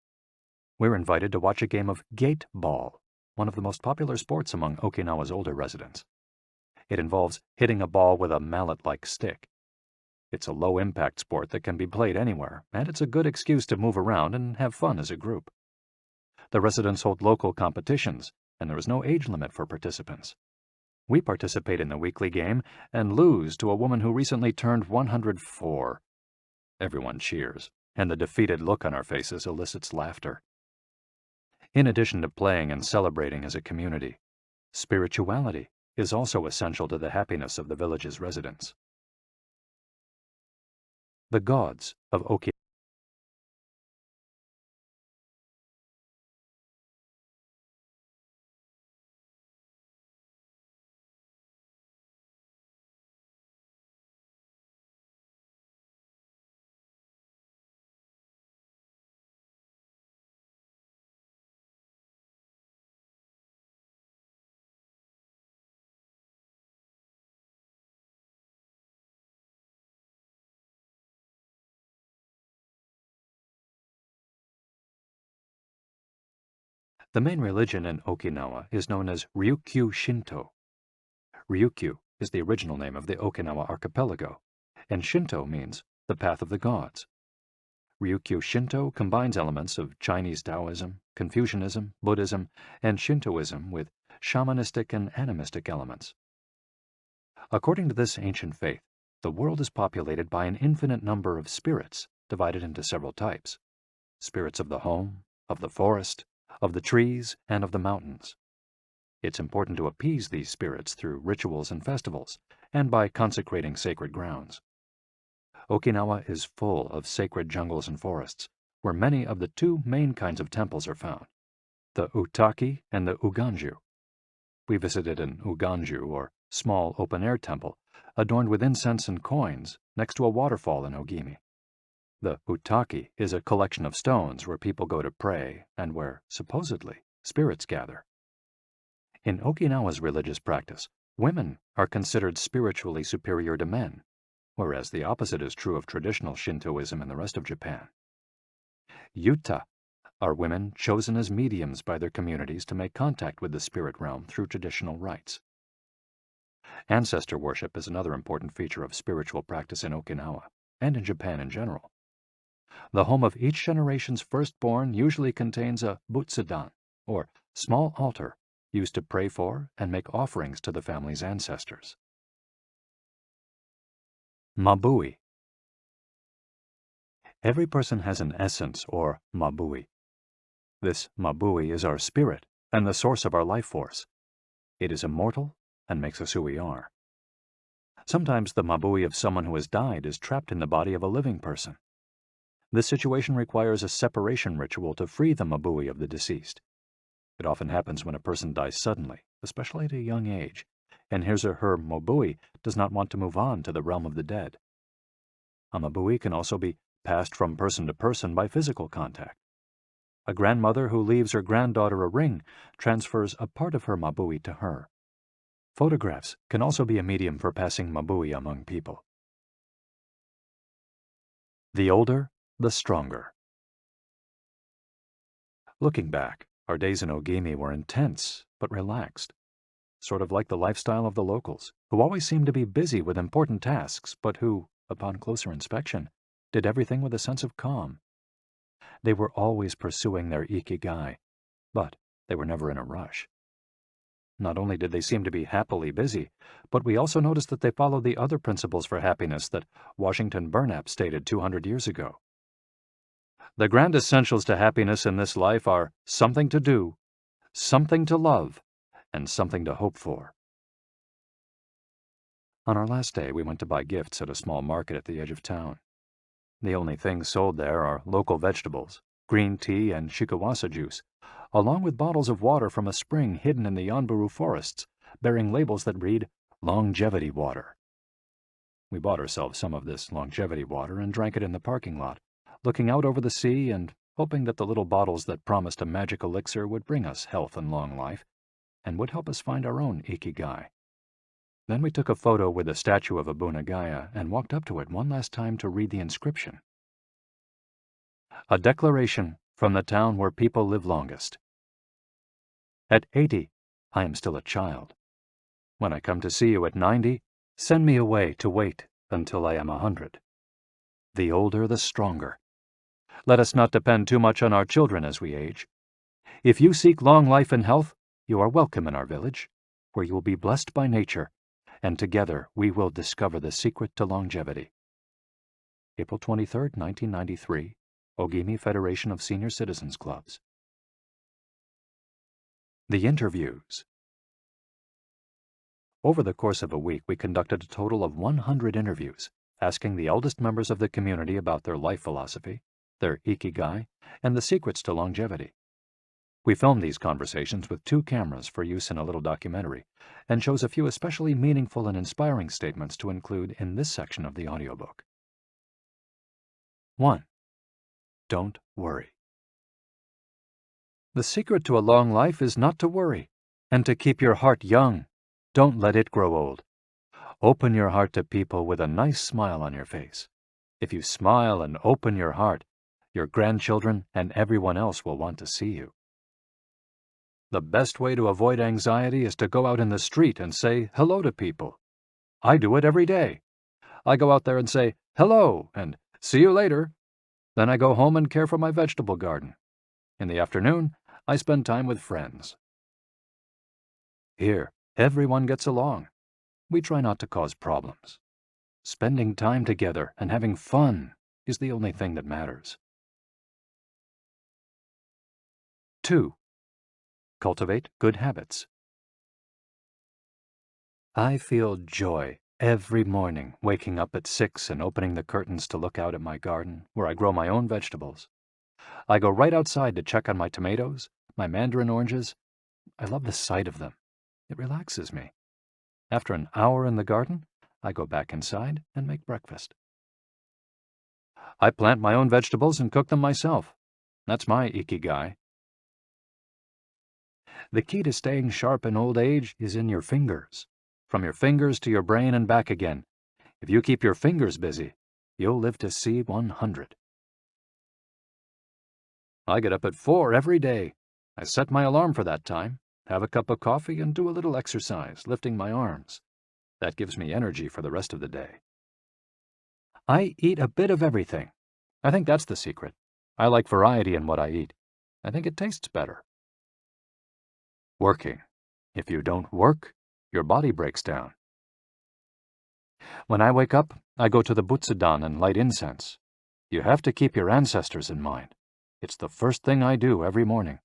We're invited to watch a game of gate ball, one of the most popular sports among Okinawa's older residents. It involves hitting a ball with a mallet-like stick. It's a low-impact sport that can be played anywhere, and it's a good excuse to move around and have fun as a group. The residents hold local competitions, and there is no age limit for participants. We participate in the weekly game and lose to a woman who recently turned 104. Everyone cheers, and the defeated look on our faces elicits laughter. In addition to playing and celebrating as a community, spirituality is also essential to the happiness of the village's residents. The gods of Okinawa. The main religion in Okinawa is known as Ryukyu Shinto. Ryukyu is the original name of the Okinawa archipelago, and Shinto means the path of the gods. Ryukyu Shinto combines elements of Chinese Taoism, Confucianism, Buddhism, and Shintoism with shamanistic and animistic elements. According to this ancient faith, the world is populated by an infinite number of spirits divided into several types: spirits of the home, of the forest, of the trees, and of the mountains. It's important to appease these spirits through rituals and festivals, and by consecrating sacred grounds. Okinawa is full of sacred jungles and forests, where many of the two main kinds of temples are found, the Utaki and the Uganju. We visited an Uganju, or small open-air temple, adorned with incense and coins, next to a waterfall in Ogimi. The Utaki is a collection of stones where people go to pray and where, supposedly, spirits gather. In Okinawa's religious practice, women are considered spiritually superior to men, whereas the opposite is true of traditional Shintoism in the rest of Japan. Yuta are women chosen as mediums by their communities to make contact with the spirit realm through traditional rites. Ancestor worship is another important feature of spiritual practice in Okinawa, and in Japan in general. The home of each generation's firstborn usually contains a butsudan, or small altar, used to pray for and make offerings to the family's ancestors. Mabui. Every person has an essence, or mabui. This mabui is our spirit and the source of our life force. It is immortal and makes us who we are. Sometimes the mabui of someone who has died is trapped in the body of a living person. This situation requires a separation ritual to free the mabui of the deceased. It often happens when a person dies suddenly, especially at a young age, and his or her mabui does not want to move on to the realm of the dead. A mabui can also be passed from person to person by physical contact. A grandmother who leaves her granddaughter a ring transfers a part of her mabui to her. Photographs can also be a medium for passing mabui among people. The older, the stronger. Looking back, our days in Ogimi were intense but relaxed, sort of like the lifestyle of the locals, who always seemed to be busy with important tasks, but who, upon closer inspection, did everything with a sense of calm. They were always pursuing their Ikigai, but they were never in a rush. Not only did they seem to be happily busy, but we also noticed that they followed the other principles for happiness that Washington Burnap stated 200 years ago. The grand essentials to happiness in this life are something to do, something to love, and something to hope for. On our last day, we went to buy gifts at a small market at the edge of town. The only things sold there are local vegetables, green tea, and shikawasa juice, along with bottles of water from a spring hidden in the Yanburu forests, bearing labels that read, "Longevity Water." We bought ourselves some of this longevity water and drank it in the parking lot, looking out over the sea and hoping that the little bottles that promised a magic elixir would bring us health and long life, and would help us find our own Ikigai. Then we took a photo with the statue of Abunagaya and walked up to it one last time to read the inscription. A declaration from the town where people live longest. At 80, I am still a child. When I come to see you at 90, send me away to wait until I am 100. The older, the stronger. Let us not depend too much on our children as we age. If you seek long life and health, you are welcome in our village, where you will be blessed by nature, and together we will discover the secret to longevity. April 23, 1993, Ogimi Federation of Senior Citizens Clubs. The interviews. Over the course of a week, we conducted a total of 100 interviews, asking the eldest members of the community about their life philosophy, their Ikigai, and the secrets to longevity. We filmed these conversations with 2 cameras for use in a little documentary, and chose a few especially meaningful and inspiring statements to include in this section of the audiobook. 1. Don't worry. The secret to a long life is not to worry, and to keep your heart young. Don't let it grow old. Open your heart to people with a nice smile on your face. If you smile and open your heart, your grandchildren and everyone else will want to see you. The best way to avoid anxiety is to go out in the street and say hello to people. I do it every day. I go out there and say hello and see you later. Then I go home and care for my vegetable garden. In the afternoon, I spend time with friends. Here, everyone gets along. We try not to cause problems. Spending time together and having fun is the only thing that matters. 2. Cultivate good habits. I feel joy every morning waking up at 6 and opening the curtains to look out at my garden where I grow my own vegetables. I go right outside to check on my tomatoes, my mandarin oranges. I love the sight of them. It relaxes me. After an hour in the garden, I go back inside and make breakfast. I plant my own vegetables and cook them myself. That's my Ikigai. The key to staying sharp in old age is in your fingers. From your fingers to your brain and back again. If you keep your fingers busy, you'll live to see 100. I get up at 4 every day. I set my alarm for that time, have a cup of coffee, and do a little exercise, lifting my arms. That gives me energy for the rest of the day. I eat a bit of everything. I think that's the secret. I like variety in what I eat. I think it tastes better. Working. If you don't work, your body breaks down. When I wake up, I go to the Butsudan and light incense. You have to keep your ancestors in mind. It's the first thing I do every morning.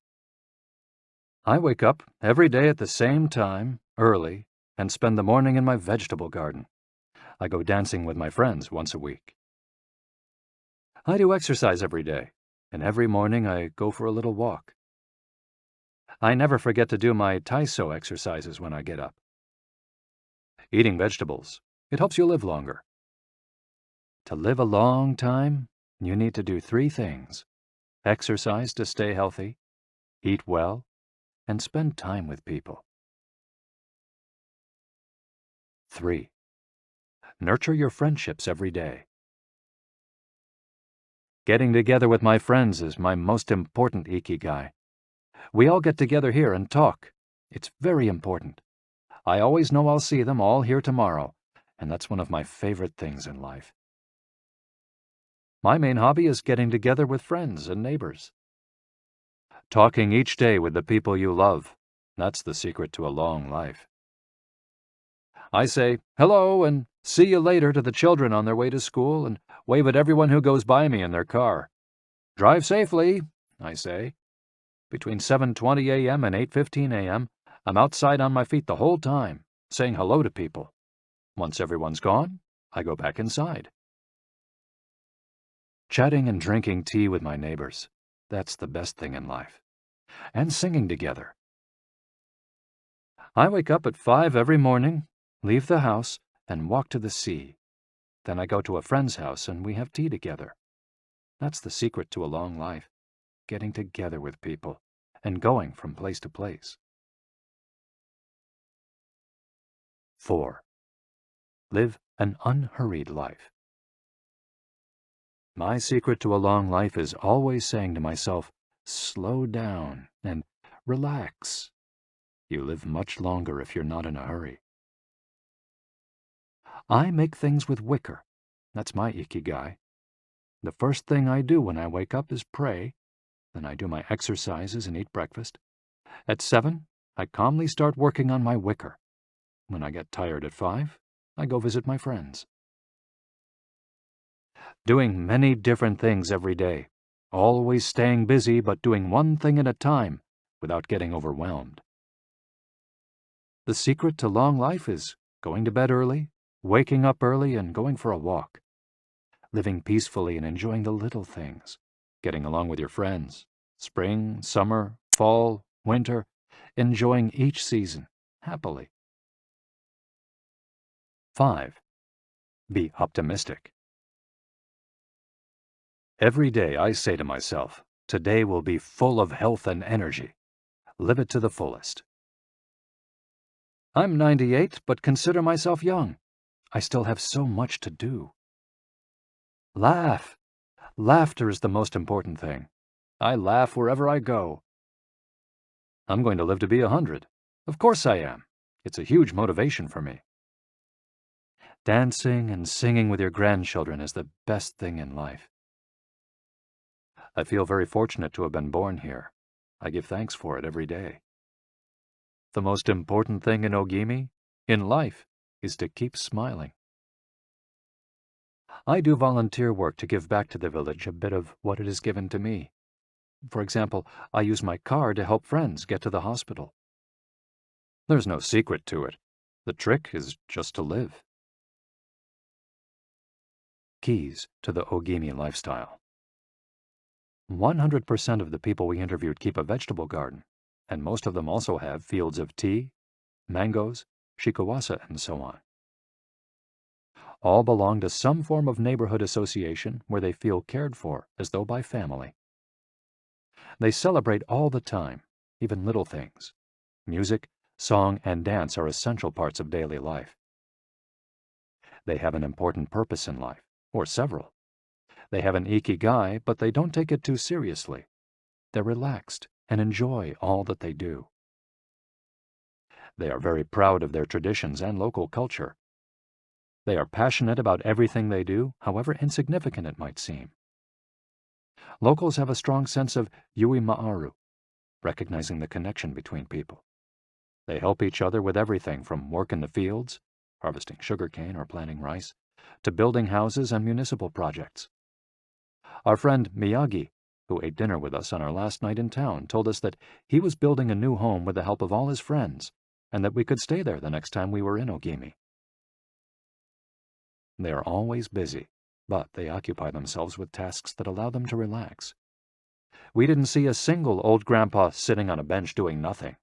I wake up every day at the same time, early, and spend the morning in my vegetable garden. I go dancing with my friends once a week. I do exercise every day, and every morning I go for a little walk. I never forget to do my Taiso exercises when I get up. Eating vegetables, it helps you live longer. To live a long time, you need to do 3 things. Exercise to stay healthy, eat well, and spend time with people. 3. Nurture your friendships every day. Getting together with my friends is my most important Ikigai. We all get together here and talk. It's very important. I always know I'll see them all here tomorrow, and that's one of my favorite things in life. My main hobby is getting together with friends and neighbors. Talking each day with the people you love, that's the secret to a long life. I say hello and see you later to the children on their way to school and wave at everyone who goes by me in their car. Drive safely, I say. Between 7:20 a.m. and 8:15 a.m., I'm outside on my feet the whole time, saying hello to people. Once everyone's gone, I go back inside. Chatting and drinking tea with my neighbors, that's the best thing in life. And singing together. I wake up at 5 every morning, leave the house, and walk to the sea. Then I go to a friend's house and we have tea together. That's the secret to a long life, getting together with people and going from place to place. 4. Live an unhurried life. My secret to a long life is always saying to myself, slow down and relax. You live much longer if you're not in a hurry. I make things with wicker. That's my Ikigai. The first thing I do when I wake up is pray. Then I do my exercises and eat breakfast. At 7, I calmly start working on my wicker. When I get tired at 5, I go visit my friends. Doing many different things every day. Always staying busy but doing one thing at a time without getting overwhelmed. The secret to long life is going to bed early, waking up early, and going for a walk. Living peacefully and enjoying the little things. Getting along with your friends. Spring, summer, fall, winter. Enjoying each season happily. 5. Be optimistic. Every day I say to myself, today will be full of health and energy. Live it to the fullest. I'm 98, but consider myself young. I still have so much to do. Laugh. Laughter is the most important thing. I laugh wherever I go. I'm going to live to be 100. Of course I am. It's a huge motivation for me. Dancing and singing with your grandchildren is the best thing in life. I feel very fortunate to have been born here. I give thanks for it every day. The most important thing in Ogimi, in life, is to keep smiling. I do volunteer work to give back to the village a bit of what it has given to me. For example, I use my car to help friends get to the hospital. There's no secret to it. The trick is just to live. Keys to the Ogimi lifestyle. 100% of the people we interviewed keep a vegetable garden, and most of them also have fields of tea, mangoes, shikawasa, and so on. All belong to some form of neighborhood association where they feel cared for as though by family. They celebrate all the time, even little things. Music, song, and dance are essential parts of daily life. They have an important purpose in life, or several. They have an Ikigai, but they don't take it too seriously. They're relaxed and enjoy all that they do. They are very proud of their traditions and local culture. They are passionate about everything they do, however insignificant it might seem. Locals have a strong sense of yui ma'aru, recognizing the connection between people. They help each other with everything from work in the fields, harvesting sugarcane or planting rice, to building houses and municipal projects. Our friend Miyagi, who ate dinner with us on our last night in town, told us that he was building a new home with the help of all his friends, and that we could stay there the next time we were in Ogimi. They are always busy, but they occupy themselves with tasks that allow them to relax. We didn't see a single old grandpa sitting on a bench doing nothing.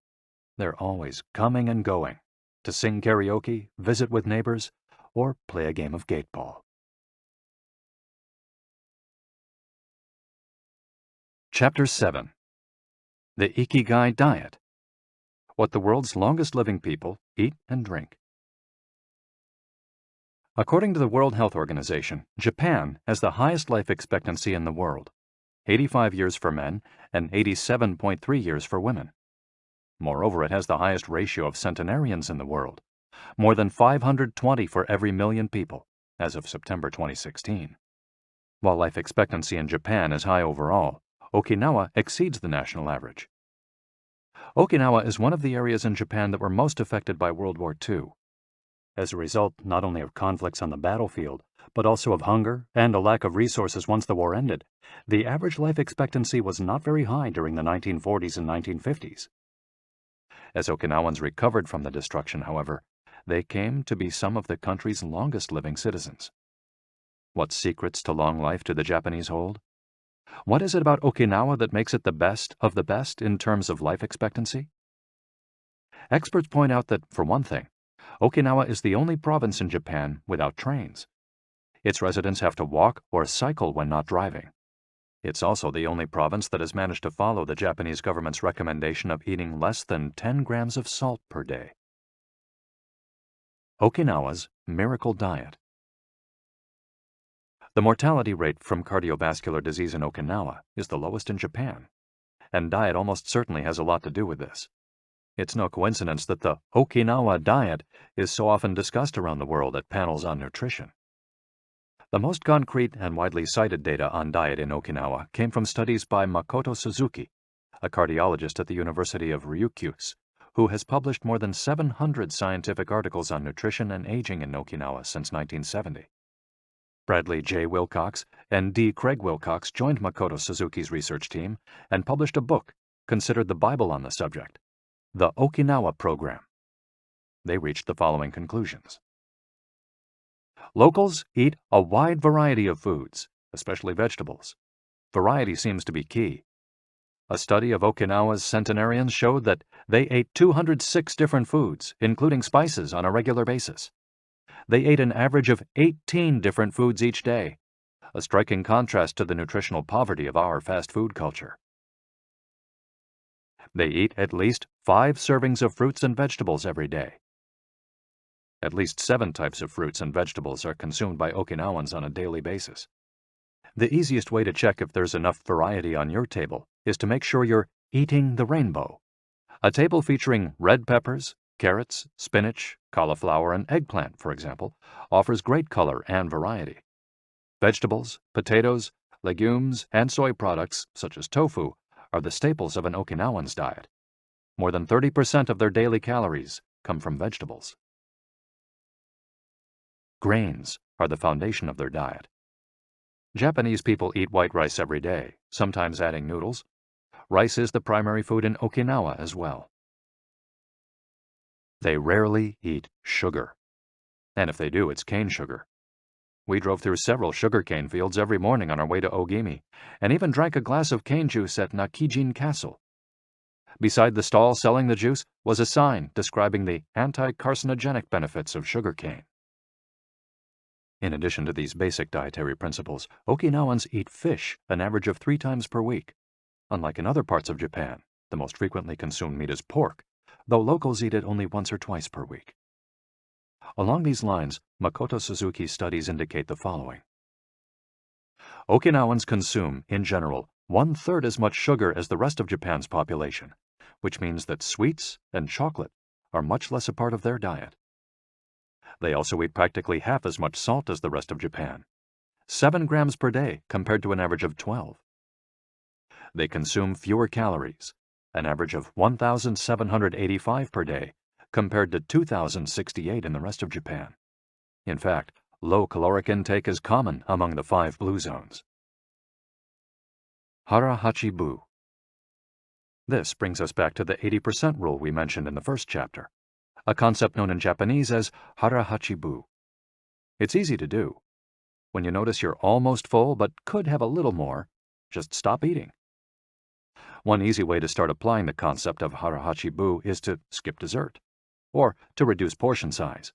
They're always coming and going, to sing karaoke, visit with neighbors, or play a game of gateball. Chapter 7. The Ikigai Diet. What the world's longest living people eat and drink. According to the World Health Organization, Japan has the highest life expectancy in the world, 85 years for men and 87.3 years for women. Moreover, it has the highest ratio of centenarians in the world, more than 520 for every million people, as of September 2016. While life expectancy in Japan is high overall, Okinawa exceeds the national average. Okinawa is one of the areas in Japan that were most affected by World War II. As a result not only of conflicts on the battlefield, but also of hunger and a lack of resources once the war ended, the average life expectancy was not very high during the 1940s and 1950s. As Okinawans recovered from the destruction, however, they came to be some of the country's longest living citizens. What secrets to long life do the Japanese hold? What is it about Okinawa that makes it the best of the best in terms of life expectancy? Experts point out that, for one thing, Okinawa is the only province in Japan without trains. Its residents have to walk or cycle when not driving. It's also the only province that has managed to follow the Japanese government's recommendation of eating less than 10 grams of salt per day. Okinawa's Miracle Diet. The mortality rate from cardiovascular disease in Okinawa is the lowest in Japan, and diet almost certainly has a lot to do with this. It's no coincidence that the Okinawa diet is so often discussed around the world at panels on nutrition. The most concrete and widely cited data on diet in Okinawa came from studies by Makoto Suzuki, a cardiologist at the University of Ryukyus, who has published more than 700 scientific articles on nutrition and aging in Okinawa since 1970. Bradley J. Wilcox and D. Craig Wilcox joined Makoto Suzuki's research team and published a book considered the Bible on the subject, The Okinawa Program. They reached the following conclusions. Locals eat a wide variety of foods, especially vegetables. Variety seems to be key. A study of Okinawa's centenarians showed that they ate 206 different foods, including spices, on a regular basis. They ate an average of 18 different foods each day, a striking contrast to the nutritional poverty of our fast food culture. They eat at least 5 servings of fruits and vegetables every day. At least 7 types of fruits and vegetables are consumed by Okinawans on a daily basis. The easiest way to check if there's enough variety on your table is to make sure you're eating the rainbow. A table featuring red peppers, carrots, spinach, cauliflower, and eggplant, for example, offers great color and variety. Vegetables, potatoes, legumes, and soy products, such as tofu, are the staples of an Okinawan's diet. More than 30% of their daily calories come from vegetables. Grains are the foundation of their diet. Japanese people eat white rice every day, sometimes adding noodles. Rice is the primary food in Okinawa as well. They rarely eat sugar. And if they do, it's cane sugar. We drove through several sugarcane fields every morning on our way to Ogimi, and even drank a glass of cane juice at Nakijin Castle. Beside the stall selling the juice was a sign describing the anti-carcinogenic benefits of sugarcane. In addition to these basic dietary principles, Okinawans eat fish an average of 3 times per week. Unlike in other parts of Japan, the most frequently consumed meat is pork, though locals eat it only once or twice per week. Along these lines, Makoto Suzuki's studies indicate the following. Okinawans consume, in general, 1/3 as much sugar as the rest of Japan's population, which means that sweets and chocolate are much less a part of their diet. They also eat practically half as much salt as the rest of Japan, 7 grams per day compared to an average of 12. They consume fewer calories, an average of 1,785 per day, compared to 2,068 in the rest of Japan. In fact, low caloric intake is common among the 5 blue zones. Hara Hachibu. This brings us back to the 80% rule we mentioned in the first chapter, a concept known in Japanese as Hara Hachibu. It's easy to do. When you notice you're almost full but could have a little more, just stop eating. One easy way to start applying the concept of Hara Hachibu is to skip dessert, or to reduce portion size.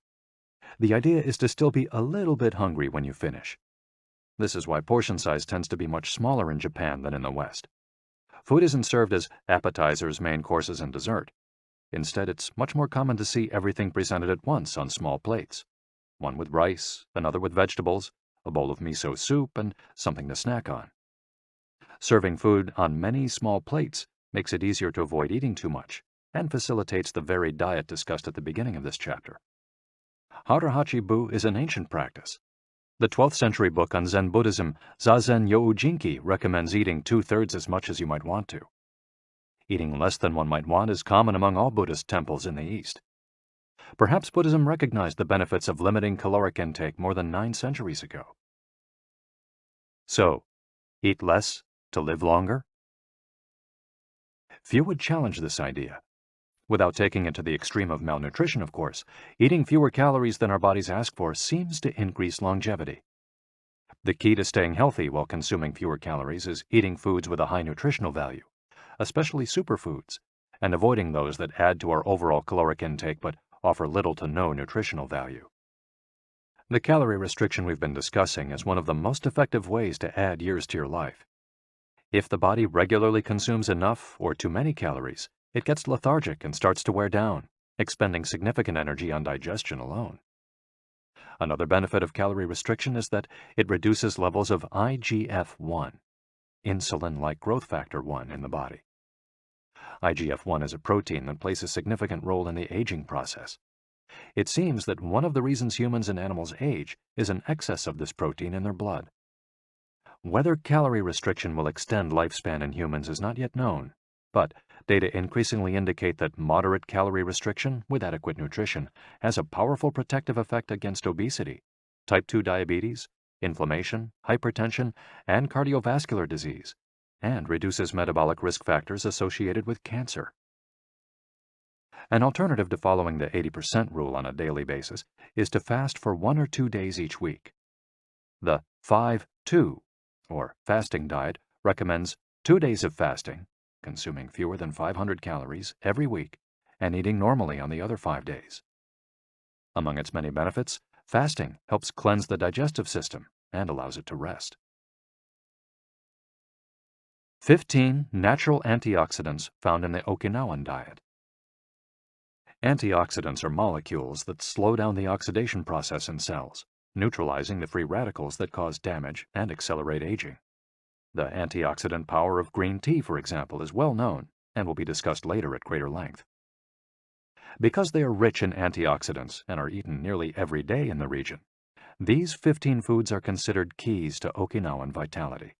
The idea is to still be a little bit hungry when you finish. This is why portion size tends to be much smaller in Japan than in the West. Food isn't served as appetizers, main courses, and dessert. Instead, it's much more common to see everything presented at once on small plates. One with rice, another with vegetables, a bowl of miso soup, and something to snack on. Serving food on many small plates makes it easier to avoid eating too much and facilitates the varied diet discussed at the beginning of this chapter. Hara Hachibu is an ancient practice. The 12th century book on Zen Buddhism, Zazen Youjinki, recommends eating 2/3 as much as you might want to. Eating less than one might want is common among all Buddhist temples in the East. Perhaps Buddhism recognized the benefits of limiting caloric intake more than 9 centuries ago. So, eat less to live longer? Few would challenge this idea. Without taking it to the extreme of malnutrition, of course, eating fewer calories than our bodies ask for seems to increase longevity. The key to staying healthy while consuming fewer calories is eating foods with a high nutritional value, especially superfoods, and avoiding those that add to our overall caloric intake but offer little to no nutritional value. The calorie restriction we've been discussing is one of the most effective ways to add years to your life. If the body regularly consumes enough or too many calories, it gets lethargic and starts to wear down, expending significant energy on digestion alone. Another benefit of calorie restriction is that it reduces levels of IGF-1, insulin-like growth factor 1, in the body. IGF-1 is a protein that plays a significant role in the aging process. It seems that one of the reasons humans and animals age is an excess of this protein in their blood. Whether calorie restriction will extend lifespan in humans is not yet known, but data increasingly indicate that moderate calorie restriction with adequate nutrition has a powerful protective effect against obesity, type 2 diabetes, inflammation, hypertension, and cardiovascular disease, and reduces metabolic risk factors associated with cancer. An alternative to following the 80% rule on a daily basis is to fast for 1 or 2 days each week. The 5-2, or fasting diet, recommends 2 days of fasting, consuming fewer than 500 calories every week, and eating normally on the other 5 days. Among its many benefits, fasting helps cleanse the digestive system and allows it to rest. 15 natural antioxidants found in the Okinawan diet. Antioxidants are molecules that slow down the oxidation process in cells, neutralizing the free radicals that cause damage and accelerate aging. The antioxidant power of green tea, for example, is well known and will be discussed later at greater length. Because they are rich in antioxidants and are eaten nearly every day in the region, these 15 foods are considered keys to Okinawan vitality.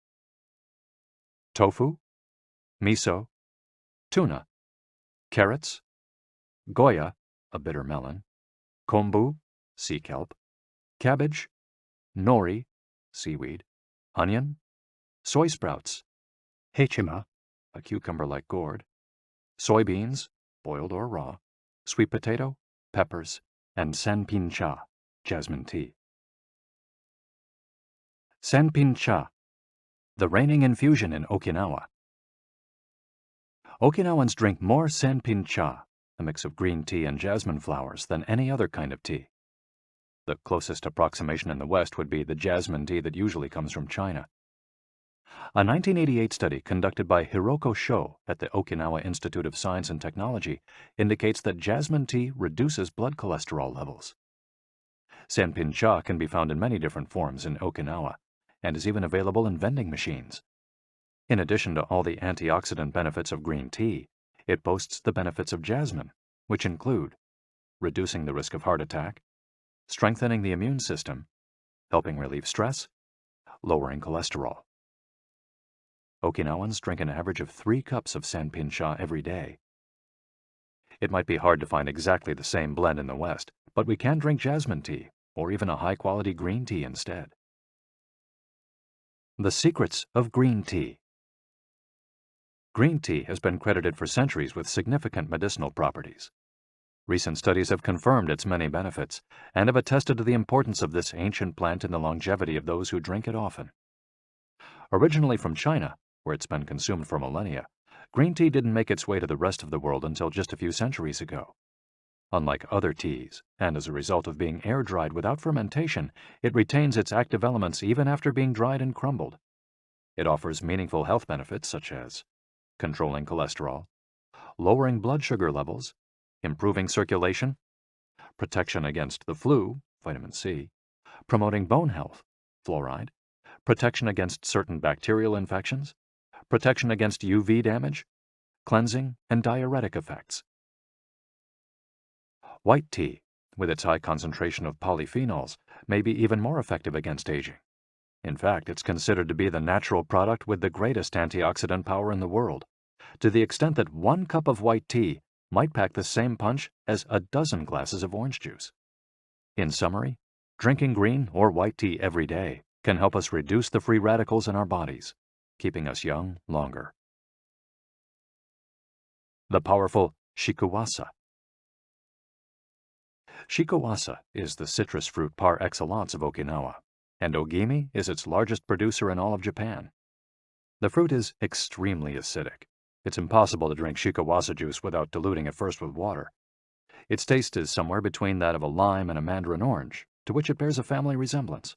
Tofu, miso, tuna, carrots, goya, a bitter melon, kombu, sea kelp, cabbage, nori, seaweed, onion, soy sprouts, hechima, a cucumber-like gourd, soybeans, boiled or raw, sweet potato, peppers, and sanpin cha, jasmine tea. Sanpin cha, the reigning infusion in Okinawa. Okinawans drink more sanpin cha, a mix of green tea and jasmine flowers, than any other kind of tea. The closest approximation in the West would be the jasmine tea that usually comes from China. A 1988 study conducted by Hiroko Sho at the Okinawa Institute of Science and Technology indicates that jasmine tea reduces blood cholesterol levels. Sanpin cha can be found in many different forms in Okinawa and is even available in vending machines. In addition to all the antioxidant benefits of green tea, it boasts the benefits of jasmine, which include reducing the risk of heart attack, strengthening the immune system, helping relieve stress, lowering cholesterol. Okinawans drink an average of 3 cups of sanpin cha every day. It might be hard to find exactly the same blend in the West, but we can drink jasmine tea or even a high-quality green tea instead. The secrets of green tea. Green tea has been credited for centuries with significant medicinal properties. Recent studies have confirmed its many benefits and have attested to the importance of this ancient plant in the longevity of those who drink it often. Originally from China, where it's been consumed for millennia, green tea didn't make its way to the rest of the world until just a few centuries ago. Unlike other teas, and as a result of being air-dried without fermentation, it retains its active elements even after being dried and crumbled. It offers meaningful health benefits such as controlling cholesterol, lowering blood sugar levels, improving circulation, protection against the flu, vitamin C, promoting bone health, fluoride, protection against certain bacterial infections, protection against UV damage, cleansing, and diuretic effects. White tea, with its high concentration of polyphenols, may be even more effective against aging. In fact, it's considered to be the natural product with the greatest antioxidant power in the world, to the extent that 1 cup of white tea might pack the same punch as a dozen glasses of orange juice. In summary, drinking green or white tea every day can help us reduce the free radicals in our bodies, keeping us young longer. The powerful shikuwasa. Shikuwasa is the citrus fruit par excellence of Okinawa, and Ogimi is its largest producer in all of Japan. The fruit is extremely acidic. It's impossible to drink shikuwasa juice without diluting it first with water. Its taste is somewhere between that of a lime and a mandarin orange, to which it bears a family resemblance.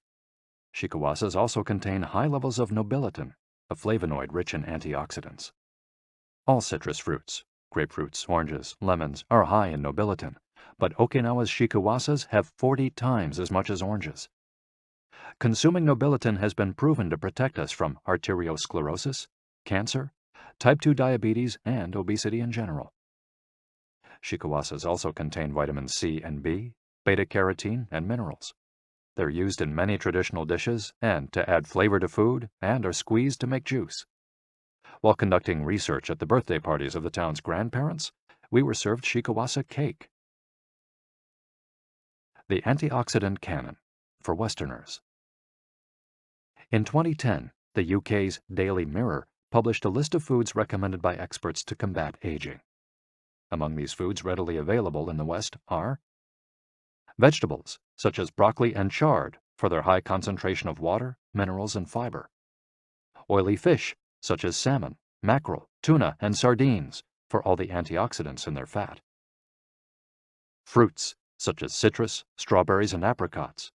Shikuwasas also contain high levels of nobiletin, a flavonoid rich in antioxidants. All citrus fruits, grapefruits, oranges, lemons, are high in nobiletin, but Okinawa's shikuwasas have 40 times as much as oranges. Consuming nobiletin has been proven to protect us from arteriosclerosis, cancer, type 2 diabetes, and obesity in general. Shikuwasas also contain vitamins C and B, beta-carotene, and minerals. They're used in many traditional dishes and to add flavor to food and are squeezed to make juice. While conducting research at the birthday parties of the town's grandparents, we were served shikuwasa cake. The antioxidant canon for Westerners. In 2010, the UK's Daily Mirror published a list of foods recommended by experts to combat aging. Among these foods readily available in the West are vegetables, such as broccoli and chard, for their high concentration of water, minerals, and fiber. Oily fish, such as salmon, mackerel, tuna, and sardines, for all the antioxidants in their fat. Fruits, such as citrus, strawberries, and apricots.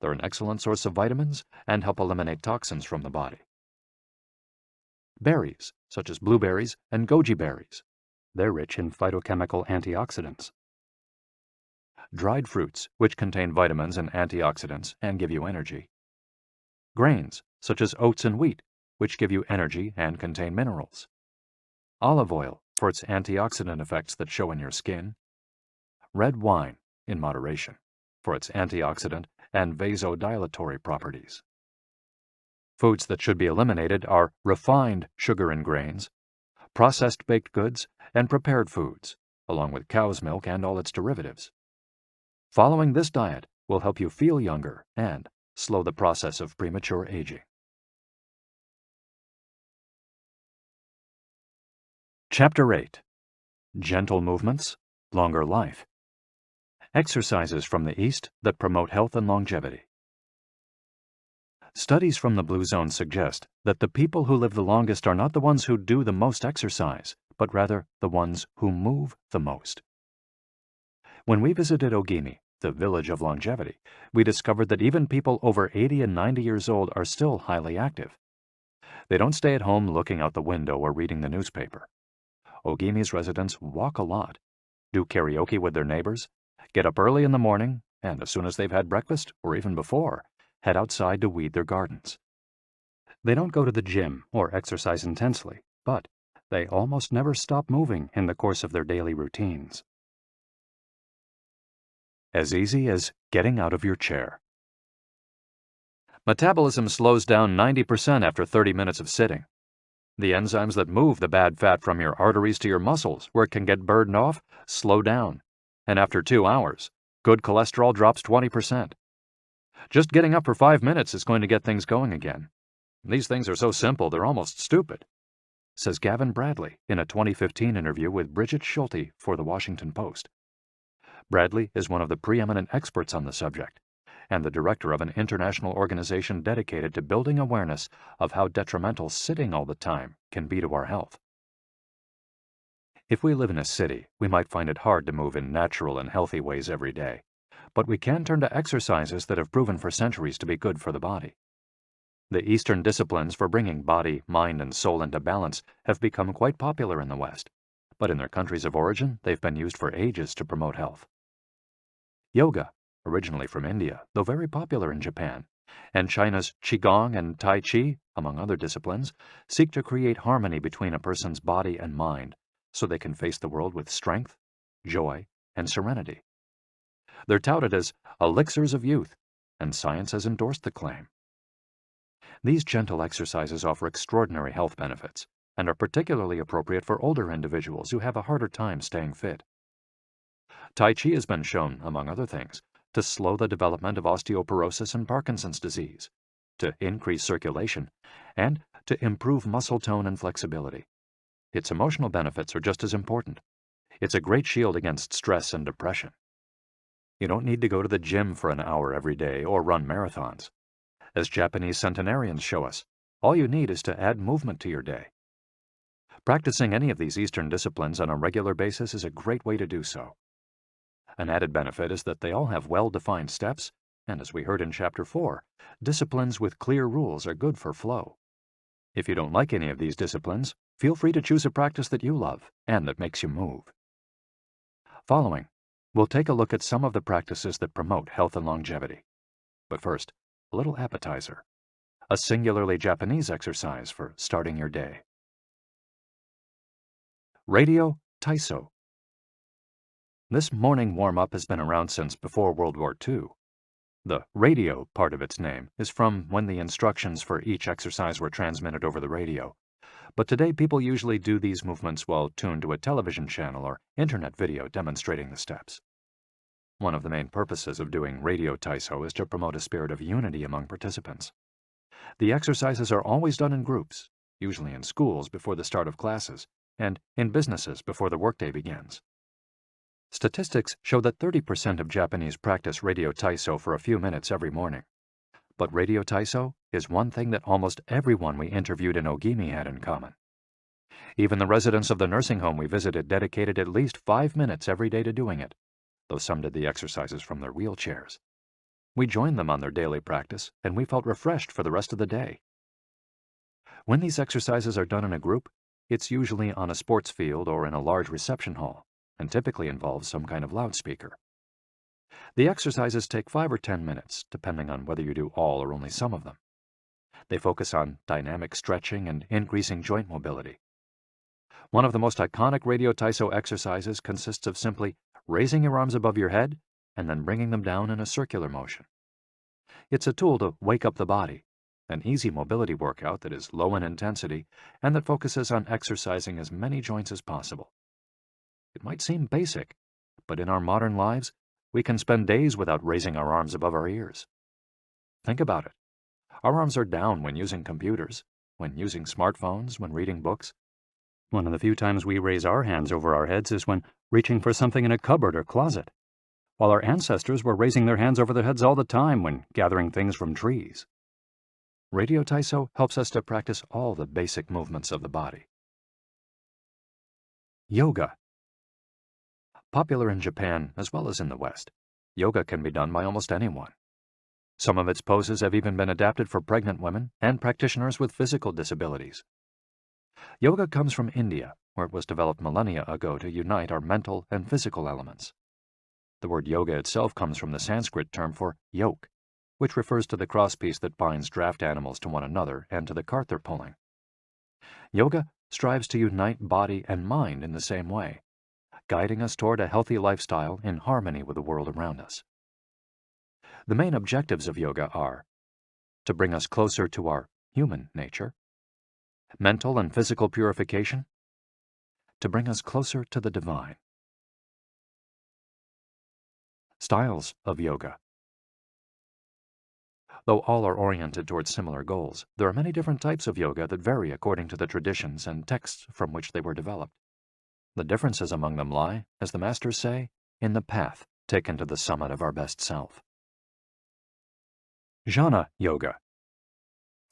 They're an excellent source of vitamins and help eliminate toxins from the body. Berries, such as blueberries and goji berries. They're rich in phytochemical antioxidants. Dried fruits, which contain vitamins and antioxidants and give you energy. Grains, such as oats and wheat, which give you energy and contain minerals. Olive oil, for its antioxidant effects that show in your skin. Red wine, in moderation, for its antioxidant and vasodilatory properties. Foods that should be eliminated are refined sugar and grains, processed baked goods, and prepared foods, along with cow's milk and all its derivatives. Following this diet will help you feel younger and slow the process of premature aging. Chapter 8. Gentle Movements, Longer Life. Exercises from the East that promote health and longevity. Studies from the Blue Zone suggest that the people who live the longest are not the ones who do the most exercise, but rather the ones who move the most. When we visited Ogimi, the village of longevity, we discovered that even people over 80 and 90 years old are still highly active. They don't stay at home looking out the window or reading the newspaper. Ogimi's residents walk a lot, do karaoke with their neighbors, get up early in the morning, and as soon as they've had breakfast, or even before, head outside to weed their gardens. They don't go to the gym or exercise intensely, but they almost never stop moving in the course of their daily routines. As easy as getting out of your chair. Metabolism slows down 90% after 30 minutes of sitting. The enzymes that move the bad fat from your arteries to your muscles, where it can get burned off, slow down. And after 2 hours, good cholesterol drops 20%. Just getting up for 5 minutes is going to get things going again. These things are so simple they're almost stupid, says Gavin Bradley in a 2015 interview with Bridget Schulte for The Washington Post. Bradley is one of the preeminent experts on the subject, and the director of an international organization dedicated to building awareness of how detrimental sitting all the time can be to our health. If we live in a city, we might find it hard to move in natural and healthy ways every day, but we can turn to exercises that have proven for centuries to be good for the body. The Eastern disciplines for bringing body, mind, and soul into balance have become quite popular in the West, but in their countries of origin, they've been used for ages to promote health. Yoga, originally from India, though very popular in Japan, and China's Qigong and Tai Chi, among other disciplines, seek to create harmony between a person's body and mind so they can face the world with strength, joy, and serenity. They're touted as elixirs of youth, and science has endorsed the claim. These gentle exercises offer extraordinary health benefits and are particularly appropriate for older individuals who have a harder time staying fit. Tai Chi has been shown, among other things, to slow the development of osteoporosis and Parkinson's disease, to increase circulation, and to improve muscle tone and flexibility. Its emotional benefits are just as important. It's a great shield against stress and depression. You don't need to go to the gym for an hour every day or run marathons. As Japanese centenarians show us, all you need is to add movement to your day. Practicing any of these Eastern disciplines on a regular basis is a great way to do so. An added benefit is that they all have well-defined steps, and as we heard in Chapter 4, disciplines with clear rules are good for flow. If you don't like any of these disciplines, feel free to choose a practice that you love and that makes you move. Following We'll take a look at some of the practices that promote health and longevity. But first, a little appetizer. A singularly Japanese exercise for starting your day. Radio Taiso. This morning warm-up has been around since before World War II. The radio part of its name is from when the instructions for each exercise were transmitted over the radio. But today people usually do these movements while tuned to a television channel or internet video demonstrating the steps. One of the main purposes of doing radio Taiso is to promote a spirit of unity among participants. The exercises are always done in groups, usually in schools before the start of classes, and in businesses before the workday begins. Statistics show that 30% of Japanese practice radio Taiso for a few minutes every morning. But radio Taiso is one thing that almost everyone we interviewed in Ogimi had in common. Even the residents of the nursing home we visited dedicated at least 5 minutes every day to doing it, though some did the exercises from their wheelchairs. We joined them on their daily practice, and we felt refreshed for the rest of the day. When these exercises are done in a group, it's usually on a sports field or in a large reception hall, and typically involves some kind of loudspeaker. The exercises take 5 or 10 minutes, depending on whether you do all or only some of them. They focus on dynamic stretching and increasing joint mobility. One of the most iconic radio Taiso exercises consists of simply raising your arms above your head and then bringing them down in a circular motion. It's a tool to wake up the body, an easy mobility workout that is low in intensity and that focuses on exercising as many joints as possible. It might seem basic, but in our modern lives, we can spend days without raising our arms above our ears. Think about it. Our arms are down when using computers, when using smartphones, when reading books. One of the few times we raise our hands over our heads is when reaching for something in a cupboard or closet, while our ancestors were raising their hands over their heads all the time when gathering things from trees. Radio Taiso helps us to practice all the basic movements of the body. Yoga. Popular in Japan as well as in the West, yoga can be done by almost anyone. Some of its poses have even been adapted for pregnant women and practitioners with physical disabilities. Yoga comes from India, where it was developed millennia ago to unite our mental and physical elements. The word yoga itself comes from the Sanskrit term for yoke, which refers to the crosspiece that binds draft animals to one another and to the cart they're pulling. Yoga strives to unite body and mind in the same way, guiding us toward a healthy lifestyle in harmony with the world around us. The main objectives of yoga are to bring us closer to our human nature, mental and physical purification, to bring us closer to the divine. Styles of yoga. Though all are oriented towards similar goals, there are many different types of yoga that vary according to the traditions and texts from which they were developed. The differences among them lie, as the masters say, in the path taken to the summit of our best self. Jnana Yoga.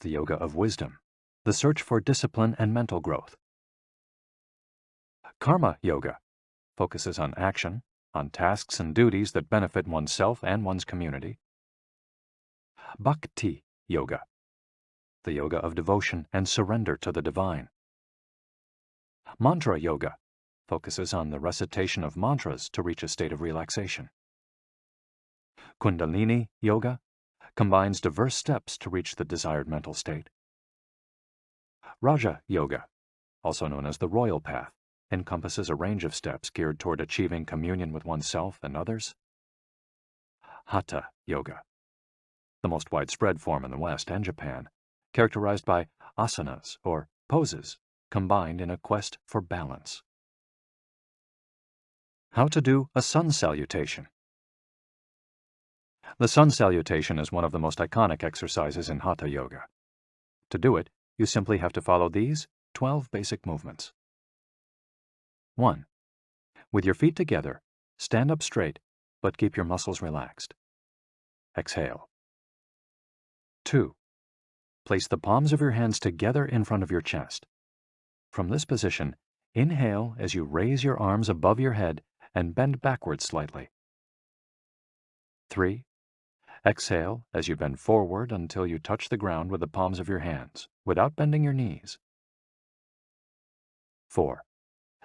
The yoga of wisdom, the search for discipline and mental growth. Karma Yoga focuses on action, on tasks and duties that benefit oneself and one's community. Bhakti Yoga, the yoga of devotion and surrender to the divine. Mantra Yoga focuses on the recitation of mantras to reach a state of relaxation. Kundalini Yoga combines diverse steps to reach the desired mental state. Raja Yoga, also known as the royal path, encompasses a range of steps geared toward achieving communion with oneself and others. Hatha Yoga, the most widespread form in the West and Japan, characterized by asanas or poses combined in a quest for balance. How to do a sun salutation. The sun salutation is one of the most iconic exercises in Hatha Yoga. To do it, you simply have to follow these 12 basic movements. 1. With your feet together, stand up straight, but keep your muscles relaxed. Exhale. 2. Place the palms of your hands together in front of your chest. From this position, inhale as you raise your arms above your head and bend backwards slightly. 3. Exhale as you bend forward until you touch the ground with the palms of your hands, without bending your knees. 4.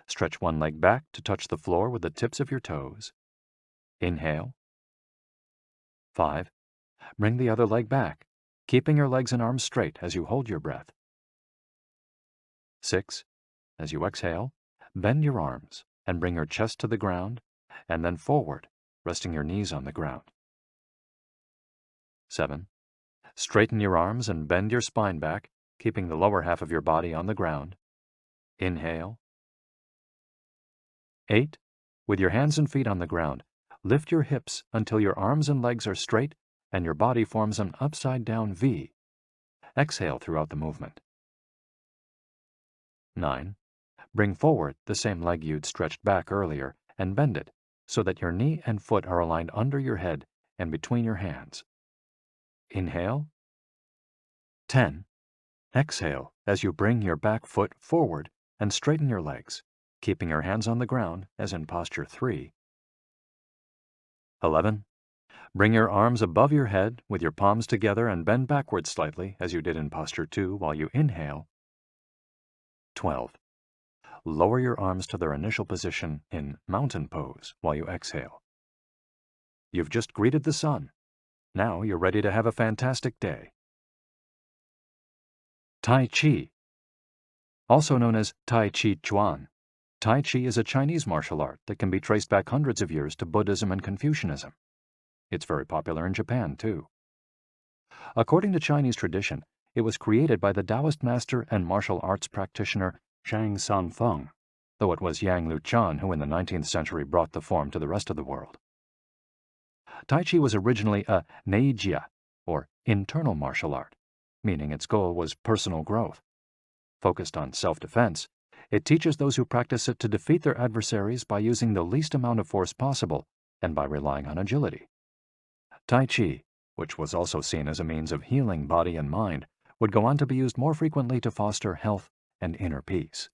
Stretch one leg back to touch the floor with the tips of your toes. Inhale. 5. Bring the other leg back, keeping your legs and arms straight as you hold your breath. 6. As you exhale, bend your arms and bring your chest to the ground, and then forward, resting your knees on the ground. 7. Straighten your arms and bend your spine back, keeping the lower half of your body on the ground. Inhale. 8. With your hands and feet on the ground, lift your hips until your arms and legs are straight and your body forms an upside-down V. Exhale throughout the movement. 9. Bring forward the same leg you'd stretched back earlier and bend it so that your knee and foot are aligned under your head and between your hands. Inhale. 10. Exhale as you bring your back foot forward and straighten your legs, keeping your hands on the ground as in posture 3. 11. Bring your arms above your head with your palms together and bend backwards slightly as you did in posture 2 while you inhale. 12. Lower your arms to their initial position in mountain pose while you exhale. You've just greeted the sun. Now you're ready to have a fantastic day. Tai Chi. Also known as Tai Chi Chuan, Tai Chi is a Chinese martial art that can be traced back hundreds of years to Buddhism and Confucianism. It's very popular in Japan, too. According to Chinese tradition, it was created by the Taoist master and martial arts practitioner Zhang Sanfeng, though it was Yang Luchan who in the 19th century brought the form to the rest of the world. Tai Chi was originally a neijia, or internal martial art, meaning its goal was personal growth. Focused on self-defense, it teaches those who practice it to defeat their adversaries by using the least amount of force possible and by relying on agility. Tai Chi, which was also seen as a means of healing body and mind, would go on to be used more frequently to foster health and inner peace.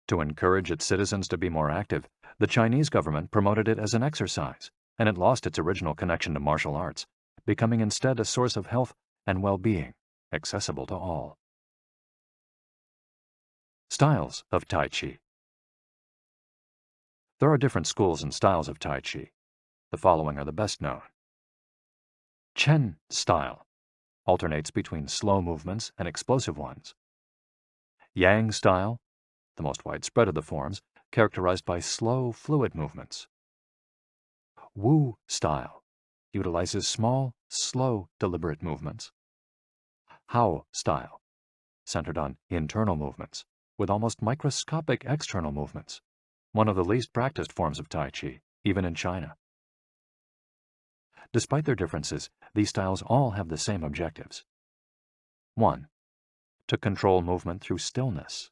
To encourage its citizens to be more active, the Chinese government promoted it as an exercise, and it lost its original connection to martial arts, becoming instead a source of health and well-being, accessible to all. Styles of Tai Chi. There are different schools and styles of Tai Chi. The following are the best known. Chen style alternates between slow movements and explosive ones. Yang style, the most widespread of the forms, characterized by slow, fluid movements. Wu style utilizes small, slow, deliberate movements. Hao style, centered on internal movements, with almost microscopic external movements, one of the least practiced forms of Tai Chi, even in China. Despite their differences, these styles all have the same objectives. 1. To control movement through stillness.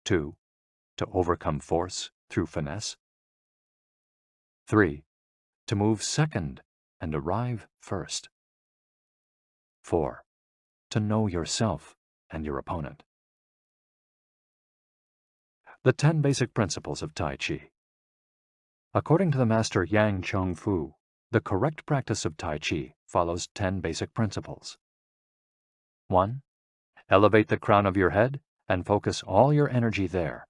2. To overcome force through finesse. 3. To move second and arrive first. 4. To know yourself and your opponent. The 10 basic principles of Tai Chi. According to the master Yang Chongfu, the correct practice of Tai Chi follows 10 basic principles. 1. Elevate the crown of your head and focus all your energy there.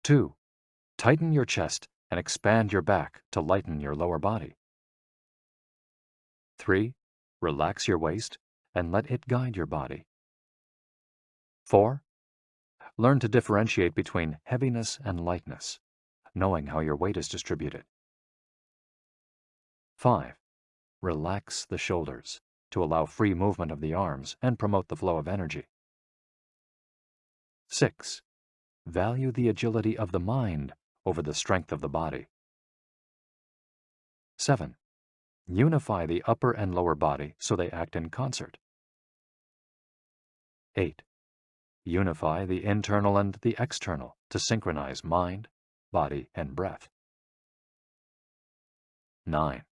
2. Tighten your chest and expand your back to lighten your lower body. 3. Relax your waist and let it guide your body. 4. Learn to differentiate between heaviness and lightness, knowing how your weight is distributed. 5. Relax the shoulders to allow free movement of the arms and promote the flow of energy. 6. Value the agility of the mind over the strength of the body. 7. Unify the upper and lower body so they act in concert. 8. Unify the internal and the external to synchronize mind, body, and breath. 9.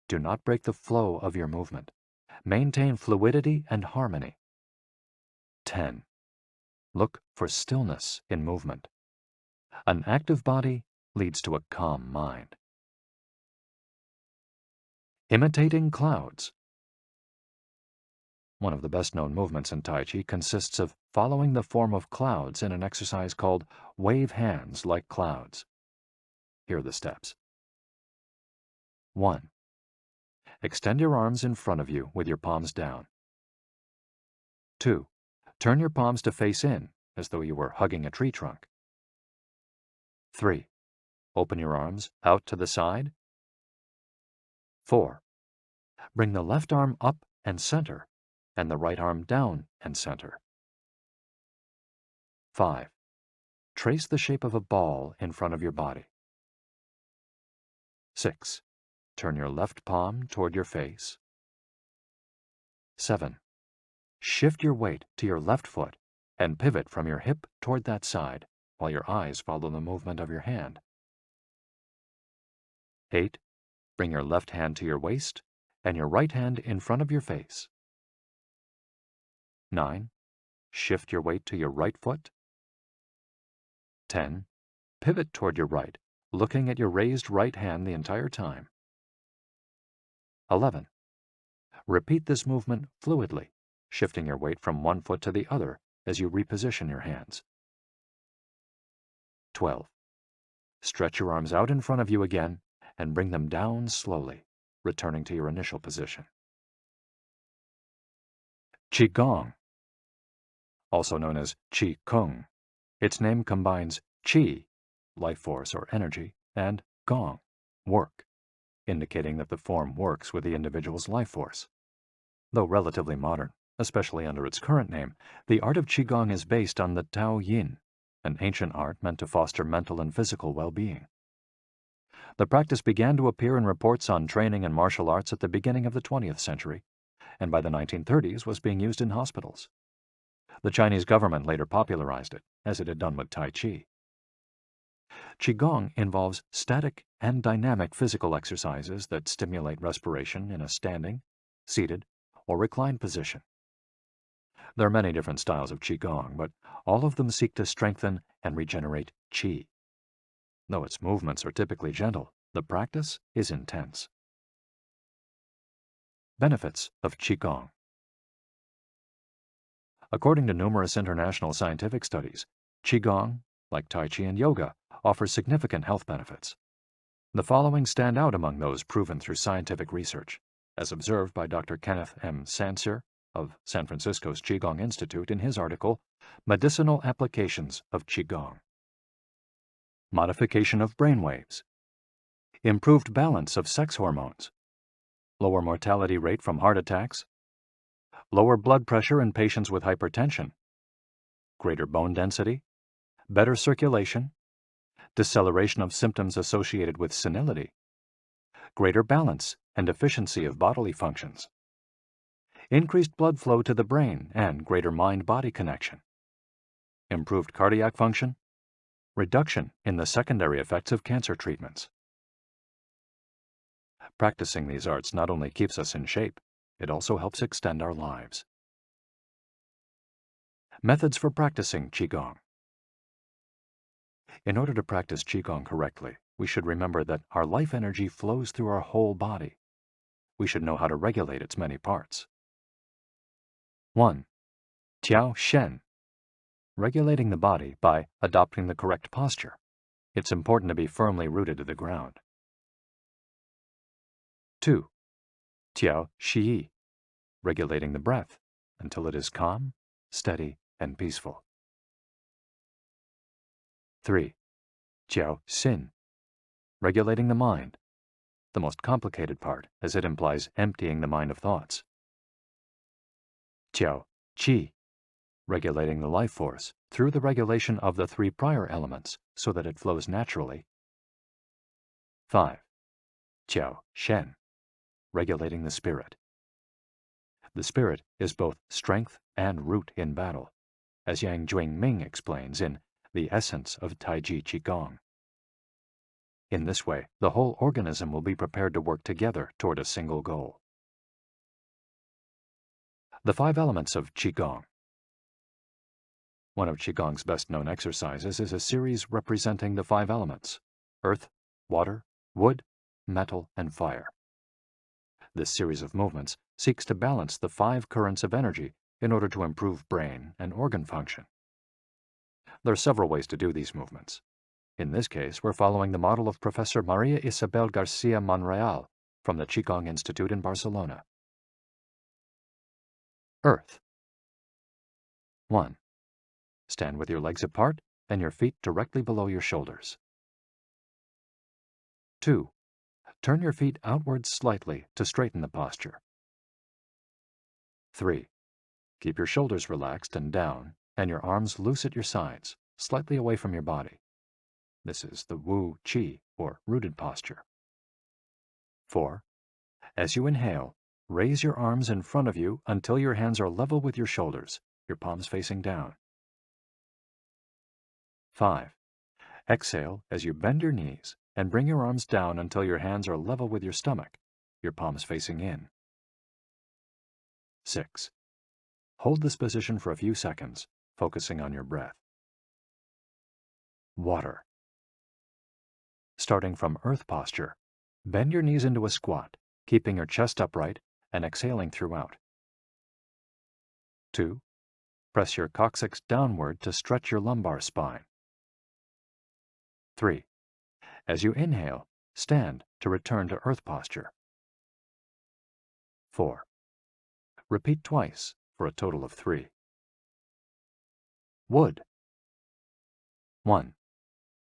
Do not break the flow of your movement. Maintain fluidity and harmony. 10. Look for stillness in movement. An active body leads to a calm mind. Imitating clouds. One of the best-known movements in Tai Chi consists of following the form of clouds in an exercise called wave hands like clouds. Here are the steps. 1. Extend your arms in front of you with your palms down. 2. Turn your palms to face in, as though you were hugging a tree trunk. 3. Open your arms out to the side. 4. Bring the left arm up and center, and the right arm down and center. 5. Trace the shape of a ball in front of your body. 6. Turn your left palm toward your face. 7. Shift your weight to your left foot and pivot from your hip toward that side while your eyes follow the movement of your hand. 8. Bring your left hand to your waist and your right hand in front of your face. 9. Shift your weight to your right foot. 10. Pivot toward your right, looking at your raised right hand the entire time. 11. Repeat this movement fluidly, shifting your weight from one foot to the other as you reposition your hands. 12. Stretch your arms out in front of you again and bring them down slowly, returning to your initial position. Qigong, also known as Qi Kung. Its name combines Qi, life force or energy, and Gong, work, indicating that the form works with the individual's life force. Though relatively modern, especially under its current name, the art of Qigong is based on the Tao Yin, an ancient art meant to foster mental and physical well-being. The practice began to appear in reports on training in martial arts at the beginning of the 20th century, and by the 1930s was being used in hospitals. The Chinese government later popularized it, as it had done with Tai Chi. Qigong involves static and dynamic physical exercises that stimulate respiration in a standing, seated, or reclined position. There are many different styles of Qigong, but all of them seek to strengthen and regenerate Qi. Though its movements are typically gentle, the practice is intense. Benefits of Qigong. According to numerous international scientific studies, Qigong, like Tai Chi and yoga, offers significant health benefits. The following stand out among those proven through scientific research, as observed by Dr. Kenneth M. Sancer of San Francisco's Qigong Institute in his article, Medicinal Applications of Qigong. Modification of brain waves. Improved balance of sex hormones. Lower mortality rate from heart attacks. Lower blood pressure in patients with hypertension. Greater bone density. Better circulation. Deceleration of symptoms associated with senility. Greater balance and efficiency of bodily functions. Increased blood flow to the brain and greater mind-body connection. Improved cardiac function. Reduction in the secondary effects of cancer treatments. Practicing these arts not only keeps us in shape, it also helps extend our lives. Methods for practicing Qigong. In order to practice Qigong correctly, we should remember that our life energy flows through our whole body. We should know how to regulate its many parts. 1. Tiao Shen. Regulating the body by adopting the correct posture. It's important to be firmly rooted to the ground. 2. Tiao Shi. Regulating the breath until it is calm, steady, and peaceful. 3. Jiao Xin. Regulating the mind, the most complicated part as it implies emptying the mind of thoughts. Jiao Qi. Regulating the life force through the regulation of the 3 prior elements so that it flows naturally. 5. Jiao Shen. Regulating the spirit. The spirit is both strength and root in battle, as Yang Ming explains in The Essence of Taiji Qigong. In this way, the whole organism will be prepared to work together toward a single goal. The 5 elements of Qigong. One of Qigong's best-known exercises is a series representing the 5 elements: earth, water, wood, metal, and fire. This series of movements seeks to balance the 5 currents of energy in order to improve brain and organ function. There are several ways to do these movements. In this case, we're following the model of Professor Maria Isabel Garcia Monreal from the Qigong Institute in Barcelona. Earth. 1. Stand with your legs apart and your feet directly below your shoulders. 2. Turn your feet outwards slightly to straighten the posture. 3. Keep your shoulders relaxed and down and your arms loose at your sides, slightly away from your body. This is the Wu Qi, or rooted posture. 4. As you inhale, raise your arms in front of you until your hands are level with your shoulders, your palms facing down. 5. Exhale as you bend your knees and bring your arms down until your hands are level with your stomach, your palms facing in. 6. Hold this position for a few seconds, focusing on your breath. Water. Starting from earth posture, bend your knees into a squat, keeping your chest upright and exhaling throughout. 2. Press your coccyx downward to stretch your lumbar spine. 3. As you inhale, stand to return to earth posture. 4. Repeat twice for a total of 3. Wood. 1.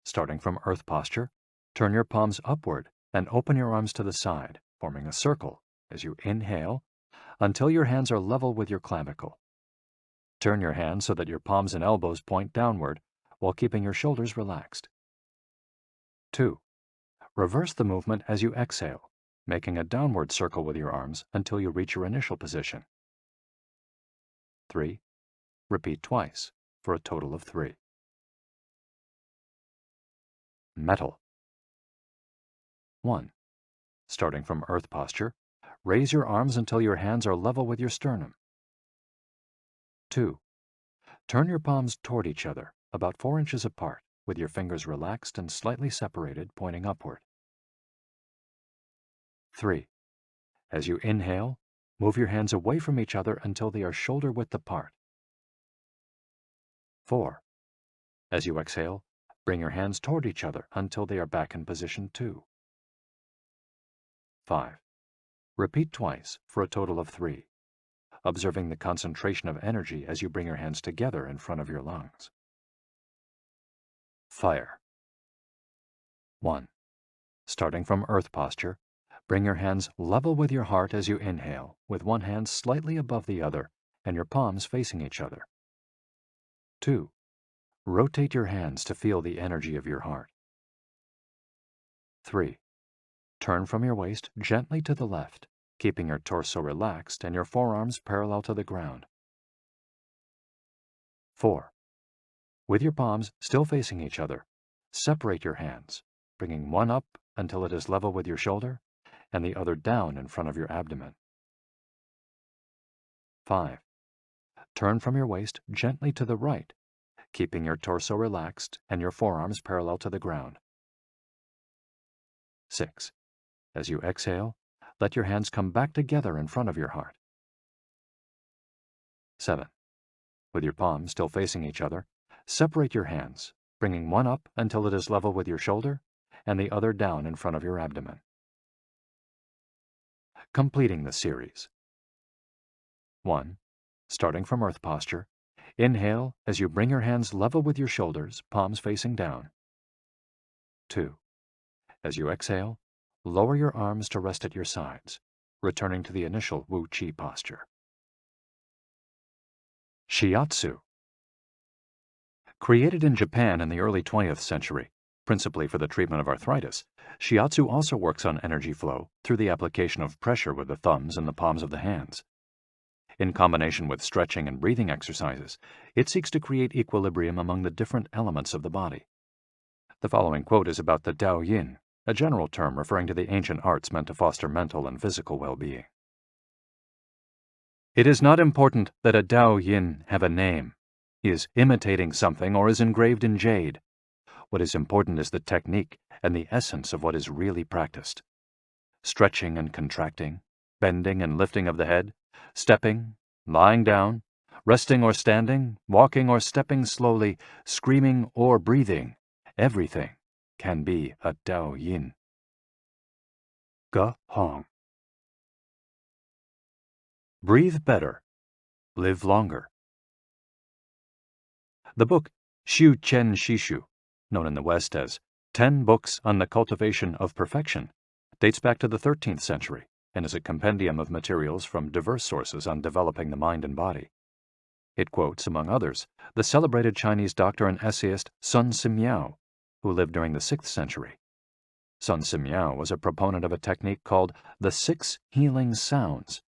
Starting from earth posture, turn your palms upward and open your arms to the side, forming a circle as you inhale until your hands are level with your clavicle. Turn your hands so that your palms and elbows point downward while keeping your shoulders relaxed. 2. Reverse the movement as you exhale, making a downward circle with your arms until you reach your initial position. 3. Repeat twice for a total of 3. Metal. 1. Starting from earth posture, raise your arms until your hands are level with your sternum. 2. Turn your palms toward each other, about 4 inches apart, with your fingers relaxed and slightly separated, pointing upward. 3. As you inhale, move your hands away from each other until they are shoulder width apart. 4. As you exhale, bring your hands toward each other until they are back in position 2. 5. Repeat twice for a total of 3, observing the concentration of energy as you bring your hands together in front of your lungs. Fire. 1. Starting from earth posture, bring your hands level with your heart as you inhale, with one hand slightly above the other and your palms facing each other. 2. Rotate your hands to feel the energy of your heart. 3. Turn from your waist gently to the left, keeping your torso relaxed and your forearms parallel to the ground. 4. With your palms still facing each other, separate your hands, bringing one up until it is level with your shoulder and the other down in front of your abdomen. 5. Turn from your waist gently to the right, keeping your torso relaxed and your forearms parallel to the ground. 6. As you exhale, let your hands come back together in front of your heart. 7. With your palms still facing each other, separate your hands, bringing one up until it is level with your shoulder and the other down in front of your abdomen. Completing the series. 1. Starting from earth posture, inhale as you bring your hands level with your shoulders, palms facing down. 2. As you exhale, lower your arms to rest at your sides, returning to the initial Wu Qi posture. Shiatsu. Created in Japan in the early 20th century, principally for the treatment of arthritis, Shiatsu also works on energy flow through the application of pressure with the thumbs and the palms of the hands. In combination with stretching and breathing exercises, it seeks to create equilibrium among the different elements of the body. The following quote is about the Dao Yin, a general term referring to the ancient arts meant to foster mental and physical well-being. It is not important that a Dao Yin have a name, is imitating something, or is engraved in jade. What is important is the technique and the essence of what is really practiced. Stretching and contracting, bending and lifting of the head, stepping, lying down, resting or standing, walking or stepping slowly, screaming or breathing, everything can be a Dao Yin. Ge Hong. Breathe better. Live longer. The book Shu Chen Shishu, known in the West as 10 Books on the Cultivation of Perfection, dates back to the 13th century and is a compendium of materials from diverse sources on developing the mind and body. It quotes, among others, the celebrated Chinese doctor and essayist Sun Simiao, who lived during the 6th century. Sun Simiao was a proponent of a technique called the 6 healing sounds,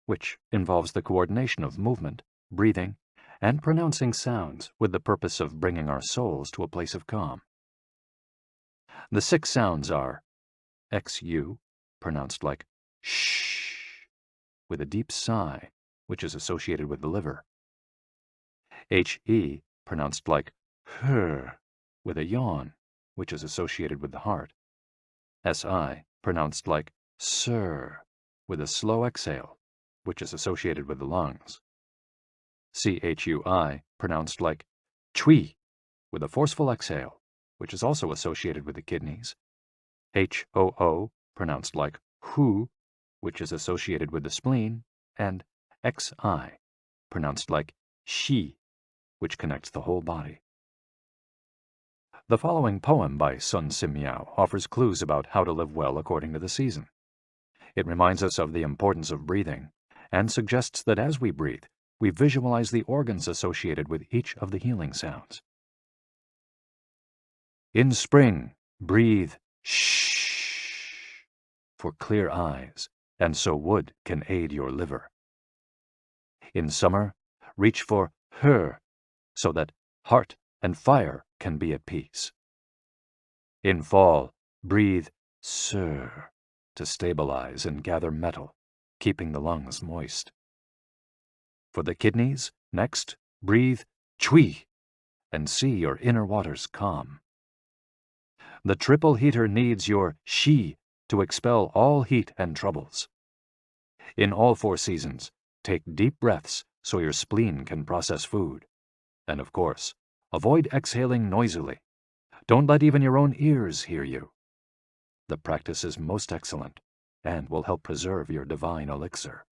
which involves the coordination of movement, breathing, and pronouncing sounds with the purpose of bringing our souls to a place of calm. The 6 sounds are XU, pronounced like shh, with a deep sigh, which is associated with the liver. HE, pronounced like her, with a yawn, which is associated with the heart. SI, pronounced like sir, with a slow exhale, which is associated with the lungs. CHUI, pronounced like chui, with a forceful exhale, which is also associated with the kidneys. HOO, pronounced like hu, which is associated with the spleen. And XI, pronounced like shi, which connects the whole body. The following poem by Sun Simiao offers clues about how to live well according to the season. It reminds us of the importance of breathing and suggests that as we breathe, we visualize the organs associated with each of the healing sounds. In spring, breathe shh for clear eyes, and so wood can aid your liver. In summer, reach for her, so that heart and fire can be at peace. In fall, breathe sir to stabilize and gather metal, keeping the lungs moist. For the kidneys, next, breathe chui and see your inner waters calm. The triple heater needs your shi to expel all heat and troubles. In all 4 seasons, take deep breaths so your spleen can process food. And of course, avoid exhaling noisily. Don't let even your own ears hear you. The practice is most excellent and will help preserve your divine elixir.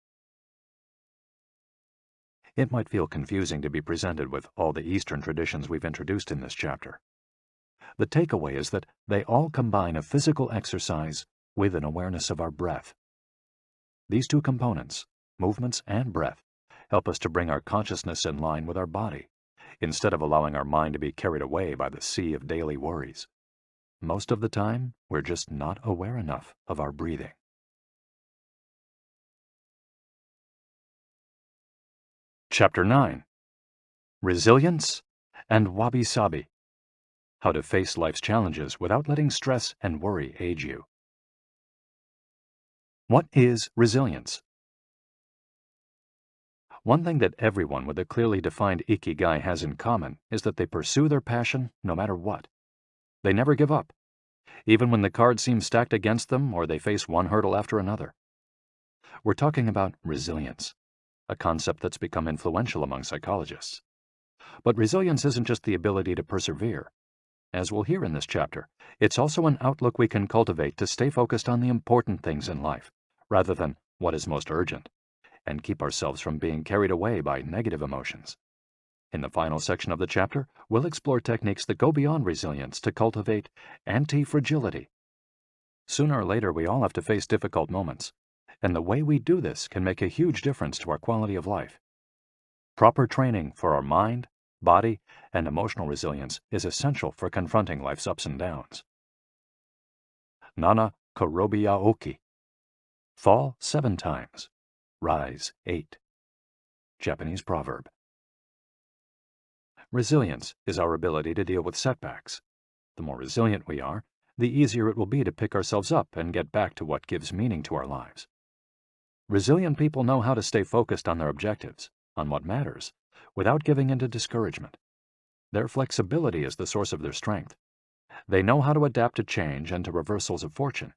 It might feel confusing to be presented with all the Eastern traditions we've introduced in this chapter. The takeaway is that they all combine a physical exercise with an awareness of our breath. These 2 components, movements and breath, help us to bring our consciousness in line with our body, instead of allowing our mind to be carried away by the sea of daily worries. Most of the time, we're just not aware enough of our breathing. Chapter 9. Resilience and Wabi-sabi. How to face life's challenges without letting stress and worry age you. What is resilience? One thing that everyone with a clearly defined Ikigai has in common is that they pursue their passion no matter what. They never give up, even when the cards seem stacked against them or they face one hurdle after another. We're talking about resilience, a concept that's become influential among psychologists. But resilience isn't just the ability to persevere. As we'll hear in this chapter, it's also an outlook we can cultivate to stay focused on the important things in life, rather than what is most urgent, and keep ourselves from being carried away by negative emotions. In the final section of the chapter, we'll explore techniques that go beyond resilience to cultivate anti-fragility. Sooner or later, we all have to face difficult moments, and the way we do this can make a huge difference to our quality of life. Proper training for our mind, body, and emotional resilience is essential for confronting life's ups and downs. Nana Korobia Oki. Fall 7 times. Rise 8. Japanese proverb. Resilience is our ability to deal with setbacks. The more resilient we are, the easier it will be to pick ourselves up and get back to what gives meaning to our lives. Resilient people know how to stay focused on their objectives, on what matters, without giving in to discouragement. Their flexibility is the source of their strength. They know how to adapt to change and to reversals of fortune.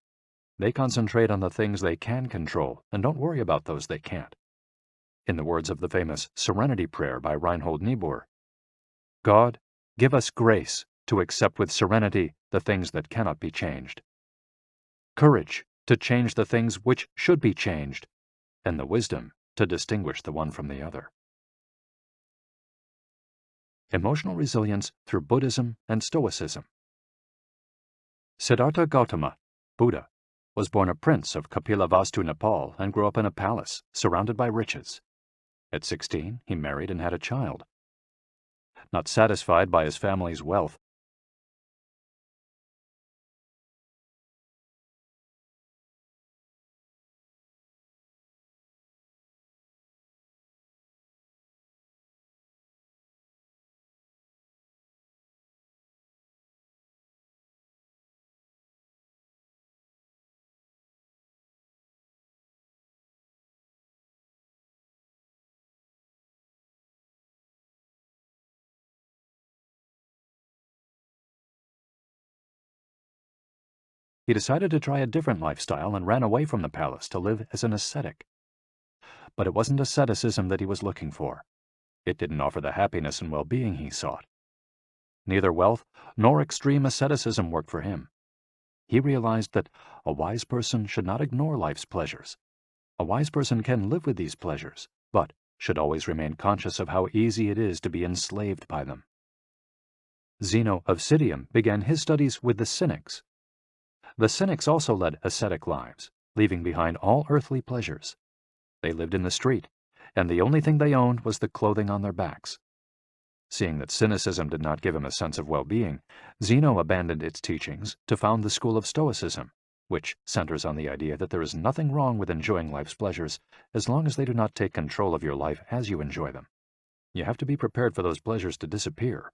They concentrate on the things they can control and don't worry about those they can't. In the words of the famous Serenity Prayer by Reinhold Niebuhr, God, give us grace to accept with serenity the things that cannot be changed, courage to change the things which should be changed, and the wisdom to distinguish the one from the other. Emotional resilience through Buddhism and Stoicism. Siddhartha Gautama, Buddha, was born a prince of Kapilavastu, Nepal, and grew up in a palace surrounded by riches. At 16, he married and had a child. Not satisfied by his family's wealth, he decided to try a different lifestyle and ran away from the palace to live as an ascetic. But it wasn't asceticism that he was looking for. It didn't offer the happiness and well-being he sought. Neither wealth nor extreme asceticism worked for him. He realized that a wise person should not ignore life's pleasures. A wise person can live with these pleasures, but should always remain conscious of how easy it is to be enslaved by them. Zeno of Citium began his studies with the Cynics. The Cynics also led ascetic lives, leaving behind all earthly pleasures. They lived in the street, and the only thing they owned was the clothing on their backs. Seeing that cynicism did not give him a sense of well-being, Zeno abandoned its teachings to found the school of Stoicism, which centers on the idea that there is nothing wrong with enjoying life's pleasures as long as they do not take control of your life as you enjoy them. You have to be prepared for those pleasures to disappear.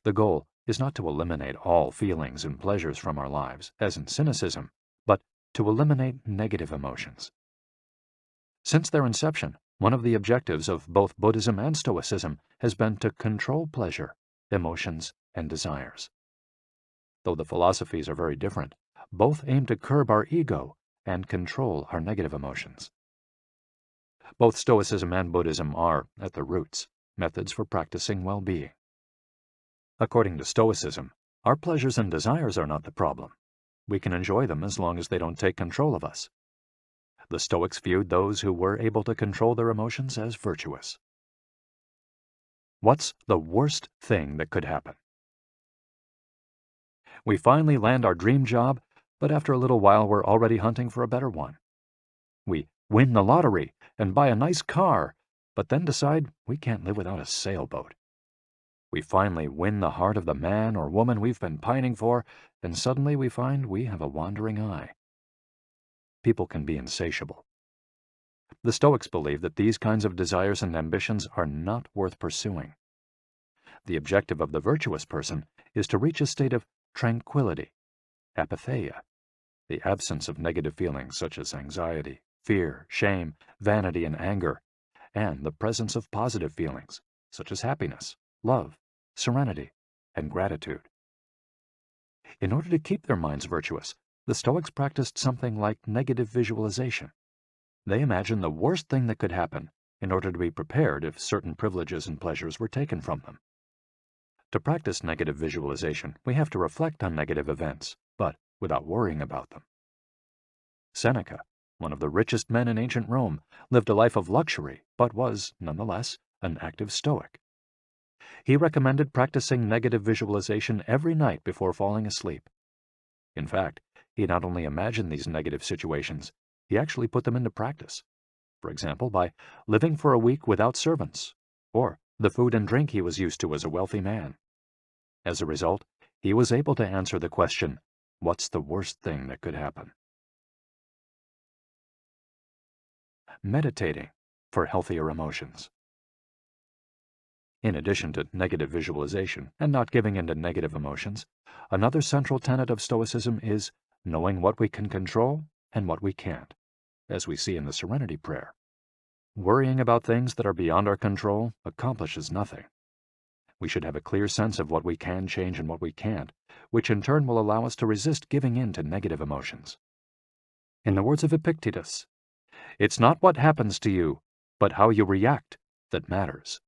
The goal is not to eliminate all feelings and pleasures from our lives, as in cynicism, but to eliminate negative emotions. Since their inception, one of the objectives of both Buddhism and Stoicism has been to control pleasure, emotions, and desires. Though the philosophies are very different, both aim to curb our ego and control our negative emotions. Both Stoicism and Buddhism are, at their roots, methods for practicing well-being. According to Stoicism, our pleasures and desires are not the problem. We can enjoy them as long as they don't take control of us. The Stoics viewed those who were able to control their emotions as virtuous. What's the worst thing that could happen? We finally land our dream job, but after a little while we're already hunting for a better one. We win the lottery and buy a nice car, but then decide we can't live without a sailboat. We finally win the heart of the man or woman we've been pining for, and suddenly we find we have a wandering eye. People can be insatiable. The Stoics believe that these kinds of desires and ambitions are not worth pursuing. The objective of the virtuous person is to reach a state of tranquility, apatheia, the absence of negative feelings such as anxiety, fear, shame, vanity, and anger, and the presence of positive feelings such as happiness, love, serenity, and gratitude. In order to keep their minds virtuous, the Stoics practiced something like negative visualization. They imagined the worst thing that could happen in order to be prepared if certain privileges and pleasures were taken from them. To practice negative visualization, we have to reflect on negative events, but without worrying about them. Seneca, one of the richest men in ancient Rome, lived a life of luxury, but was, nonetheless, an active Stoic. He recommended practicing negative visualization every night before falling asleep. In fact, he not only imagined these negative situations, he actually put them into practice. For example, by living for a week without servants, or the food and drink he was used to as a wealthy man. As a result, he was able to answer the question, what's the worst thing that could happen? Meditating for healthier emotions. In addition to negative visualization and not giving in to negative emotions, another central tenet of Stoicism is knowing what we can control and what we can't, as we see in the Serenity Prayer. Worrying about things that are beyond our control accomplishes nothing. We should have a clear sense of what we can change and what we can't, which in turn will allow us to resist giving in to negative emotions. In the words of Epictetus, "It's not what happens to you, but how you react that matters."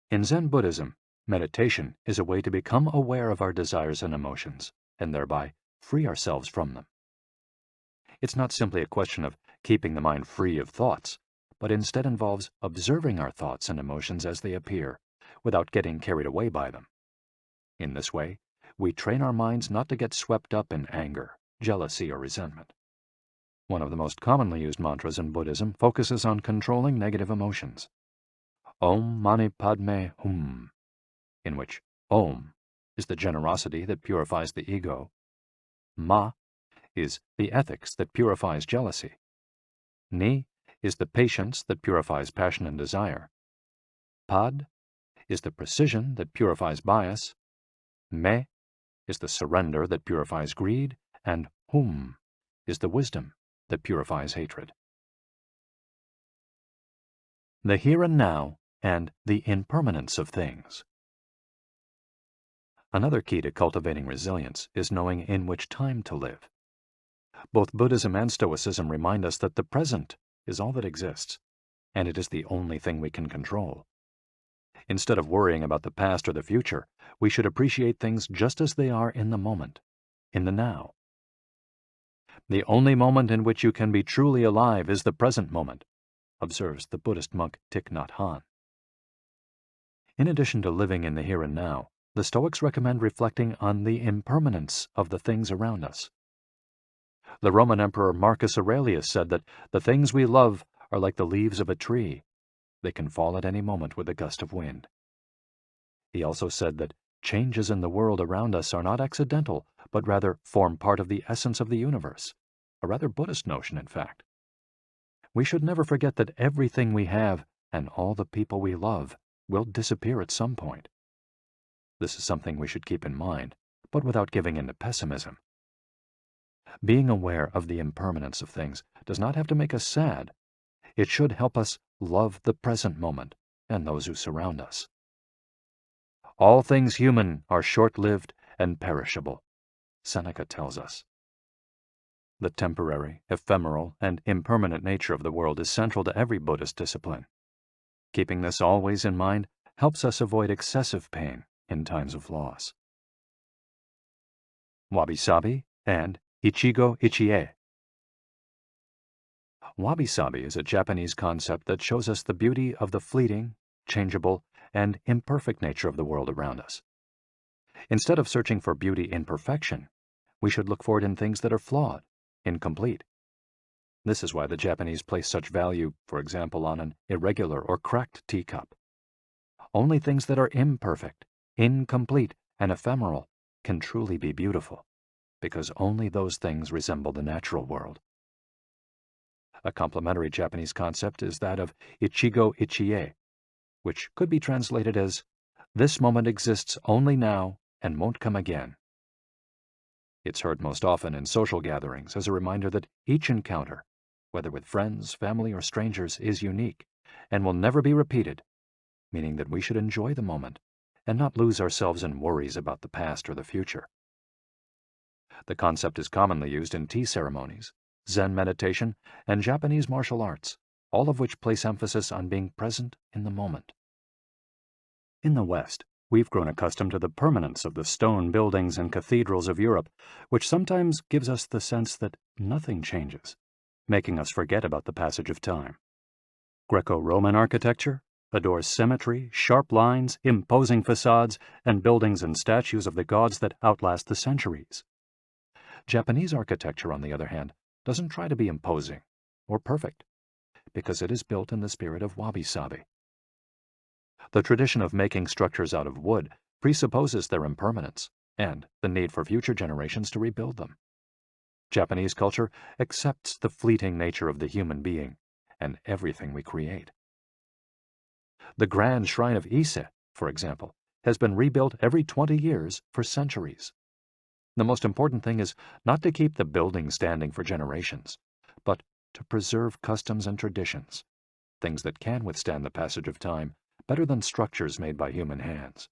In Zen Buddhism, Meditation is a way to become aware of our desires and emotions, and thereby free ourselves from them. It's not simply a question of keeping the mind free of thoughts, but instead involves observing our thoughts and emotions as they appear, without getting carried away by them. In this way, we train our minds not to get swept up in anger, jealousy, or resentment. One of the most commonly used mantras in Buddhism focuses on controlling negative emotions. Om Mani Padme Hum, in which Om is the generosity that purifies the ego, Ma is the ethics that purifies jealousy, Ni is the patience that purifies passion and desire, Pad is the precision that purifies bias, Me is the surrender that purifies greed, and Hum is the wisdom that purifies hatred. The here and now and the impermanence of things. Another key to cultivating resilience is knowing in which time to live. Both Buddhism and Stoicism remind us that the present is all that exists, and it is the only thing we can control. Instead of worrying about the past or the future, we should appreciate things just as they are in the moment, in the now. The only moment in which you can be truly alive is the present moment, observes the Buddhist monk Thich Nhat Hanh. In addition to living in the here and now, the Stoics recommend reflecting on the impermanence of the things around us. The Roman Emperor Marcus Aurelius said that the things we love are like the leaves of a tree. They can fall at any moment with a gust of wind. He also said that changes in the world around us are not accidental, but rather form part of the essence of the universe, a rather Buddhist notion, in fact. We should never forget that everything we have and all the people we love will disappear at some point. This is something we should keep in mind, but without giving in to pessimism. Being aware of the impermanence of things does not have to make us sad. It should help us love the present moment and those who surround us. All things human are short-lived and perishable, Seneca tells us. The temporary, ephemeral, and impermanent nature of the world is central to every Buddhist discipline. Keeping this always in mind helps us avoid excessive pain in times of loss. Wabi-sabi and Ichigo Ichie. Wabi-sabi is a Japanese concept that shows us the beauty of the fleeting, changeable, and imperfect nature of the world around us. Instead of searching for beauty in perfection, we should look for it in things that are flawed, incomplete. This is why the Japanese place such value, for example, on an irregular or cracked teacup. Only things that are imperfect, incomplete, and ephemeral can truly be beautiful, because only those things resemble the natural world. A complementary Japanese concept is that of Ichigo Ichie, which could be translated as, "This moment exists only now and won't come again." It's heard most often in social gatherings as a reminder that each encounter, whether with friends, family, or strangers, is unique and will never be repeated, meaning that we should enjoy the moment and not lose ourselves in worries about the past or the future. The concept is commonly used in tea ceremonies, Zen meditation, and Japanese martial arts, all of which place emphasis on being present in the moment. In the West, we've grown accustomed to the permanence of the stone buildings and cathedrals of Europe, which sometimes gives us the sense that nothing changes, making us forget about the passage of time. Greco-Roman architecture adores symmetry, sharp lines, imposing facades, and buildings and statues of the gods that outlast the centuries. Japanese architecture, on the other hand, doesn't try to be imposing or perfect, because it is built in the spirit of wabi-sabi. The tradition of making structures out of wood presupposes their impermanence and the need for future generations to rebuild them. Japanese culture accepts the fleeting nature of the human being and everything we create. The grand shrine of Ise, for example, has been rebuilt every 20 years for centuries. The most important thing is not to keep the building standing for generations, but to preserve customs and traditions, things that can withstand the passage of time better than structures made by human hands.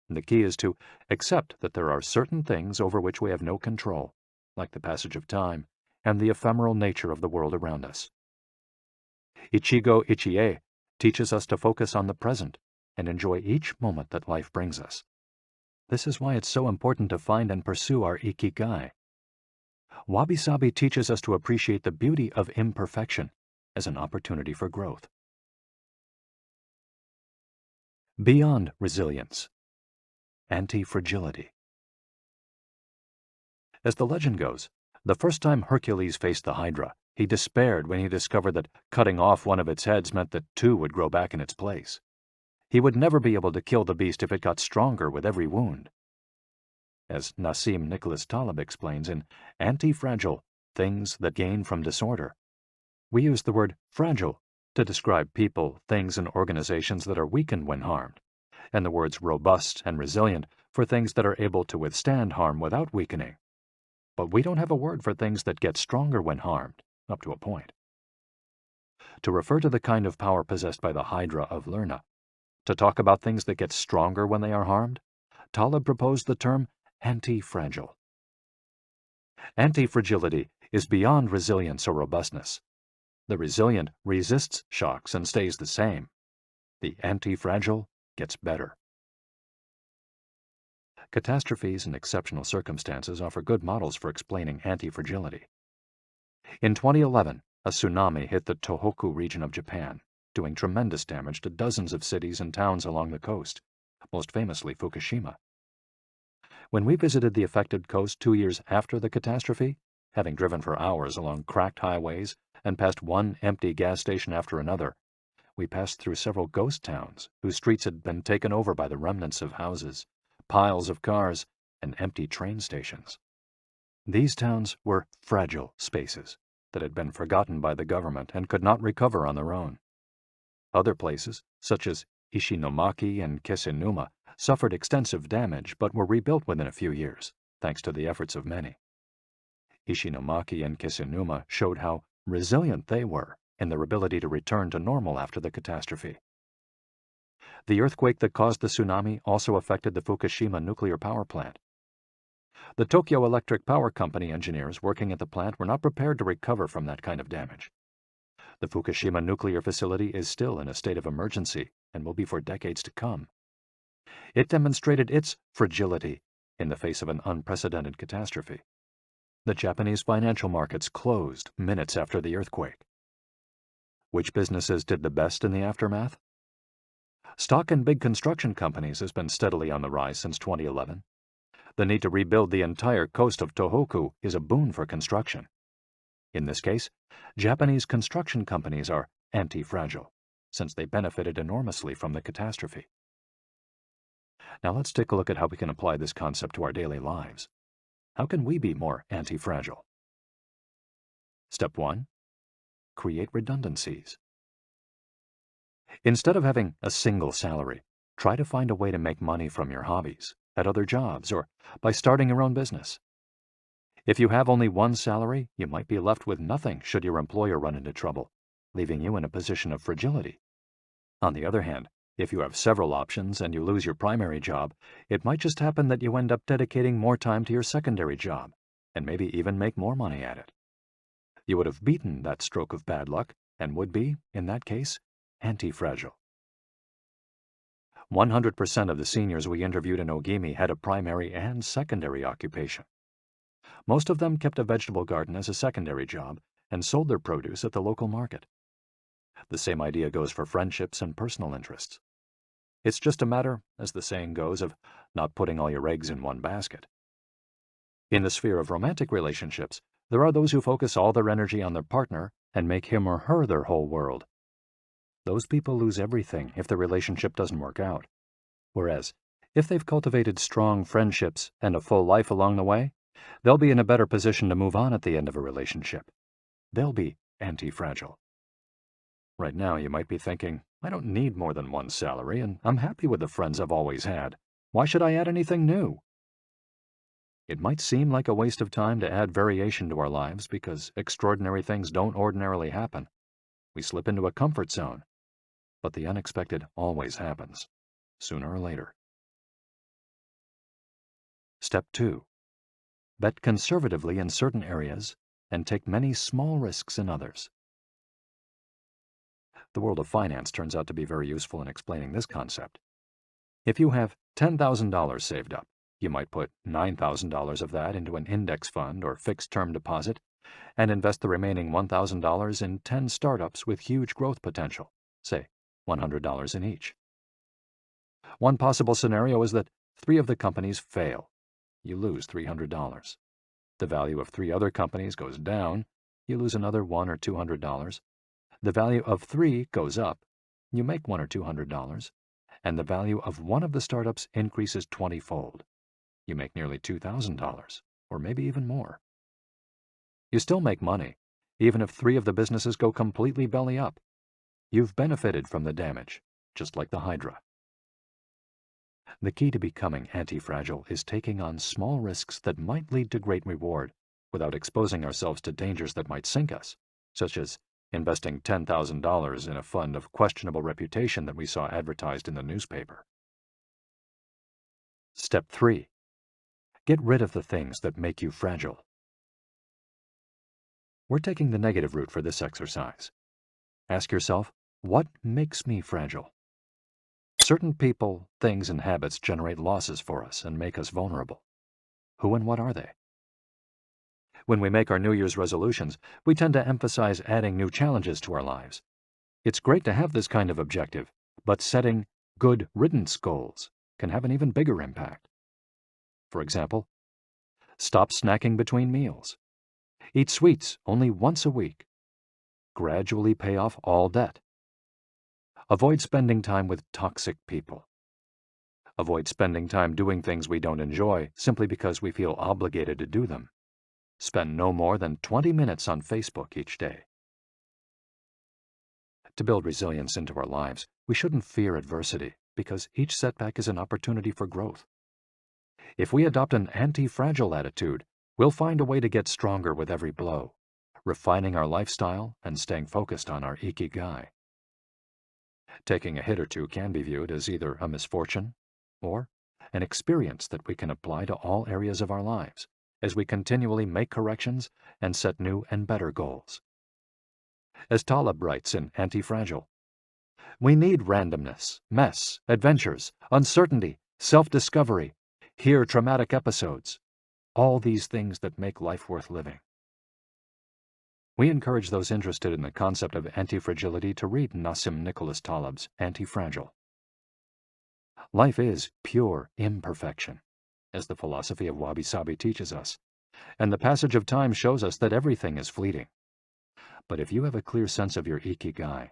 The key is to accept that there are certain things over which we have no control, like the passage of time and the ephemeral nature of the world around us. Ichigo Ichie teaches us to focus on the present and enjoy each moment that life brings us. This is why it's so important to find and pursue our Ikigai. Wabi-sabi teaches us to appreciate the beauty of imperfection as an opportunity for growth. Beyond resilience, anti-fragility. As the legend goes, the first time Hercules faced the Hydra, he despaired when he discovered that cutting off one of its heads meant that two would grow back in its place. He would never be able to kill the beast if it got stronger with every wound. As Nassim Nicholas Taleb explains in Anti-Fragile, Things That Gain from Disorder, we use the word fragile to describe people, things, and organizations that are weakened when harmed, and the words robust and resilient for things that are able to withstand harm without weakening. But we don't have a word for things that get stronger when harmed, up to a point. To refer to the kind of power possessed by the Hydra of Lerna, to talk about things that get stronger when they are harmed, Taleb proposed the term anti-fragile. Anti-fragility is beyond resilience or robustness. The resilient resists shocks and stays the same. The anti-fragile gets better. Catastrophes and exceptional circumstances offer good models for explaining anti-fragility. In 2011, a tsunami hit the Tohoku region of Japan, doing tremendous damage to dozens of cities and towns along the coast, most famously Fukushima. When we visited the affected coast 2 years after the catastrophe, having driven for hours along cracked highways and past one empty gas station after another, we passed through several ghost towns whose streets had been taken over by the remnants of houses, piles of cars, and empty train stations. These towns were fragile spaces that had been forgotten by the government and could not recover on their own. Other places, such as Ishinomaki and Kisenuma, suffered extensive damage but were rebuilt within a few years, thanks to the efforts of many. Ishinomaki and Kisenuma showed how resilient they were in their ability to return to normal after the catastrophe. The earthquake that caused the tsunami also affected the Fukushima nuclear power plant. The Tokyo Electric Power Company engineers working at the plant were not prepared to recover from that kind of damage. The Fukushima nuclear facility is still in a state of emergency and will be for decades to come. It demonstrated its fragility in the face of an unprecedented catastrophe. The Japanese financial markets closed minutes after the earthquake. Which businesses did the best in the aftermath? Stock in big construction companies has been steadily on the rise since 2011. The need to rebuild the entire coast of Tohoku is a boon for construction. In this case, Japanese construction companies are anti-fragile, since they benefited enormously from the catastrophe. Now let's take a look at how we can apply this concept to our daily lives. How can we be more anti-fragile? Step 1. Create redundancies. Instead of having a single salary, try to find a way to make money from your hobbies, at other jobs, or by starting your own business. If you have only one salary, you might be left with nothing should your employer run into trouble, leaving you in a position of fragility. On the other hand, if you have several options and you lose your primary job, it might just happen that you end up dedicating more time to your secondary job, and maybe even make more money at it. You would have beaten that stroke of bad luck, and would be, in that case, anti-fragile. 100% of the seniors we interviewed in Ogimi had a primary and secondary occupation. Most of them kept a vegetable garden as a secondary job and sold their produce at the local market. The same idea goes for friendships and personal interests. It's just a matter, as the saying goes, of not putting all your eggs in one basket. In the sphere of romantic relationships, there are those who focus all their energy on their partner and make him or her their whole world. Those people lose everything if the relationship doesn't work out. Whereas, if they've cultivated strong friendships and a full life along the way, they'll be in a better position to move on at the end of a relationship. They'll be anti-fragile. Right now, you might be thinking, I don't need more than one salary, and I'm happy with the friends I've always had. Why should I add anything new? It might seem like a waste of time to add variation to our lives because extraordinary things don't ordinarily happen. We slip into a comfort zone. But the unexpected always happens, sooner or later. Step 2. Bet conservatively in certain areas and take many small risks in others. The world of finance turns out to be very useful in explaining this concept. If you have $10,000 saved up, you might put $9,000 of that into an index fund or fixed-term deposit and invest the remaining $1,000 in 10 startups with huge growth potential, say $100 in each. One possible scenario is that 3 of the companies fail. You lose $300. The value of 3 other companies goes down. You lose another $100 or $200. The value of 3 goes up. You make $100 or $200. And the value of one of the startups increases 20-fold. You make nearly $2,000, or maybe even more. You still make money, even if 3 of the businesses go completely belly up. You've benefited from the damage, just like the Hydra. The key to becoming anti-fragile is taking on small risks that might lead to great reward without exposing ourselves to dangers that might sink us, such as investing $10,000 in a fund of questionable reputation that we saw advertised in the newspaper. Step 3. Get rid of the things that make you fragile. We're taking the negative route for this exercise. Ask yourself, what makes me fragile? Certain people, things, and habits generate losses for us and make us vulnerable. Who and what are they? When we make our New Year's resolutions, we tend to emphasize adding new challenges to our lives. It's great to have this kind of objective, but setting good riddance goals can have an even bigger impact. For example, stop snacking between meals. Eat sweets only once a week. Gradually pay off all debt. Avoid spending time with toxic people. Avoid spending time doing things we don't enjoy simply because we feel obligated to do them. Spend no more than 20 minutes on Facebook each day. To build resilience into our lives, we shouldn't fear adversity because each setback is an opportunity for growth. If we adopt an anti-fragile attitude, we'll find a way to get stronger with every blow, refining our lifestyle and staying focused on our Ikigai. Taking a hit or two can be viewed as either a misfortune or an experience that we can apply to all areas of our lives as we continually make corrections and set new and better goals. As Taleb writes in Anti-Fragile, we need randomness, mess, adventures, uncertainty, self-discovery, hear traumatic episodes, all these things that make life worth living. We encourage those interested in the concept of anti-fragility to read Nassim Nicholas Taleb's Anti-Fragile. Life is pure imperfection, as the philosophy of wabi-sabi teaches us, and the passage of time shows us that everything is fleeting. But if you have a clear sense of your Ikigai,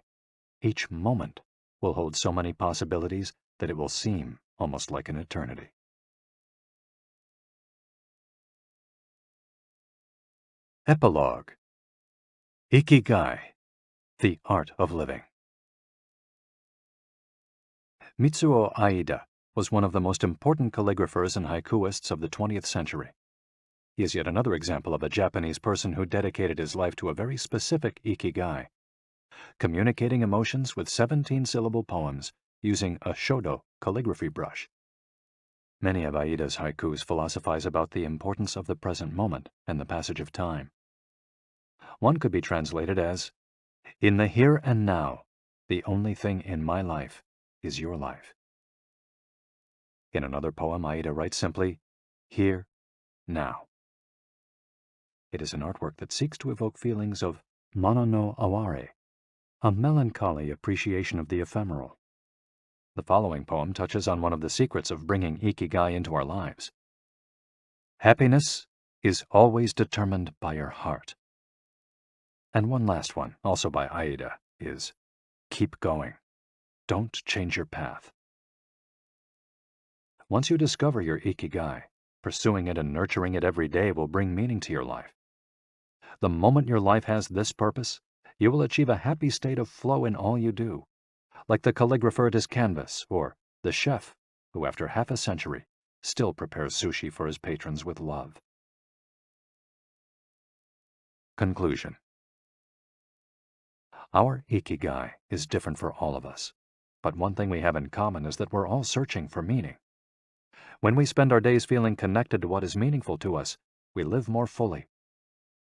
each moment will hold so many possibilities that it will seem almost like an eternity. Epilogue. Ikigai, the Art of Living. Mitsuo Aida was one of the most important calligraphers and haikuists of the 20th century. He is yet another example of a Japanese person who dedicated his life to a very specific Ikigai, communicating emotions with 17-syllable poems using a shodo calligraphy brush. Many of Aida's haikus philosophize about the importance of the present moment and the passage of time. One could be translated as, "In the here and now, the only thing in my life is your life." In another poem, Aida writes simply, "Here, now." It is an artwork that seeks to evoke feelings of mono no aware, a melancholy appreciation of the ephemeral. The following poem touches on one of the secrets of bringing Ikigai into our lives. Happiness is always determined by your heart. And one last one, also by Aida, is keep going. Don't change your path. Once you discover your Ikigai, pursuing it and nurturing it every day will bring meaning to your life. The moment your life has this purpose, you will achieve a happy state of flow in all you do, like the calligrapher at his canvas or the chef who, after half a century, still prepares sushi for his patrons with love. Conclusion. Our Ikigai is different for all of us, but one thing we have in common is that we're all searching for meaning. When we spend our days feeling connected to what is meaningful to us, we live more fully.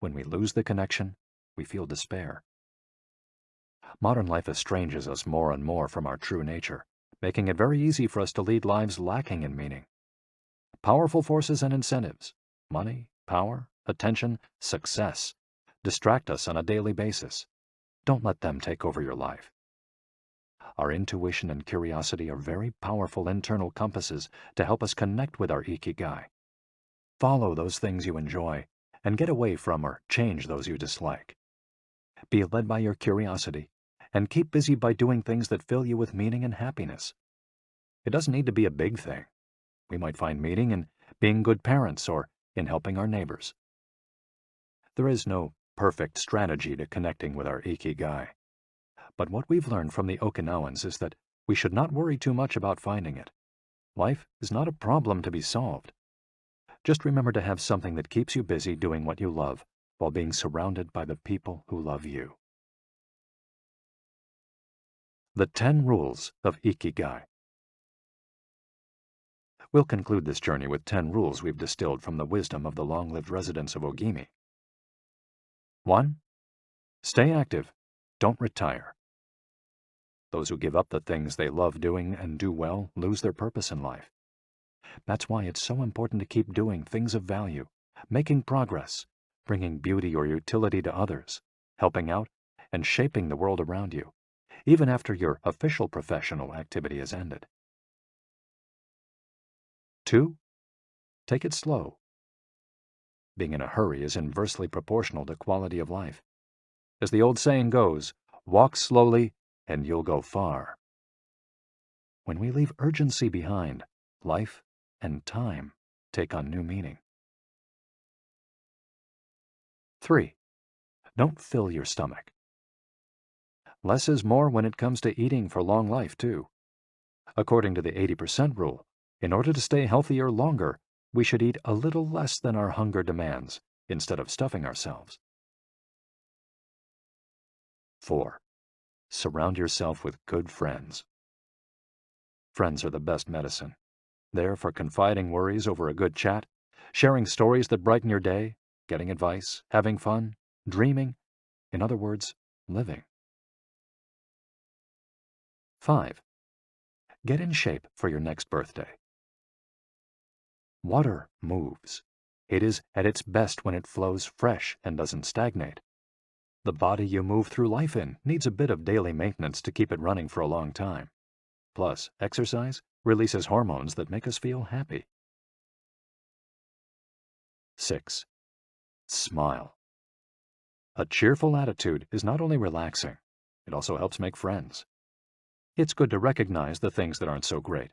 When we lose the connection, we feel despair. Modern life estranges us more and more from our true nature, making it very easy for us to lead lives lacking in meaning. Powerful forces and incentives, money, power, attention, success, distract us on a daily basis. Don't let them take over your life. Our intuition and curiosity are very powerful internal compasses to help us connect with our Ikigai. Follow those things you enjoy and get away from or change those you dislike. Be led by your curiosity and keep busy by doing things that fill you with meaning and happiness. It doesn't need to be a big thing. We might find meaning in being good parents or in helping our neighbors. There is no perfect strategy to connecting with our Ikigai. But what we've learned from the Okinawans is that we should not worry too much about finding it. Life is not a problem to be solved. Just remember to have something that keeps you busy doing what you love while being surrounded by the people who love you. The 10 Rules of Ikigai. We'll conclude this journey with 10 rules we've distilled from the wisdom of the long-lived residents of Ogimi. 1. Stay active. Don't retire. Those who give up the things they love doing and do well lose their purpose in life. That's why it's so important to keep doing things of value, making progress, bringing beauty or utility to others, helping out, and shaping the world around you, even after your official professional activity has ended. 2. Take it slow. Being in a hurry is inversely proportional to quality of life. As the old saying goes, walk slowly and you'll go far. When we leave urgency behind, life and time take on new meaning. 3. Don't fill your stomach. Less is more when it comes to eating for long life, too. According to the 80% rule, in order to stay healthier longer, we should eat a little less than our hunger demands, instead of stuffing ourselves. 4. Surround yourself with good friends. Friends are the best medicine. There for confiding worries over a good chat, sharing stories that brighten your day, getting advice, having fun, dreaming, in other words, living. 5. Get in shape for your next birthday. Water moves. It is at its best when it flows fresh and doesn't stagnate. The body you move through life in needs a bit of daily maintenance to keep it running for a long time. Plus, exercise releases hormones that make us feel happy. 6. Smile. A cheerful attitude is not only relaxing, it also helps make friends. It's good to recognize the things that aren't so great,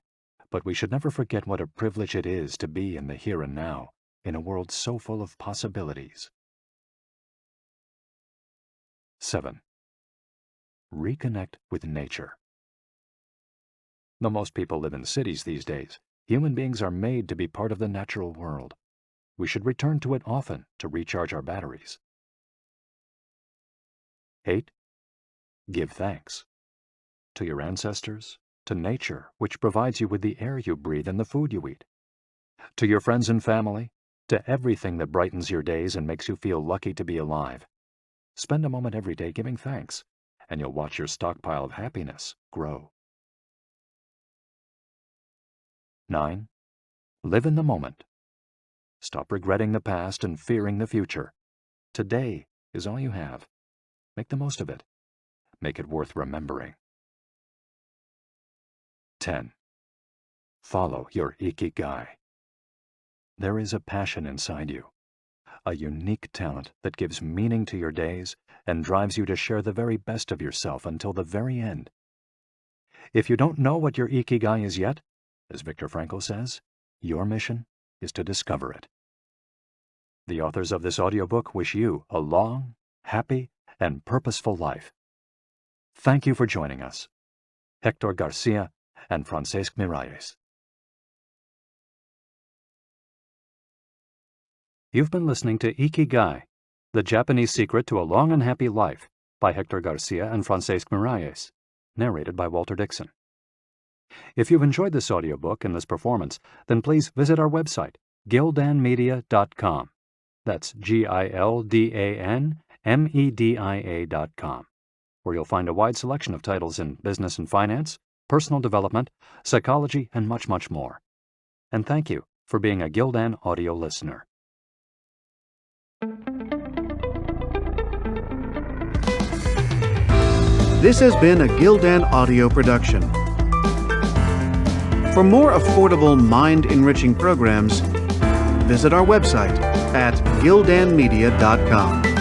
but we should never forget what a privilege it is to be in the here and now, in a world so full of possibilities. 7. Reconnect with nature. Though most people live in cities these days, human beings are made to be part of the natural world. We should return to it often to recharge our batteries. 8. Give thanks. To your ancestors, to nature, which provides you with the air you breathe and the food you eat. To your friends and family, to everything that brightens your days and makes you feel lucky to be alive. Spend a moment every day giving thanks, and you'll watch your stockpile of happiness grow. 9. Live in the moment. Stop regretting the past and fearing the future. Today is all you have. Make the most of it. Make it worth remembering. 10. Follow your Ikigai. There is a passion inside you, a unique talent that gives meaning to your days and drives you to share the very best of yourself until the very end. If you don't know what your Ikigai is yet, as Viktor Frankl says, your mission is to discover it. The authors of this audiobook wish you a long, happy, and purposeful life. Thank you for joining us. Hector Garcia and Francesc Miralles. You've been listening to Ikigai, The Japanese Secret to a Long and Happy Life by Hector Garcia and Francesc Miralles, narrated by Walter Dixon. If you've enjoyed this audiobook and this performance, then please visit our website, gildanmedia.com. That's GILDANMEDIA.com, where you'll find a wide selection of titles in business and finance, personal development, psychology, and much, much more. And thank you for being a Gildan audio listener. This has been a Gildan audio production. For more affordable, mind-enriching programs, visit our website at gildanmedia.com.